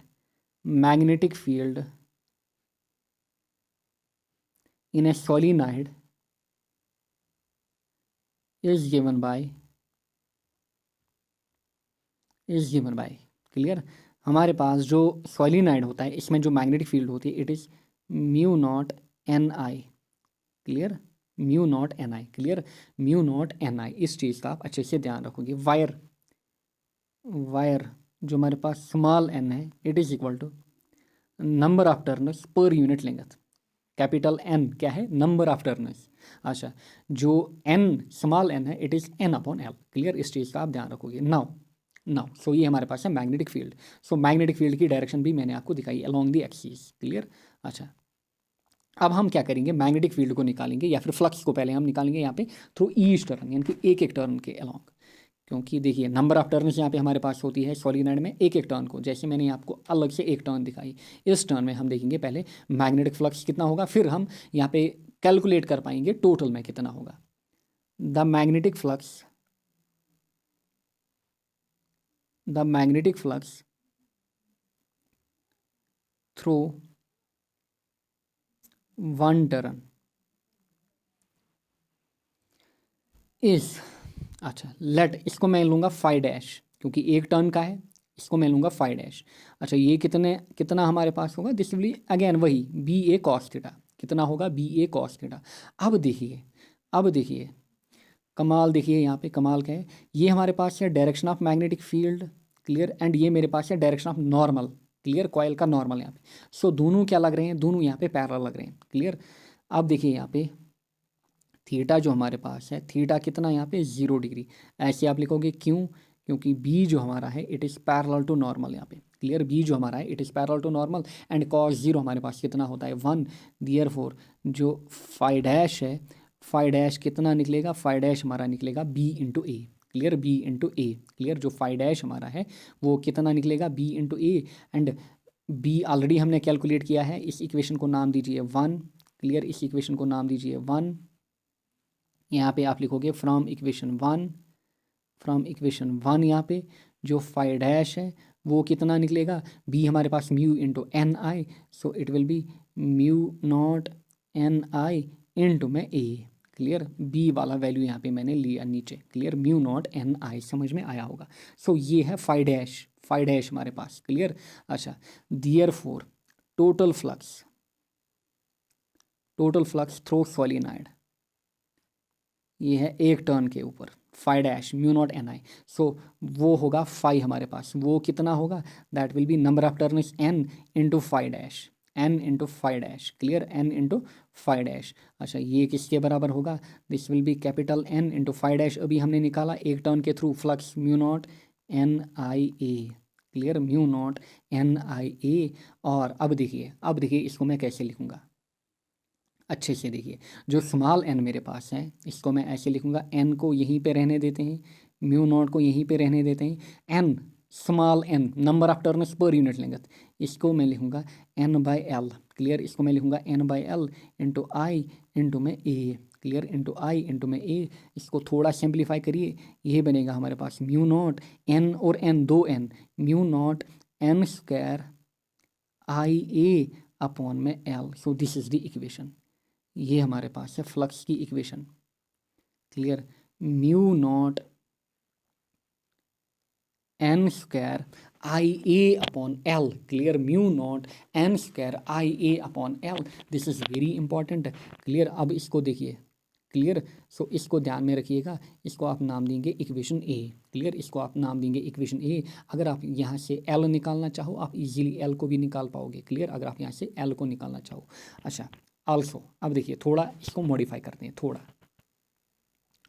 magnetic field in a solenoid is given by clear, हमारे पास जो solenoid होता है, इसमें जो मैग्नेटिक फील्ड होती है, it is μ0 Ni। Clear, μ0 Ni। Clear, μ0 Ni। इस चीज़ का आप अच्छे से ध्यान रखोगे। वायर जो हमारे पास स्मॉल n है, it is equal to number of turns per unit length. Capital N क्या है? Number of turns. अच्छा, जो n स्मॉल n है, इट इज़ N/L। क्लियर, इस चीज़ का आप ध्यान रखोगे। नाउ सो ये हमारे पास है मैग्नेटिक फील्ड। सो मैग्नेटिक फील्ड की डायरेक्शन भी मैंने आपको दिखाई अलोंग द एक्सिस। क्लियर, अच्छा, अब हम क्या करेंगे, मैग्नेटिक फील्ड को निकालेंगे या फिर फ्लक्स को पहले हम निकालेंगे यहाँ पे थ्रू ईच टर्न, यानी कि एक एक टर्न के अलॉन्ग। क्योंकि देखिए नंबर ऑफ टर्न्स यहाँ पे हमारे पास होती है सोलिनॉइड में एक एक टर्न को, जैसे मैंने आपको अलग से एक टर्न दिखाई। इस टर्न में हम देखेंगे पहले मैग्नेटिक फ्लक्स कितना होगा, फिर हम यहाँ पे कैलकुलेट कर पाएंगे टोटल में कितना होगा। The magnetic flux through one turn is, अच्छा लेट, इसको मैं लूँगा फाइव डैश, क्योंकि एक टर्न का है, इसको मैं लूँगा फाइव डैश। अच्छा ये कितना हमारे पास होगा, दिस विल अगेन वही बी ए कॉस थीटा, कितना होगा बी ए कॉस थीटा। अब देखिए कमाल, देखिए यहाँ पे कमाल क्या है, ये हमारे पास है direction of magnetic field, clear, and ये मेरे पास है direction of normal, clear, coil का नॉर्मल यहाँ पे। सो दोनों क्या लग रहे हैं, दोनों यहाँ पे पैरेलल लग रहे हैं, क्लियर। अब देखिए यहाँ पे थीटा जो हमारे पास है, थीटा कितना यहाँ पे 0 डिग्री, ऐसे आप लिखोगे, क्यों, क्योंकि बी जो हमारा है it is parallel to normal यहाँ पे, क्लियर, बी जो हमारा है it is parallel to normal, and cos 0 हमारे पास कितना होता है 1, देयरफॉर जो फाइव डैश है, फाइव डैश कितना निकलेगा, फाइव डैश हमारा निकलेगा B into A, clear, B into A, clear, जो फाइव डैश हमारा है वो कितना निकलेगा B into A, and B already हमने कैलकुलेट किया है, इस इक्वेशन को नाम दीजिए 1, क्लियर, इस इक्वेशन को नाम दीजिए 1, यहाँ पे आप लिखोगे फ्रॉम इक्वेशन वन यहाँ पे जो फाइव डैश है वो कितना निकलेगा, बी हमारे पास mu into N I, so it will be mu not N I into में ए, क्लियर, बी वाला वैल्यू यहाँ पे मैंने लिया नीचे, clear, mu not N I, समझ में आया होगा। सो ये है फाइव डैश हमारे पास, क्लियर। अच्छा therefore total flux through solenoid, ये है एक टर्न के ऊपर, five dash mu not N I, so वो होगा फाइव हमारे पास, वो कितना होगा, that will be number of turns N into five dash, clear, N into five dash. अच्छा ये किसके बराबर होगा, this will be capital N into five dash, अभी हमने निकाला एक टर्न के through flux mu naught N I A, clear, mu not N I A. और अब देखिए इसको मैं कैसे लिखूँगा, अच्छे से देखिए, जो स्मॉल एन मेरे पास है इसको मैं ऐसे लिखूँगा, एन को यहीं पे रहने देते हैं, म्यू नॉट को यहीं पे रहने देते हैं, n small n number of turns per unit length, इसको मैं लिखूँगा एन बाई एल, क्लियर, इसको मैं लिखूँगा N by L into I into में A, clear, into I into में ए। इसको थोड़ा सिंप्लीफाई करिए, ये बनेगा हमारे पास म्यू नॉट एन और एन दो N, mu not an square I A upon में L, so this is the equation, ये हमारे पास है फ्लक्स की equation, clear, mu not an square I A upon L, clear, mu not an square I A upon L, this is very important, clear. अब इसको देखिए, clear, सो इसको ध्यान में रखिएगा, इसको आप नाम देंगे इक्वेशन ए, क्लियर, इसको आप नाम देंगे इक्वेशन ए। अगर आप यहाँ से एल निकालना चाहो आप इजीली एल को भी निकाल पाओगे, क्लियर, अगर आप यहाँ से एल को निकालना चाहो। अच्छा आल्सो अब देखिए थोड़ा इसको मॉडिफाई करते हैं थोड़ा,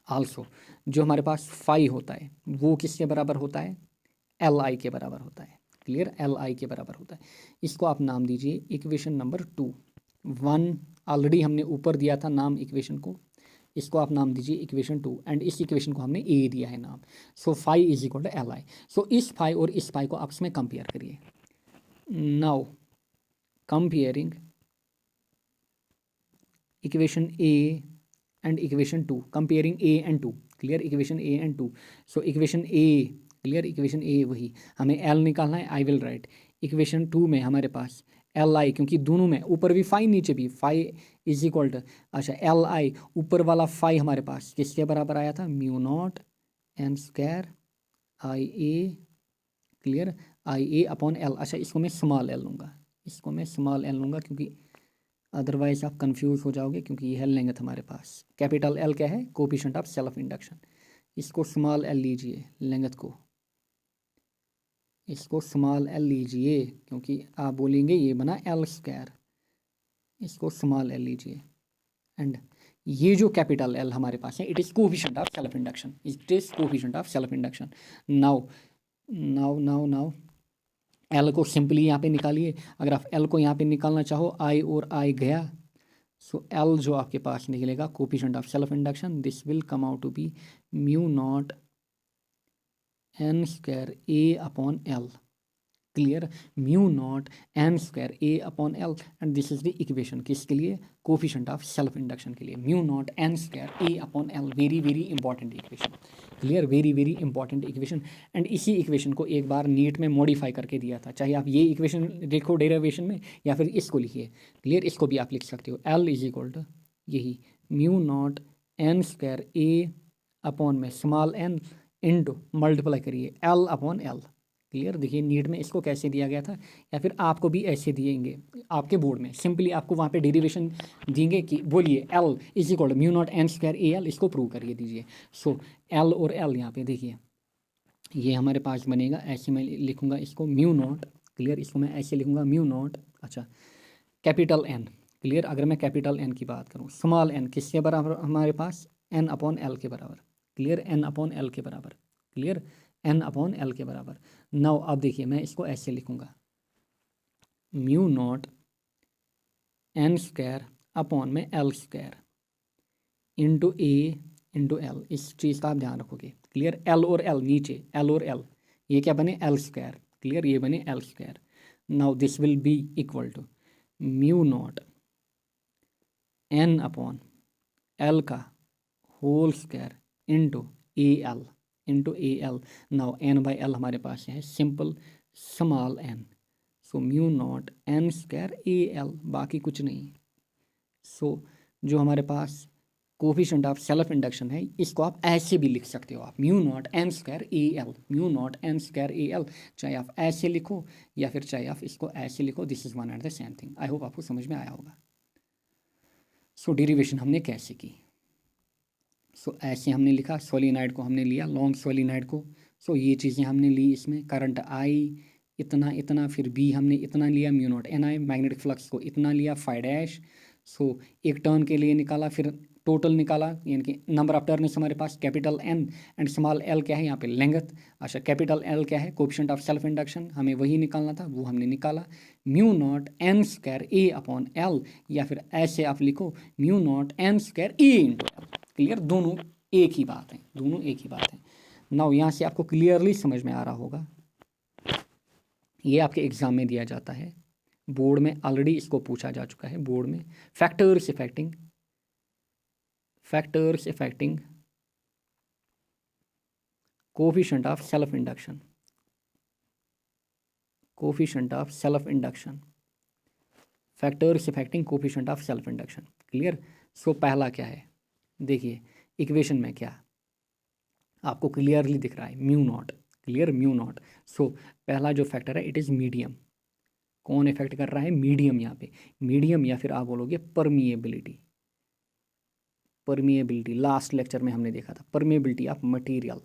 आल्सो जो हमारे पास फाइव होता है वो किसके बराबर होता है, एल आई के बराबर होता है, क्लियर, एल आई के बराबर होता है। इसको आप नाम दीजिए इक्वेशन नंबर 2, 1 ऑलरेडी हमने ऊपर दिया था नाम इक्वेशन को, इसको आप नाम दीजिए इक्वेशन 2, एंड इस इक्वेशन को हमने ए दिया है नाम, so five is equal to L I. So इस फाइव और इस फाइव को आपस में कंपेयर करिए, now comparing equation A and equation 2, comparing A and 2, clear, equation A and 2, so equation A, clear, equation A वही हमें एल निकालना है, आई विल राइट इक्वेशन 2 में हमारे पास एल आई, क्योंकि दोनों में ऊपर भी फाइव नीचे भी फाइव इज इक्वल टू, अच्छा एल आई ऊपर वाला फाइव हमारे पास किसके बराबर आया था, mu not an square I A, clear, I A upon L. अच्छा इसको मैं स्मॉल एल लूँगा, क्योंकि अदरवाइज आप कंफ्यूज हो जाओगे, क्योंकि ये है लेंथ हमारे पास, कैपिटल एल क्या है, कोफिशिएंट ऑफ सेल्फ इंडक्शन, इसको स्मॉल एल लीजिए, लेंथ को इसको स्मॉल एल लीजिए, क्योंकि आप बोलेंगे ये बना एल स्क्वायर, इसको स्मॉल एल लीजिए, एंड ये जो कैपिटल एल हमारे पास है it is coefficient of self induction, now L को सिंपली यहाँ पे निकालिए, अगर आप एल को यहाँ पे निकालना चाहो आई और आई गया, सो एल जो आपके पास निकलेगा coefficient of self induction, this will come out to be mu not an square A upon L. Clear, mu not an square A upon L, and this is the equation किसके लिए, coefficient of self induction के लिए, mu not an square A upon L. Very very important equation. Clear, very very important equation. And इसी equation को एक बार NEET में modify करके दिया था, चाहे आप ये इक्वेशन देखो डेरिवेशन में या फिर इसको लिखिए। क्लियर, इसको भी आप लिख सकते हो, एल इज इक्वल टू यही mu not an square A upon में स्मॉल एन इंटू मल्टीप्लाई करिए एल अपॉन एल। क्लियर, देखिए नीट में इसको कैसे दिया गया था, या फिर आपको भी ऐसे दिएंगे आपके बोर्ड में, सिंपली आपको वहाँ पे डेरिवेशन देंगे कि बोलिए L is equal mu not an square A L, इसको प्रूव करिए दीजिए। सो एल और एल यहाँ पे देखिए ये हमारे पास बनेगा, ऐसे मैं लिखूँगा इसको म्यू नॉट। क्लियर, इसको मैं ऐसे लिखूँगा म्यू नॉट, अच्छा कैपिटल एन। क्लियर, अगर मैं कैपिटल एन की बात करूँ, स्मॉल एन किसके बराबर हमारे पास, एन अपॉन एल के बराबर। क्लियर, एन अपॉन एल के बराबर। क्लियर, एन अपॉन एल के बराबर। नाउ अब देखिए मैं इसको ऐसे लिखूँगा mu not an square upon में L square into A into L. इस चीज़ का आप ध्यान रखोगे। क्लियर, एल और एल नीचे, एल और एल ये क्या बने, एल स्क्वायर। क्लियर, ये बने L square. Now this will be equal to mu not N upon L का whole square into A L. Now N by L हमारे पास है simple small N, so mu not an square A L, बाकी कुछ नहीं। सो जो हमारे पास कोफिशिएंट ऑफ सेल्फ इंडक्शन है, इसको आप ऐसे भी लिख सकते हो, आप mu not an square A L, mu not an square A L, चाहे आप ऐसे लिखो या फिर चाहे आप इसको ऐसे लिखो, this is one and the same thing. I hope आपको समझ में आया होगा। सो डेरिवेशन हमने कैसे की, सो ऐसे हमने लिखा, सोलिनाइड को हमने लिया, लॉन्ग सोलिनाइड को। सो ये चीज़ें हमने ली, इसमें करंट आई इतना इतना, फिर बी हमने इतना लिया, म्यू नॉट एन आई, मैग्नेटिक फ्लक्स को इतना लिया, फाई डैश। सो एक टर्न के लिए निकाला, फिर टोटल निकाला, यानी कि नंबर ऑफ टर्न्स हमारे पास capital N and small L क्या है यहाँ पे, लेंथ। अच्छा, कैपिटल एल क्या है, कोफिशिएंट ऑफ सेल्फ इंडक्शन, हमें वही निकालना था, वो हमने निकाला। Mu not an square A upon L, या फिर ऐसे आप लिखो mu not an square A into L. Clear, दोनों एक ही बात है, दोनों एक ही बात है। नाउ यहाँ से आपको क्लियरली समझ में आ रहा होगा, ये आपके एग्जाम में दिया जाता है, बोर्ड में ऑलरेडी इसको पूछा जा चुका है, बोर्ड में factors affecting coefficient of self induction, factors affecting coefficient of self induction. Clear, so पहला क्या है, देखिए इक्वेशन में क्या आपको क्लियरली दिख रहा है, mu nought. Clear, mu nought. So पहला जो फैक्टर है इट इज़ मीडियम। कौन इफेक्ट कर रहा है, मीडियम, यहाँ पे मीडियम, या फिर आप बोलोगे परमिएबिलिटी। लास्ट लेक्चर में हमने देखा था परमिएबिलिटी ऑफ मटेरियल।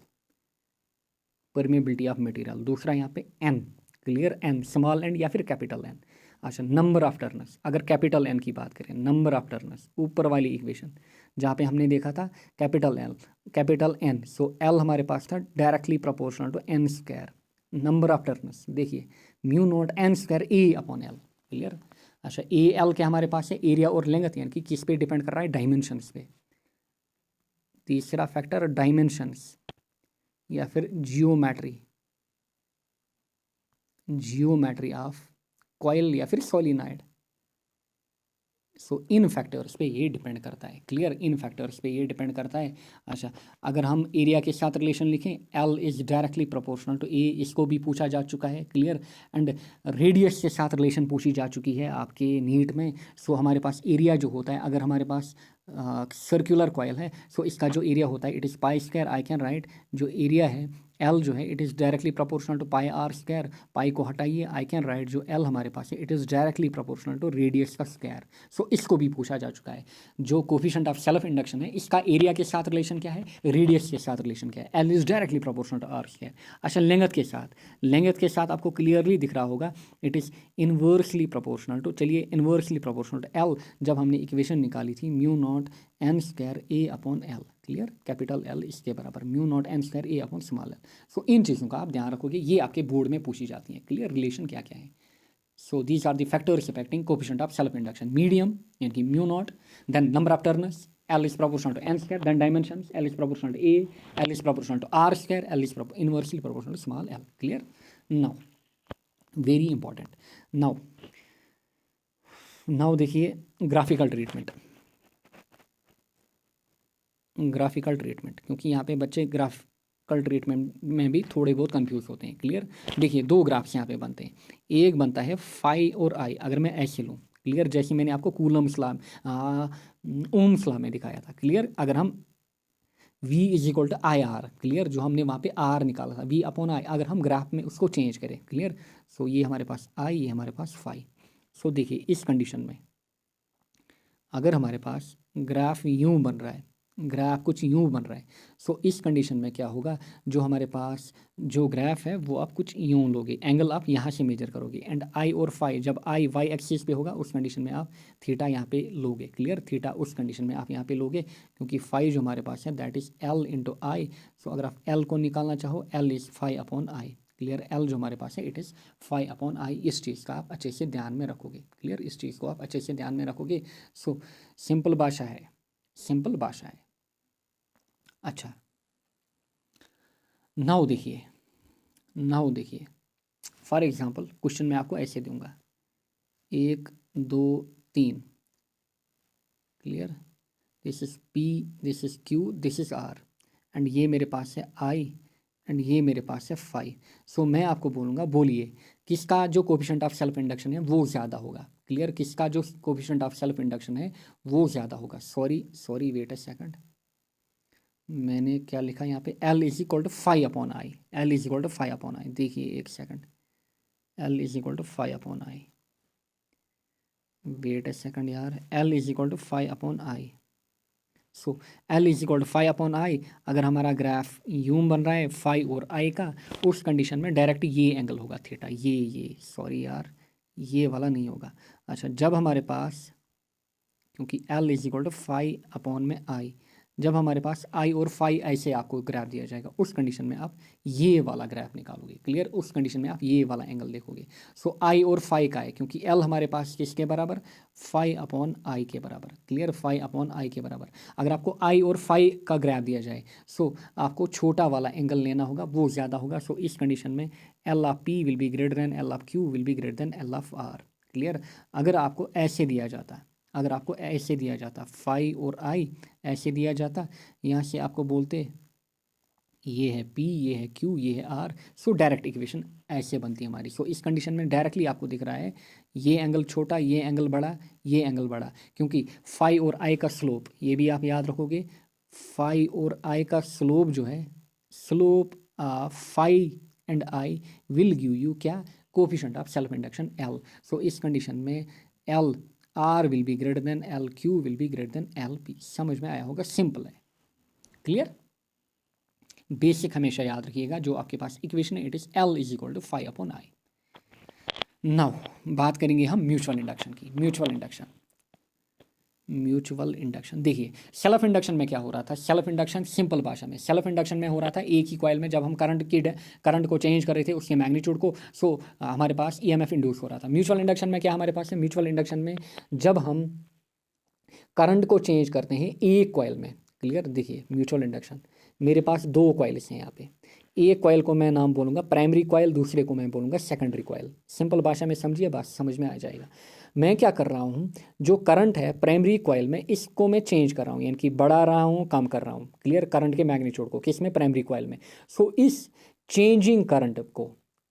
दूसरा यहाँ पे n. Clear, n small n या फिर कैपिटल एन। अच्छा, नंबर ऑफ टर्न्स, अगर कैपिटल एन की बात करें, नंबर ऑफ टर्न्स, ऊपर वाली इक्वेशन जहाँ पे हमने देखा था कैपिटल एन, सो एल हमारे पास था directly proportional to N square. Number of turns देखिए mu not an square A upon L. Clear, अच्छा ए एल क्या हमारे पास है, एरिया और लेंथ, यानी कि किस पे डिपेंड कर रहा है, डायमेंशंस पे। तीसरा फैक्टर डायमेंशंस या फिर जियोमेट्री ऑफ कॉइल या फिर सोलिनाइड। सो इन फैक्टर्स पे ये डिपेंड करता है। क्लियर, इन फैक्टर्स पे ये डिपेंड करता है। अच्छा, अगर हम एरिया के साथ रिलेशन लिखें, L is directly proportional to A, इसको भी पूछा जा चुका है। क्लियर, एंड रेडियस के साथ रिलेशन पूछी जा चुकी है आपके नीट में। सो हमारे पास एरिया जो होता है, अगर हमारे पास सर्कुलर कॉइल है, सो इसका जो एरिया होता है it is pi square. I can write जो एरिया है एल जो है it is directly proportional to pi R square. Pi को हटाइए, आई कैन राइट जो एल हमारे पास है it is directly proportional to radius का स्क्वायर। सो इसको भी पूछा जा चुका है। जो कोफिशिएंट ऑफ सेल्फ इंडक्शन है, इसका एरिया के साथ रिलेशन क्या है, रेडियस के साथ रिलेशन क्या है, L is directly proportional to R square. अच्छा, लेंथ के साथ आपको क्लियरली दिख रहा होगा it is inversely proportional to, चलिए इन्वर्सली प्रोपोर्शनल टू एल, जब हमने इक्वेशन निकाली थी mu not an square A upon L. Clear, capital L इसके बराबर mu not an square A upon small L. So इन चीज़ों का आप ध्यान रखोगे, ये आपके बोर्ड में पूछी जाती हैं। क्लियर, रिलेशन क्या क्या है। So these are the factors affecting coefficient of self induction. Medium यानी कि mu naught, then number of turns, L is proportional to n square, then dimensions, L is proportional to A, L is proportional to R square, L is inversely proportional to small l. Clear? Now, very important. Now देखिए graphical treatment. Graphical treatment, क्योंकि यहाँ पे बच्चे graphical treatment में भी थोड़े बहुत confuse होते हैं. क्लियर? देखिए दो ग्राफ्स यहाँ पे बनते हैं. एक बनता है फाई और आई. अगर मैं ऐसे लूँ, क्लियर, जैसे मैंने आपको कूलम्स लॉ, ओम्स लॉ में दिखाया था. क्लियर? अगर हम V is equal to I R, clear, जो हमने वहाँ पे R निकाला था, V अपॉन आई, अगर हम ग्राफ में उसको चेंज करें, क्लियर, सो ये हमारे पास I, ये हमारे पास फाई. सो देखिए इस कंडीशन में अगर हमारे पास ग्राफ यूँ बन रहा है, ग्राफ कुछ यूँ बन रहा है, सो इस कंडीशन में क्या होगा, जो हमारे पास जो ग्राफ है वो आप कुछ यूँ लोगे, एंगल आप यहाँ से मेजर करोगे, एंड आई और फाई, जब आई वाई एक्सिस पे होगा उस कंडीशन में आप थीटा यहाँ पे लोगे. क्लियर? थीटा उस कंडीशन में आप यहाँ पे लोगे, क्योंकि फाई जो हमारे पास है that is L into I. So अगर आप एल को निकालना चाहो, L is phi upon I. Clear? L जो हमारे पास है it is phi upon I. इस चीज़ का आप अच्छे से ध्यान में रखोगे. क्लियर? इस चीज़ को आप अच्छे से ध्यान में रखोगे. सो सिंपल भाषा है, सिंपल भाषा है. अच्छा, नाउ देखिए फॉर एग्जांपल क्वेश्चन मैं आपको ऐसे दूंगा, 1 2 3. Clear? This is P, this is Q, this is R, and ये मेरे पास है I, एंड ये मेरे पास है फाई. सो मैं आपको बोलूँगा, बोलिए किसका जो कोफिशिएंट ऑफ सेल्फ इंडक्शन है वो ज़्यादा होगा. क्लियर? किसका जो कोफिशिएंट ऑफ सेल्फ इंडक्शन है वो ज़्यादा होगा. सॉरी वेट अ सेकंड, मैंने क्या लिखा यहाँ पे, L is equal to phi upon I. L is equal to phi upon I. देखिए एक second, L is equal to phi upon I. Wait a second यार, L is equal to phi upon I. So L is equal to phi upon I. अगर हमारा graph यूं बन रहा है phi और आई का, उस कंडीशन में डायरेक्ट ये एंगल होगा थीटा. ये सॉरी यार, ये वाला नहीं होगा. अच्छा, जब हमारे पास, क्योंकि L is equal to phi upon में आई, जब हमारे पास आई और फाई ऐसे आपको ग्राफ दिया जाएगा, उस कंडीशन में आप ये वाला ग्राफ निकालोगे. क्लियर? उस कंडीशन में आप ये वाला एंगल देखोगे. सो आई और फाई का है, क्योंकि एल हमारे पास किसके बराबर, फाई अपॉन आई के बराबर. क्लियर? फाई अपॉन आई के बराबर. अगर आपको आई और फाई का ग्राफ दिया जाए, सो आपको छोटा वाला एंगल लेना होगा, वो ज़्यादा होगा. सो इस कंडीशन में L of P will be greater than L of Q will be greater than L of R. Clear? अगर आपको ऐसे दिया जाता, अगर आपको ऐसे दिया जाता, फाई और आई ऐसे दिया जाता, यहाँ से आपको बोलते ये है P, ये है Q, ये है R. सो डायरेक्ट इक्वेशन ऐसे बनती है हमारी. सो इस कंडीशन में डायरेक्टली आपको दिख रहा है ये एंगल छोटा, ये एंगल बड़ा, ये एंगल बड़ा, क्योंकि फाई और आई का स्लोप, ये भी आप याद रखोगे, फाई और आई का स्लोप जो है, slope phi and I will give you क्या, coefficient of self induction L. So इस कंडीशन में L R will be greater than L, Q will be greater than L P. समझ में आया होगा? सिंपल है. क्लियर? बेसिक हमेशा याद रखिएगा, जो आपके पास इक्वेशन है it is L is equal to phi upon I. Now बात करेंगे हम म्यूचुअल इंडक्शन की. म्यूचुअल इंडक्शन देखिए, सेल्फ इंडक्शन में क्या हो रहा था, सेल्फ इंडक्शन सिंपल भाषा में, सेल्फ इंडक्शन में हो रहा था एक ही कॉइल में जब हम करंट को चेंज कर रहे थे उसके मैग्नीट्यूड को, सो हमारे पास EMF इंड्यूस हो रहा था. म्यूचुअल इंडक्शन में क्या हमारे पास है, म्यूचुअल इंडक्शन में जब हम करंट को चेंज करते हैं एक कॉइल में. क्लियर? देखिए म्यूचुअल इंडक्शन, मेरे पास दो कॉइल्स हैं यहाँ पे, एक कॉइल को मैं नाम बोलूँगा प्राइमरी कॉइल, दूसरे को मैं बोलूँगा सेकेंडरी कॉइल. सिंपल भाषा में समझिए, बात समझ में आ जाएगा. मैं क्या कर रहा हूँ, जो करंट है प्राइमरी कॉइल में इसको मैं चेंज कर रहा हूँ, यानी कि बढ़ा रहा हूँ, कम कर रहा हूँ. क्लियर? करंट के मैग्नीट्यूड को किस में, प्राइमरी कॉइल में. सो इस चेंजिंग करंट को,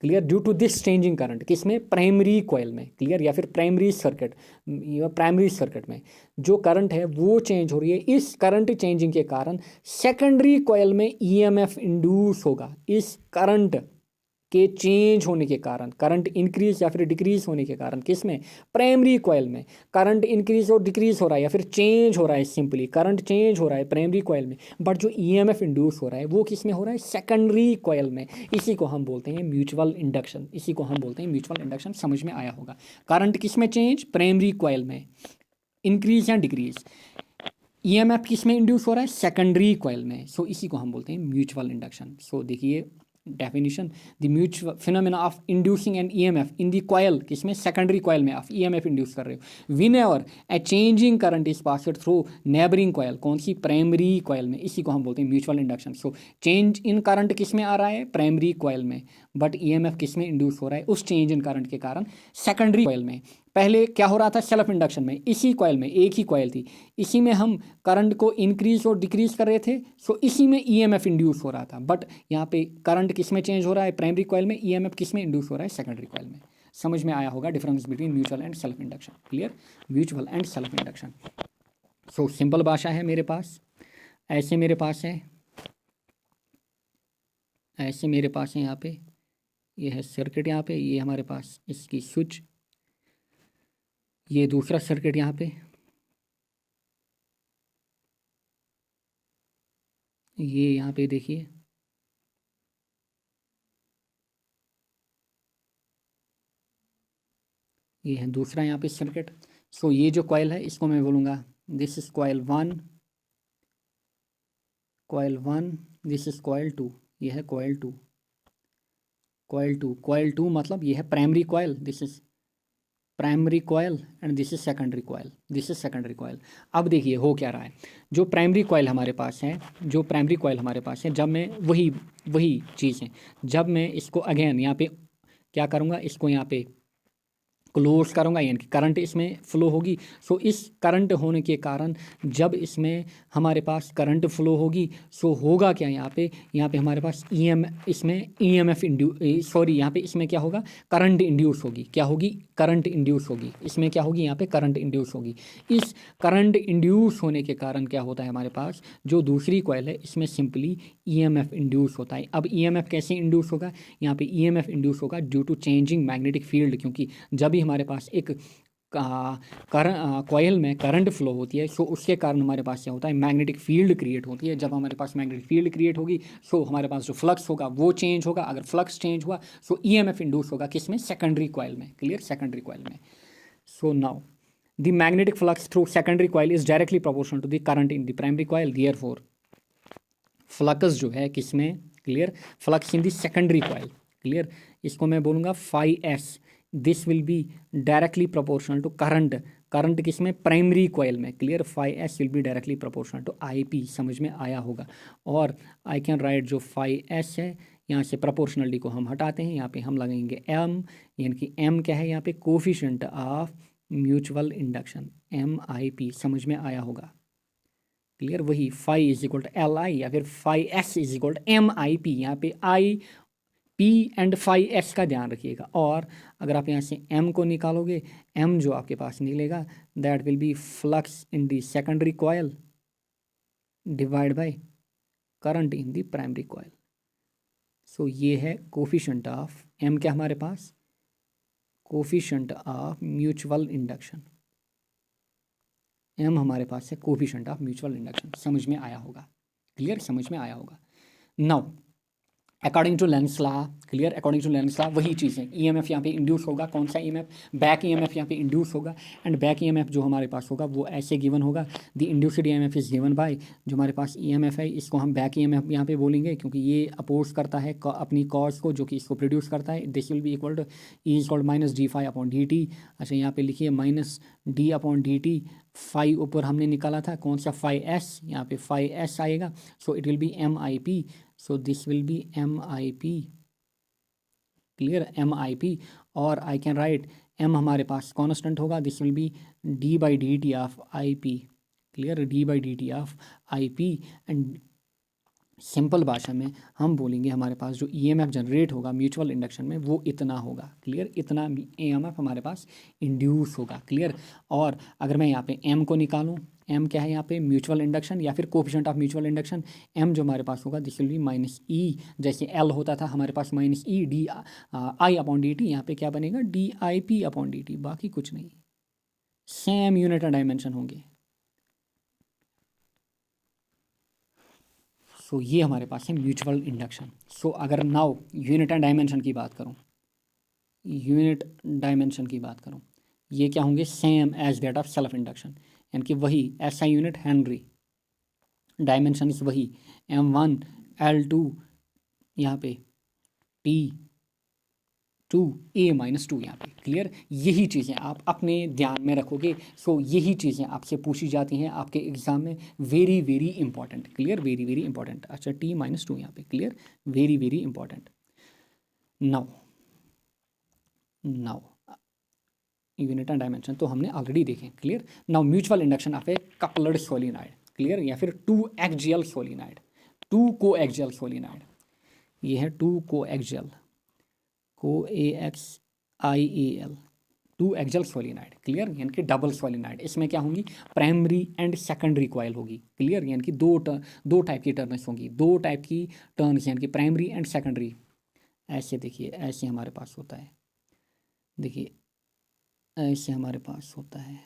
clear, due to this changing current किसमें, प्राइमरी कॉइल में. क्लियर? या फिर प्राइमरी सर्किट में जो करंट है वो चेंज हो रही है. इस करंट चेंजिंग के कारण सेकेंडरी कॉइल में EMF इंड्यूस होगा. इस करंट के चेंज होने के कारण, करंट इंक्रीज या फिर डिक्रीज होने के कारण किसमें, प्राइमरी कॉइल में करंट इंक्रीज और डिक्रीज हो रहा है या फिर चेंज हो रहा है. सिंपली करंट चेंज हो रहा है प्राइमरी कॉइल में, बट जो EMF इंड्यूस हो रहा है वो किस में हो रहा है, सेकेंडरी कॉइल में. इसी को हम बोलते हैं म्यूचुअल इंडक्शन. म्यूचुअल इंडक्शन समझ में आया होगा. करंट किस में चेंज, प्राइमरी कॉइल में इंक्रीज या डिक्रीज. EMF किस में इंड्यूस हो रहा है, सेकेंडरी कॉइल में. सो इसी को हम बोलते हैं म्यूचुअल इंडक्शन. सो देखिए definition the mutual phenomena of inducing an EMF in the coil, किसमें सेकेंडरी कॉयल में आप ईएमएफ इंड्यूस कर रहे हो। Whenever a changing current is passed through neighbouring coil, कौन सी, प्राइमरी कॉयल में, इसी को हम बोलते हैं mutual induction. So change in current किस में आ रहा है, प्राइमरी कॉयल में, बट ईएमएफ किस में इंड्यूस हो रहा है, उस चेंज इन करंट के कारण सेकेंडरी कॉयल में। पहले क्या हो रहा था सेल्फ इंडक्शन में, इसी कॉयल में, एक ही कॉयल थी, इसी में हम करंट को इंक्रीज और डिक्रीज कर रहे थे, सो इसी में ईएमएफ इंड्यूस हो रहा था। बट यहाँ पे करंट किस में चेंज हो रहा है, प्राइमरी कॉयल में, ईएमएफ किस में इंड्यूस हो रहा है, सेकेंडरी कॉयल में। समझ में आया होगा difference between mutual and self induction, clear, mutual and self induction. So simple भाषा है मेरे पास, ऐसे मेरे पास है, ऐसे मेरे पास है, यहाँ पे ये है सर्किट, यहाँ पे ये हमारे पास इसकी स्विच, ये दूसरा सर्किट यहाँ पे, ये यहाँ पे देखिए, ये है दूसरा यहाँ पे सर्किट। सो ये जो कॉयल है इसको मैं बोलूँगा this is coil 1, coil 1, this is coil 2, ये है कॉयल 2, कॉयल 2, कॉयल 2 मतलब ये है primary coil, this is primary coil and this is secondary coil, this is secondary coil. अब देखिए हो क्या रहा है, जो प्राइमरी कॉयल हमारे पास है, जो प्राइमरी कॉयल हमारे पास है, जब मैं वही चीज़ है, जब मैं इसको अगेन यहाँ पे क्या करूँगा, इसको यहाँ पे क्लोज करूँगा, यानी कि करंट इसमें फ्लो होगी। सो इस करंट होने के कारण जब इसमें हमारे पास करंट फ्लो होगी, सो होगा क्या, यहाँ पे हमारे पास इसमें ईएमएफ सॉरी यहाँ पे इसमें क्या होगा, करंट इंड्यूस होगी, क्या होगी, करंट इंड्यूस होगी, इसमें क्या होगी, यहाँ पे करंट इंड्यूस होगी। इस करंट इंड्यूस होने के कारण क्या होता है, हमारे पास जो दूसरी कॉइल है इसमें सिंपली ईएमएफ इंड्यूस होता है। अब ईएमएफ कैसे इंड्यूस होगा, यहाँ पे ईएमएफ इंड्यूस होगा due to changing magnetic field, क्योंकि जब भी हमारे पास एक कॉयल में करंट फ्लो होती है, सो उसके कारण हमारे पास क्या होता है, मैग्नेटिक फील्ड क्रिएट होती है। जब हमारे पास मैग्नेटिक फील्ड क्रिएट होगी, सो हमारे पास जो फ्लक्स होगा वो चेंज होगा। अगर फ्लक्स चेंज हुआ, सो ईएमएफ इंड्यूस होगा किसमें, सेकेंडरी कॉयल में, क्लियर, सेकेंडरी कॉयल में। So now the magnetic flux through secondary coil is directly proportional to the current in the primary coil, therefore flux जो है किसमें, clear, flux in the secondary coil, clear, इसको मैं बोलूँगा phi S, this will be directly proportional to current, current किसमें, primary coil में, clear, phi S will be directly proportional to I P, समझ में आया होगा। और आई कैन राइट जो फाई एस है, यहाँ से प्रोपोर्शनलिटी को हम हटाते हैं, यहाँ पे हम लगाएंगे एम, यानी कि एम क्या है यहाँ पे, coefficient of mutual induction, M I P, समझ में आया होगा, क्लियर। वही phi is equal to L I या फिर phi S is equal to M I P, यहाँ पे I P and phi S का ध्यान रखिएगा। और अगर आप यहाँ से एम को निकालोगे, एम जो आपके पास निकलेगा that will be flux in the secondary coil divide by current in the primary coil. So ये है कोफिशिएंट ऑफ एम, क्या हमारे पास, coefficient of mutual induction, M हमारे पास है कोफिशिएंट ऑफ म्यूचुअल इंडक्शन, समझ में आया होगा, क्लियर, समझ में आया होगा। Now according to Lenz law, clear, according to Lenz law वही चीज़ है, ईएमएफ यहाँ पे इंड्यूस होगा, कौन सा ईएमएफ, बैक ईएमएफ यहाँ पे इंड्यूस होगा, एंड बैक ईएमएफ जो हमारे पास होगा वो ऐसे गिवन होगा, the induced EMF is given bye, जो हमारे पास ईएमएफ है इसको हम बैक ईएमएफ यहाँ पे बोलेंगे, क्योंकि ये अपोज करता है अपनी कॉज को जो कि इसको प्रोड्यूस करता है। This will be equal to E is called minus D phi upon D t. अच्छा यहाँ पे लिखिए minus D upon D T, phi ऊपर हमने निकाला था, कौन सा, फाई एस, यहाँ पे फाई एस आएगा, so it will be M I P, so this will be MIP, clear, MIP। और I can write M हमारे पास कांस्टेंट होगा, this will be d by dt of IP, clear, d by dt of IP। And simple भाषा में हम बोलेंगे हमारे पास जो ईएमएफ जनरेट होगा म्यूचुअल इंडक्शन में वो इतना होगा, क्लियर, इतना ईएमएफ हमारे पास इंड्यूस होगा, क्लियर। और अगर मैं यहाँ पे एम को निकालूँ, एम क्या है यहाँ पे, म्यूचुअल इंडक्शन या फिर coefficient of mutual induction, M जो हमारे पास होगा this will be minus E, जैसे एल होता था हमारे पास minus E D I upon D T, यहाँ पे क्या बनेगा, D I P upon D T, बाकी कुछ नहीं, सेम यूनिट एंड डायमेंशन होंगे। सो ये हमारे पास है म्यूचुअल इंडक्शन। सो अगर नाउ यूनिट एंड डायमेंशन की बात करूँ, यूनिट डायमेंशन की बात करूँ, ये क्या होंगे, same as that of self induction, यानी कि वही ऐसा यूनिट हेनरी, डायमेंशन इस वही M1 L2 यहाँ पे T two A minus two यहाँ पे। क्लियर, यही चीज़ें आप अपने ध्यान में रखोगे। सो यही चीज़ें आपसे पूछी जाती हैं आपके एग्जाम में। Very very important. Clear, very very important. अच्छा, टी माइनस टू यहाँ पे। Clear, very very important. Now now unit and dimension तो हमने ऑलरेडी देखे। Clear, now mutual induction of a coupled solenoid. Clear, या फिर two axial solenoid, two coaxial solenoid. ये है two coaxial, co A X I A L, two axial solenoid. Clear, यानी कि double solenoid. इसमें क्या होंगी, primary and secondary coil होगी। क्लियर, यानी कि दो टाइप की टर्न्स होंगी, दो टाइप की टर्न्स, यानी कि प्राइमरी एंड सेकेंडरी। ऐसे देखिए, ऐसे हमारे पास होता है, देखिए ऐसे हमारे पास होता है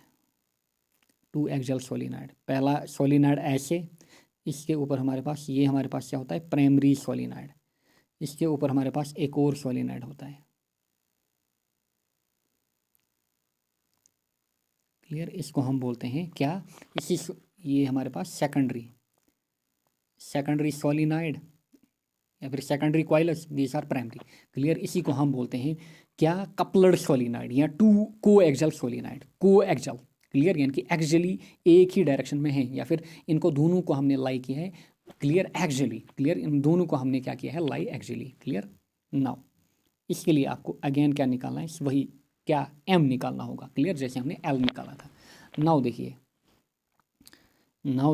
टू एक्सियल सोलिनॉइड। पहला सोलिनॉइड ऐसे, इसके ऊपर हमारे पास ये हमारे पास क्या होता है, प्राइमरी सोलिनॉइड। इसके ऊपर हमारे पास एक और सोलिनॉइड होता है। क्लियर, इसको हम बोलते हैं क्या, ये हमारे पास सेकेंडरी सोलिनॉइड या फिर secondary coils, these are primary. Clear, इसी को हम बोलते हैं क्या, कपल्ड सोलिनॉइड या two coaxial solenoid, coaxial. Clear, यानी कि एक्सियली एक ही डायरेक्शन में है, या फिर इनको दोनों को हमने लाई किया है। Clear, axially. क्लियर, इन दोनों को हमने क्या किया है, लाई एक्सियली। क्लियर, नाउ इसके लिए आपको अगेन क्या निकालना है, वही क्या, एम निकालना होगा। क्लियर, जैसे हमने एल निकाला था। नाउ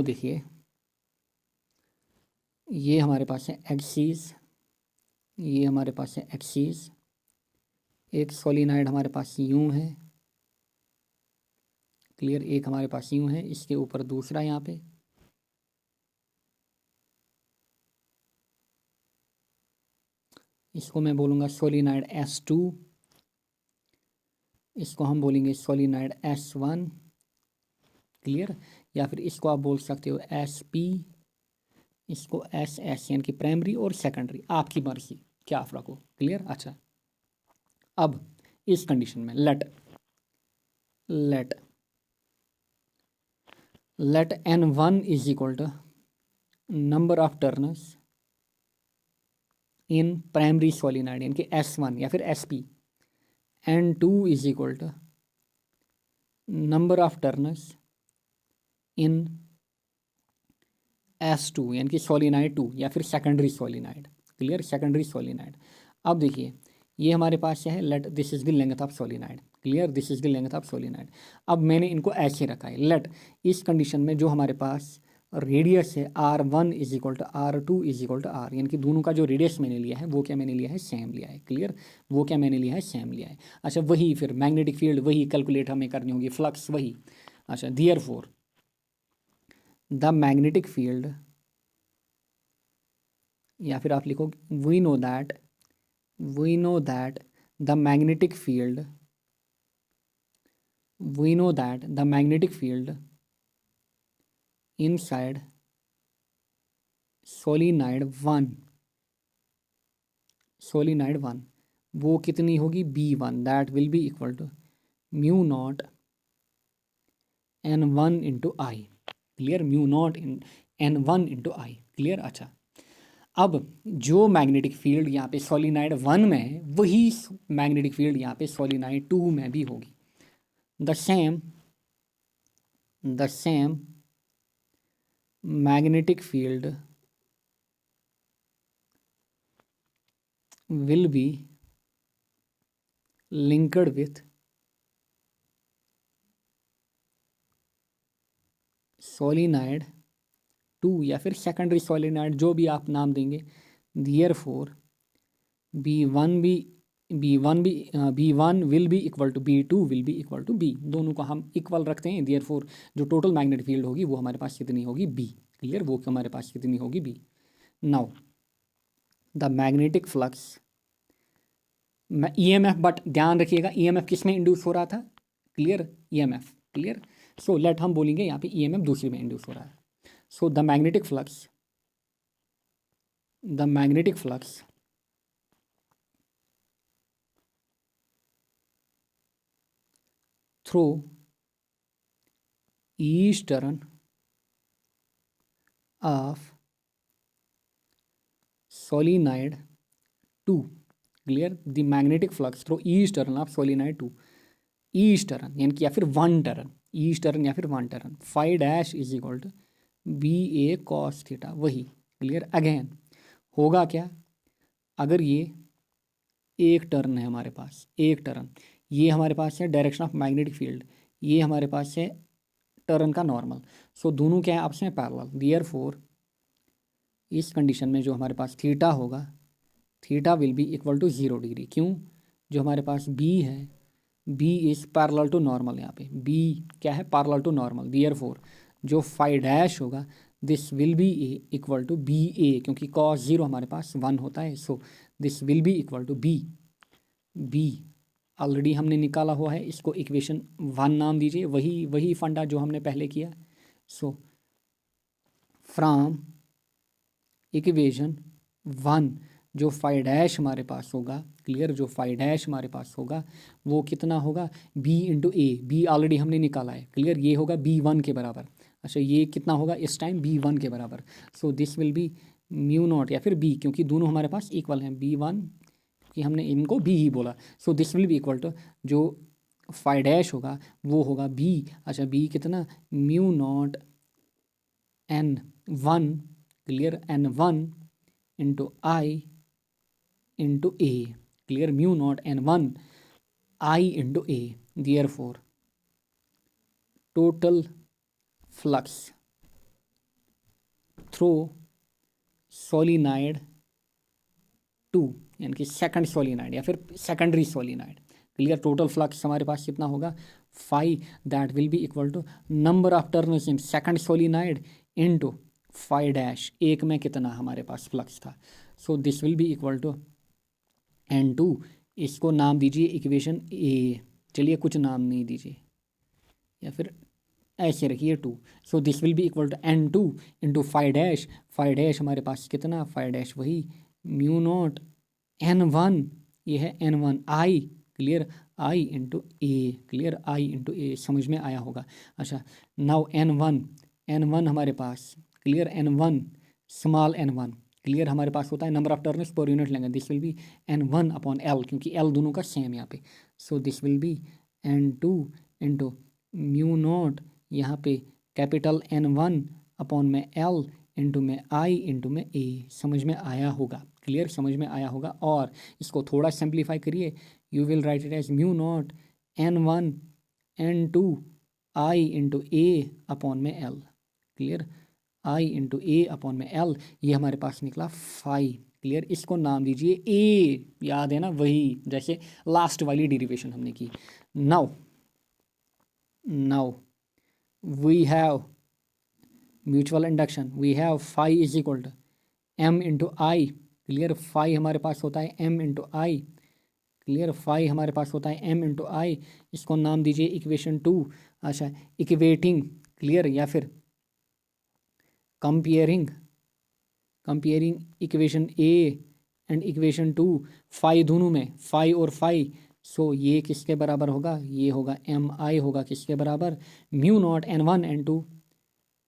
देखिए, ये हमारे पास है एक्सीस, ये हमारे पास है एक्सीस। एक सोलिनॉइड हमारे पास यूं है। क्लियर, एक हमारे पास यूं है, इसके ऊपर दूसरा यहाँ पे। इसको मैं बोलूँगा सोलिनॉइड S2, इसको हम बोलेंगे सोलिनॉइड S1। क्लियर, या फिर इसको आप बोल सकते हो SP, इसको SS, यानी कि प्राइमरी और सेकेंडरी, आपकी मर्जी क्या आप रखो। क्लियर, अच्छा अब इस कंडीशन में let N1 is equal to number of turns in primary solenoid, यानी कि S1 या फिर SP। N2 is equal to number of turns in S2, यानी कि सोलिनॉइड 2 या फिर secondary solenoid. Clear, secondary solenoid. अब देखिए, ये हमारे पास क्या है, let this is the length of solenoid. Clear, this is the length of solenoid. अब मैंने इनको ऐसे रखा है, लेट इस कंडीशन में जो हमारे पास रेडियस है R1 is equal to R2 is equal to R, यानी कि दोनों का जो रेडियस मैंने लिया है वो क्या मैंने लिया है, सेम लिया है। क्लियर, वो क्या मैंने लिया है, सेम लिया है। अच्छा, वही फिर मैग्नेटिक फील्ड वही कैलकुलेट हमें करनी होगी, फ्लक्स वही। अच्छा, देयरफॉर द मैग्नेटिक फील्ड, या फिर आप लिखो we know that the magnetic field, we know that the magnetic field inside solenoid one वो कितनी होगी, B1, that will be equal to mu naught N1 into I. Clear, mu naught N1 into I. Clear, अच्छा अब जो magnetic field यहाँ पे solenoid 1 में है वही मैग्नेटिक फील्ड यहाँ पे सोलिनॉइड 2 में भी होगी। The same magnetic field will be linked with solenoid 2 या फिर सेकेंडरी सोलिनॉइड, जो भी आप नाम देंगे। Therefore B1 will be equal to B2 will be equal to B, दोनों को हम इक्वल रखते हैं। देयरफॉर जो टोटल मैग्नेटिक फील्ड होगी वो हमारे पास कितनी होगी, B। क्लियर, वो हमारे पास कितनी होगी, B। Now the magnetic flux, EMF, but ध्यान रखिएगा EMF किस में इंड्यूस हो रहा था, clear, EMF। Clear, so let हम बोलेंगे यहाँ पे EMF दूसरे में इंड्यूस हो रहा है। So the magnetic flux through each turn of solenoid 2 clear, the magnetic flux through each turn of solenoid two each turn, यानी कि या फिर वन टर्न, ईच टर्न या फिर one turn, phi dash is equal to B A cos theta, वही। Clear, again होगा क्या, अगर ये एक टर्न है हमारे पास, एक टर्न, ये हमारे पास है डायरेक्शन ऑफ मैग्नेटिक फील्ड, ये हमारे पास है टर्न का नॉर्मल, सो दोनों क्या है आपस में पैरेलल, देयरफॉर इस कंडीशन में जो हमारे पास थीटा होगा, theta will be equal to 0 degree. क्यों, जो हमारे पास बी है, B is parallel to normal, यहाँ पे बी क्या है, पैरेलल टू नॉर्मल, देयरफॉर जो फाई डैश होगा this will be A equal to B A, क्योंकि कॉस 0 हमारे पास 1 होता है, so this will be equal to B, B already हमने निकाला हुआ है, इसको इक्वेशन 1 नाम दीजिए, वही वही फंडा जो हमने पहले किया। सो फ्रॉम इक्वेशन 1 जो फाई डैश हमारे पास होगा, क्लियर, जो फाई डैश हमारे पास होगा वो कितना होगा, बी इंटू ए, बी ऑलरेडी हमने निकाला है, क्लियर, ये होगा B1 के बराबर। अच्छा, ये कितना होगा इस टाइम, B1 के बराबर, सो this will be mu not या फिर बी, क्योंकि दोनों हमारे पास इक्वल हैं, B1 कि हमने इनको बी ही बोला, so this will be equal to जो फाई डैश होगा वो होगा बी, अच्छा बी कितना, mu naught N1, clear, N1 into I into A, clear, mu naught N1 I into A, therefore total flux through solenoid two, यानी कि second solenoid या फिर secondary solenoid, clear, total flux हमारे पास कितना होगा, phi, that will be equal to number of turns in second solenoid into phi dash, एक में कितना हमारे पास फ्लक्स था, so this will be equal to N2, इसको नाम दीजिए इक्वेशन ए, चलिए कुछ नाम नहीं दीजिए या फिर ऐसे रखिए 2, so this will be equal to N2 into phi dash, phi dash हमारे पास कितना, फाई डैश वही म्यू नॉट N1, ये है N1 I, clear, I into A, clear, I into A, समझ में आया होगा। अच्छा, नाउ N1 हमारे पास, clear, N1 small N1, clear, हमारे पास होता है number of turns per unit लेंगे, this will be N1 upon L, क्योंकि L दोनों का सेम यहाँ पे, so this will be N2 into mu nought यहाँ पे कैपिटल N1 अपॉन में L इंटू में आई इंटू में ए, समझ में आया होगा, क्लियर, समझ में आया होगा। और इसको थोड़ा सिंप्लीफाई करिए, you will write it as mu naught N1 N2 I into A upon में L, clear, I into A upon में L, ये हमारे पास निकला फाई, क्लियर, इसको नाम दीजिए ए, याद है ना, वही जैसे लास्ट वाली डेरिवेशन हमने की। Now we have mutual induction, we have phi is equal to M into I, clear, phi हमारे पास होता है M into I, clear, phi हमारे पास होता है M इंटू आई, इसको नाम दीजिए इक्वेशन 2। अच्छा, इक्वेटिंग, क्लियर, या फिर comparing equation A and equation 2, phi दोनों में, फाई और फाई, सो ये किसके बराबर होगा, ये होगा MI होगा किसके बराबर, mu naught N1 N2,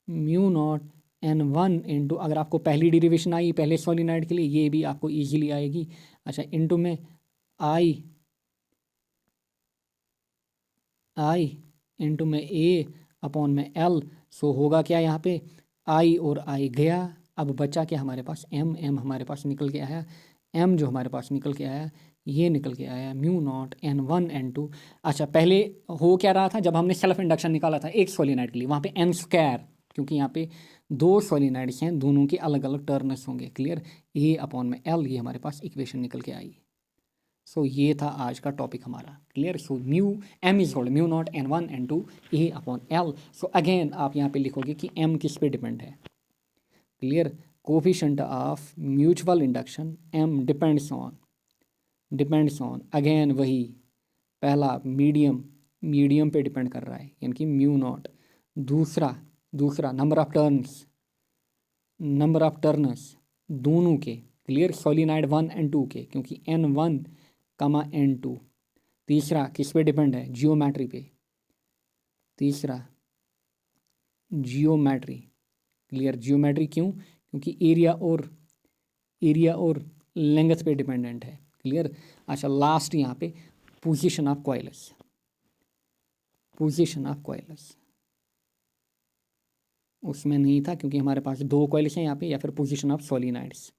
mu naught N1 into, अगर आपको पहली डेरिवेशन आई पहले सोलिनॉइड के लिए, ये भी आपको इजीली आएगी। अच्छा, इंटू में आई इंटू में ए अपॉन में L, सो होगा क्या यहाँ पे, आई और आई गया, अब बचा क्या हमारे पास, M हमारे पास निकल के आया, M जो हमारे पास निकल के आया, ये निकल के आया म्यू नॉट N1 N2। अच्छा, पहले हो क्या रहा था, जब हमने सेल्फ इंडक्शन निकाला था एक सोलिनॉइड के लिए, वहाँ पे N स्क्वायर, क्योंकि यहाँ पे दो सोलिनॉइड्स हैं, दोनों के अलग अलग टर्न्स होंगे, क्लियर, ए अपॉन में L, ये हमारे पास इक्वेशन निकल के आई। सो ये था आज का टॉपिक हमारा, clear, so mu M is equal mu naught N1 N2 A upon L। So again आप यहाँ पे लिखोगे कि M किस पे डिपेंड है, clear, coefficient of mutual induction M depends on again वही पहला मीडियम पे डिपेंड कर रहा है, यानी कि म्यू नॉट, दूसरा नंबर ऑफ टर्न्स दोनों के, क्लियर, सोलिनॉइड 1 एंड 2 के, क्योंकि N1 कमा N2, तीसरा किस पे डिपेंड है, जियोमेट्री पे, तीसरा जियोमेट्री, क्लियर, जियोमेट्री क्यों, क्योंकि एरिया और लेंथ पे डिपेंडेंट है, क्लियर। अच्छा, लास्ट यहाँ पे position of coils, position of coils उसमें नहीं था क्योंकि हमारे पास दो कॉइल्स हैं यहाँ पे, या फिर position of solenoids.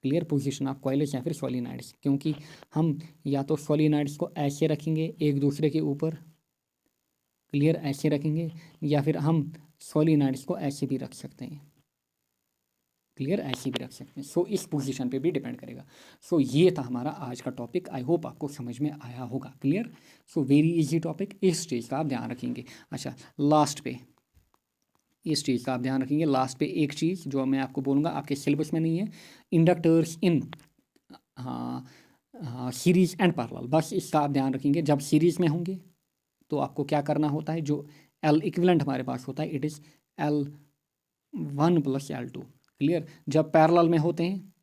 Clear, position of coils या फिर सोलिनॉइड्स, क्योंकि हम या तो सोलिनॉइड्स को ऐसे रखेंगे एक दूसरे के ऊपर, क्लियर, ऐसे रखेंगे, या फिर हम सोलिनॉइड्स को ऐसे भी रख सकते हैं, क्लियर, ऐसे भी रख सकते हैं। सो इस पोजीशन पे भी डिपेंड करेगा। सो ये था हमारा आज का टॉपिक, आई होप आपको समझ में आया होगा। Clear, so very easy topic, इस चीज़ का आप ध्यान रखेंगे। अच्छा, लास्ट पे इस चीज़ का आप ध्यान रखेंगे। लास्ट पे एक चीज़ जो मैं आपको बोलूँगा, आपके सिलेबस में नहीं है, इंडक्टर्स इन हाँ हाँ सीरीज एंड पैरेलल, बस इसका आप ध्यान रखेंगे। जब सीरीज में होंगे तो आपको क्या करना होता है, जो एल इक्विवेलेंट हमारे पास होता है, it is L1 + L2। Clear, जब पैरेलल में होते हैं,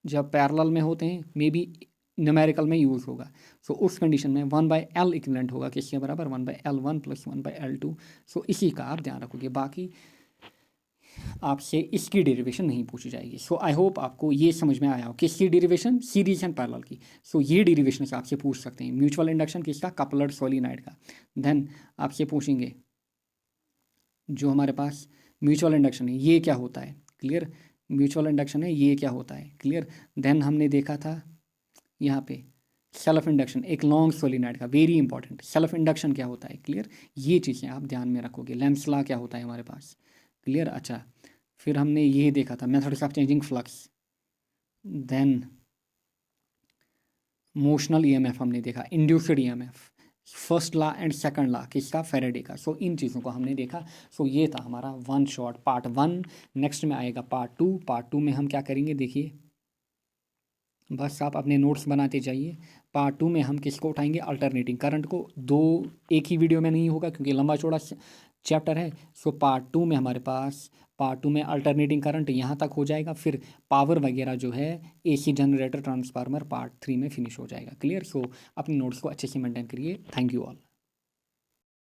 जब पैरेलल में होते हैं मे बी न्यूमेरिकल में यूज़ होगा। सो उस कंडीशन में 1/L इक्विवेलेंट होगा किसके बराबर, 1/L1 + 1/L2। सो इसी का आप ध्यान रखोगे, बाकी आपसे इसकी डेरिवेशन नहीं पूछी जाएगी। सो आई होप आपको ये समझ में आया हो, किसकी डेरिवेशन, सीरीज एंड पैरेलल की। सो ये डेरिवेशन से आपसे पूछ सकते हैं, म्यूचुअल इंडक्शन किसका, कपलर्ड सोलिनॉइड का। देन आपसे पूछेंगे जो हमारे पास म्यूचुअल इंडक्शन है ये क्या होता है, क्लियर, म्यूचुअल इंडक्शन है ये क्या होता है, क्लियर। देन हमने देखा था यहाँ पे सेल्फ इंडक्शन, एक लॉन्ग सोलिनॉइड का, वेरी इंपॉर्टेंट, सेल्फ इंडक्शन क्या होता है, क्लियर, ये चीज़ें आप ध्यान में रखोगे। लेंस लॉ क्या होता है हमारे पास, क्लियर। अच्छा, फिर हमने ये देखा था methods of changing flux, then motional EMF हमने देखा, induced EMF, first law and second law किसका, फैराडे का। सो इन चीज़ों को हमने देखा। सो ये था हमारा वन शॉट पार्ट 1। नेक्स्ट में आएगा पार्ट 2। पार्ट 2 में हम क्या करेंगे, देखिए बस आप अपने नोट्स बनाते जाइए। पार्ट 2 में हम किसको उठाएंगे, अल्टरनेटिंग करंट को। दो एक ही वीडियो में नहीं होगा क्योंकि लंबा चौड़ा चैप्टर है। सो पार्ट 2 में हमारे पास, पार्ट 2 में अल्टरनेटिंग करंट यहाँ तक हो जाएगा, फिर पावर वगैरह जो है एसी जनरेटर ट्रांसफार्मर पार्ट 3 में फिनिश हो जाएगा। क्लियर। सो अपने नोट्स को अच्छे से मेंटेन करिए। Thank you all.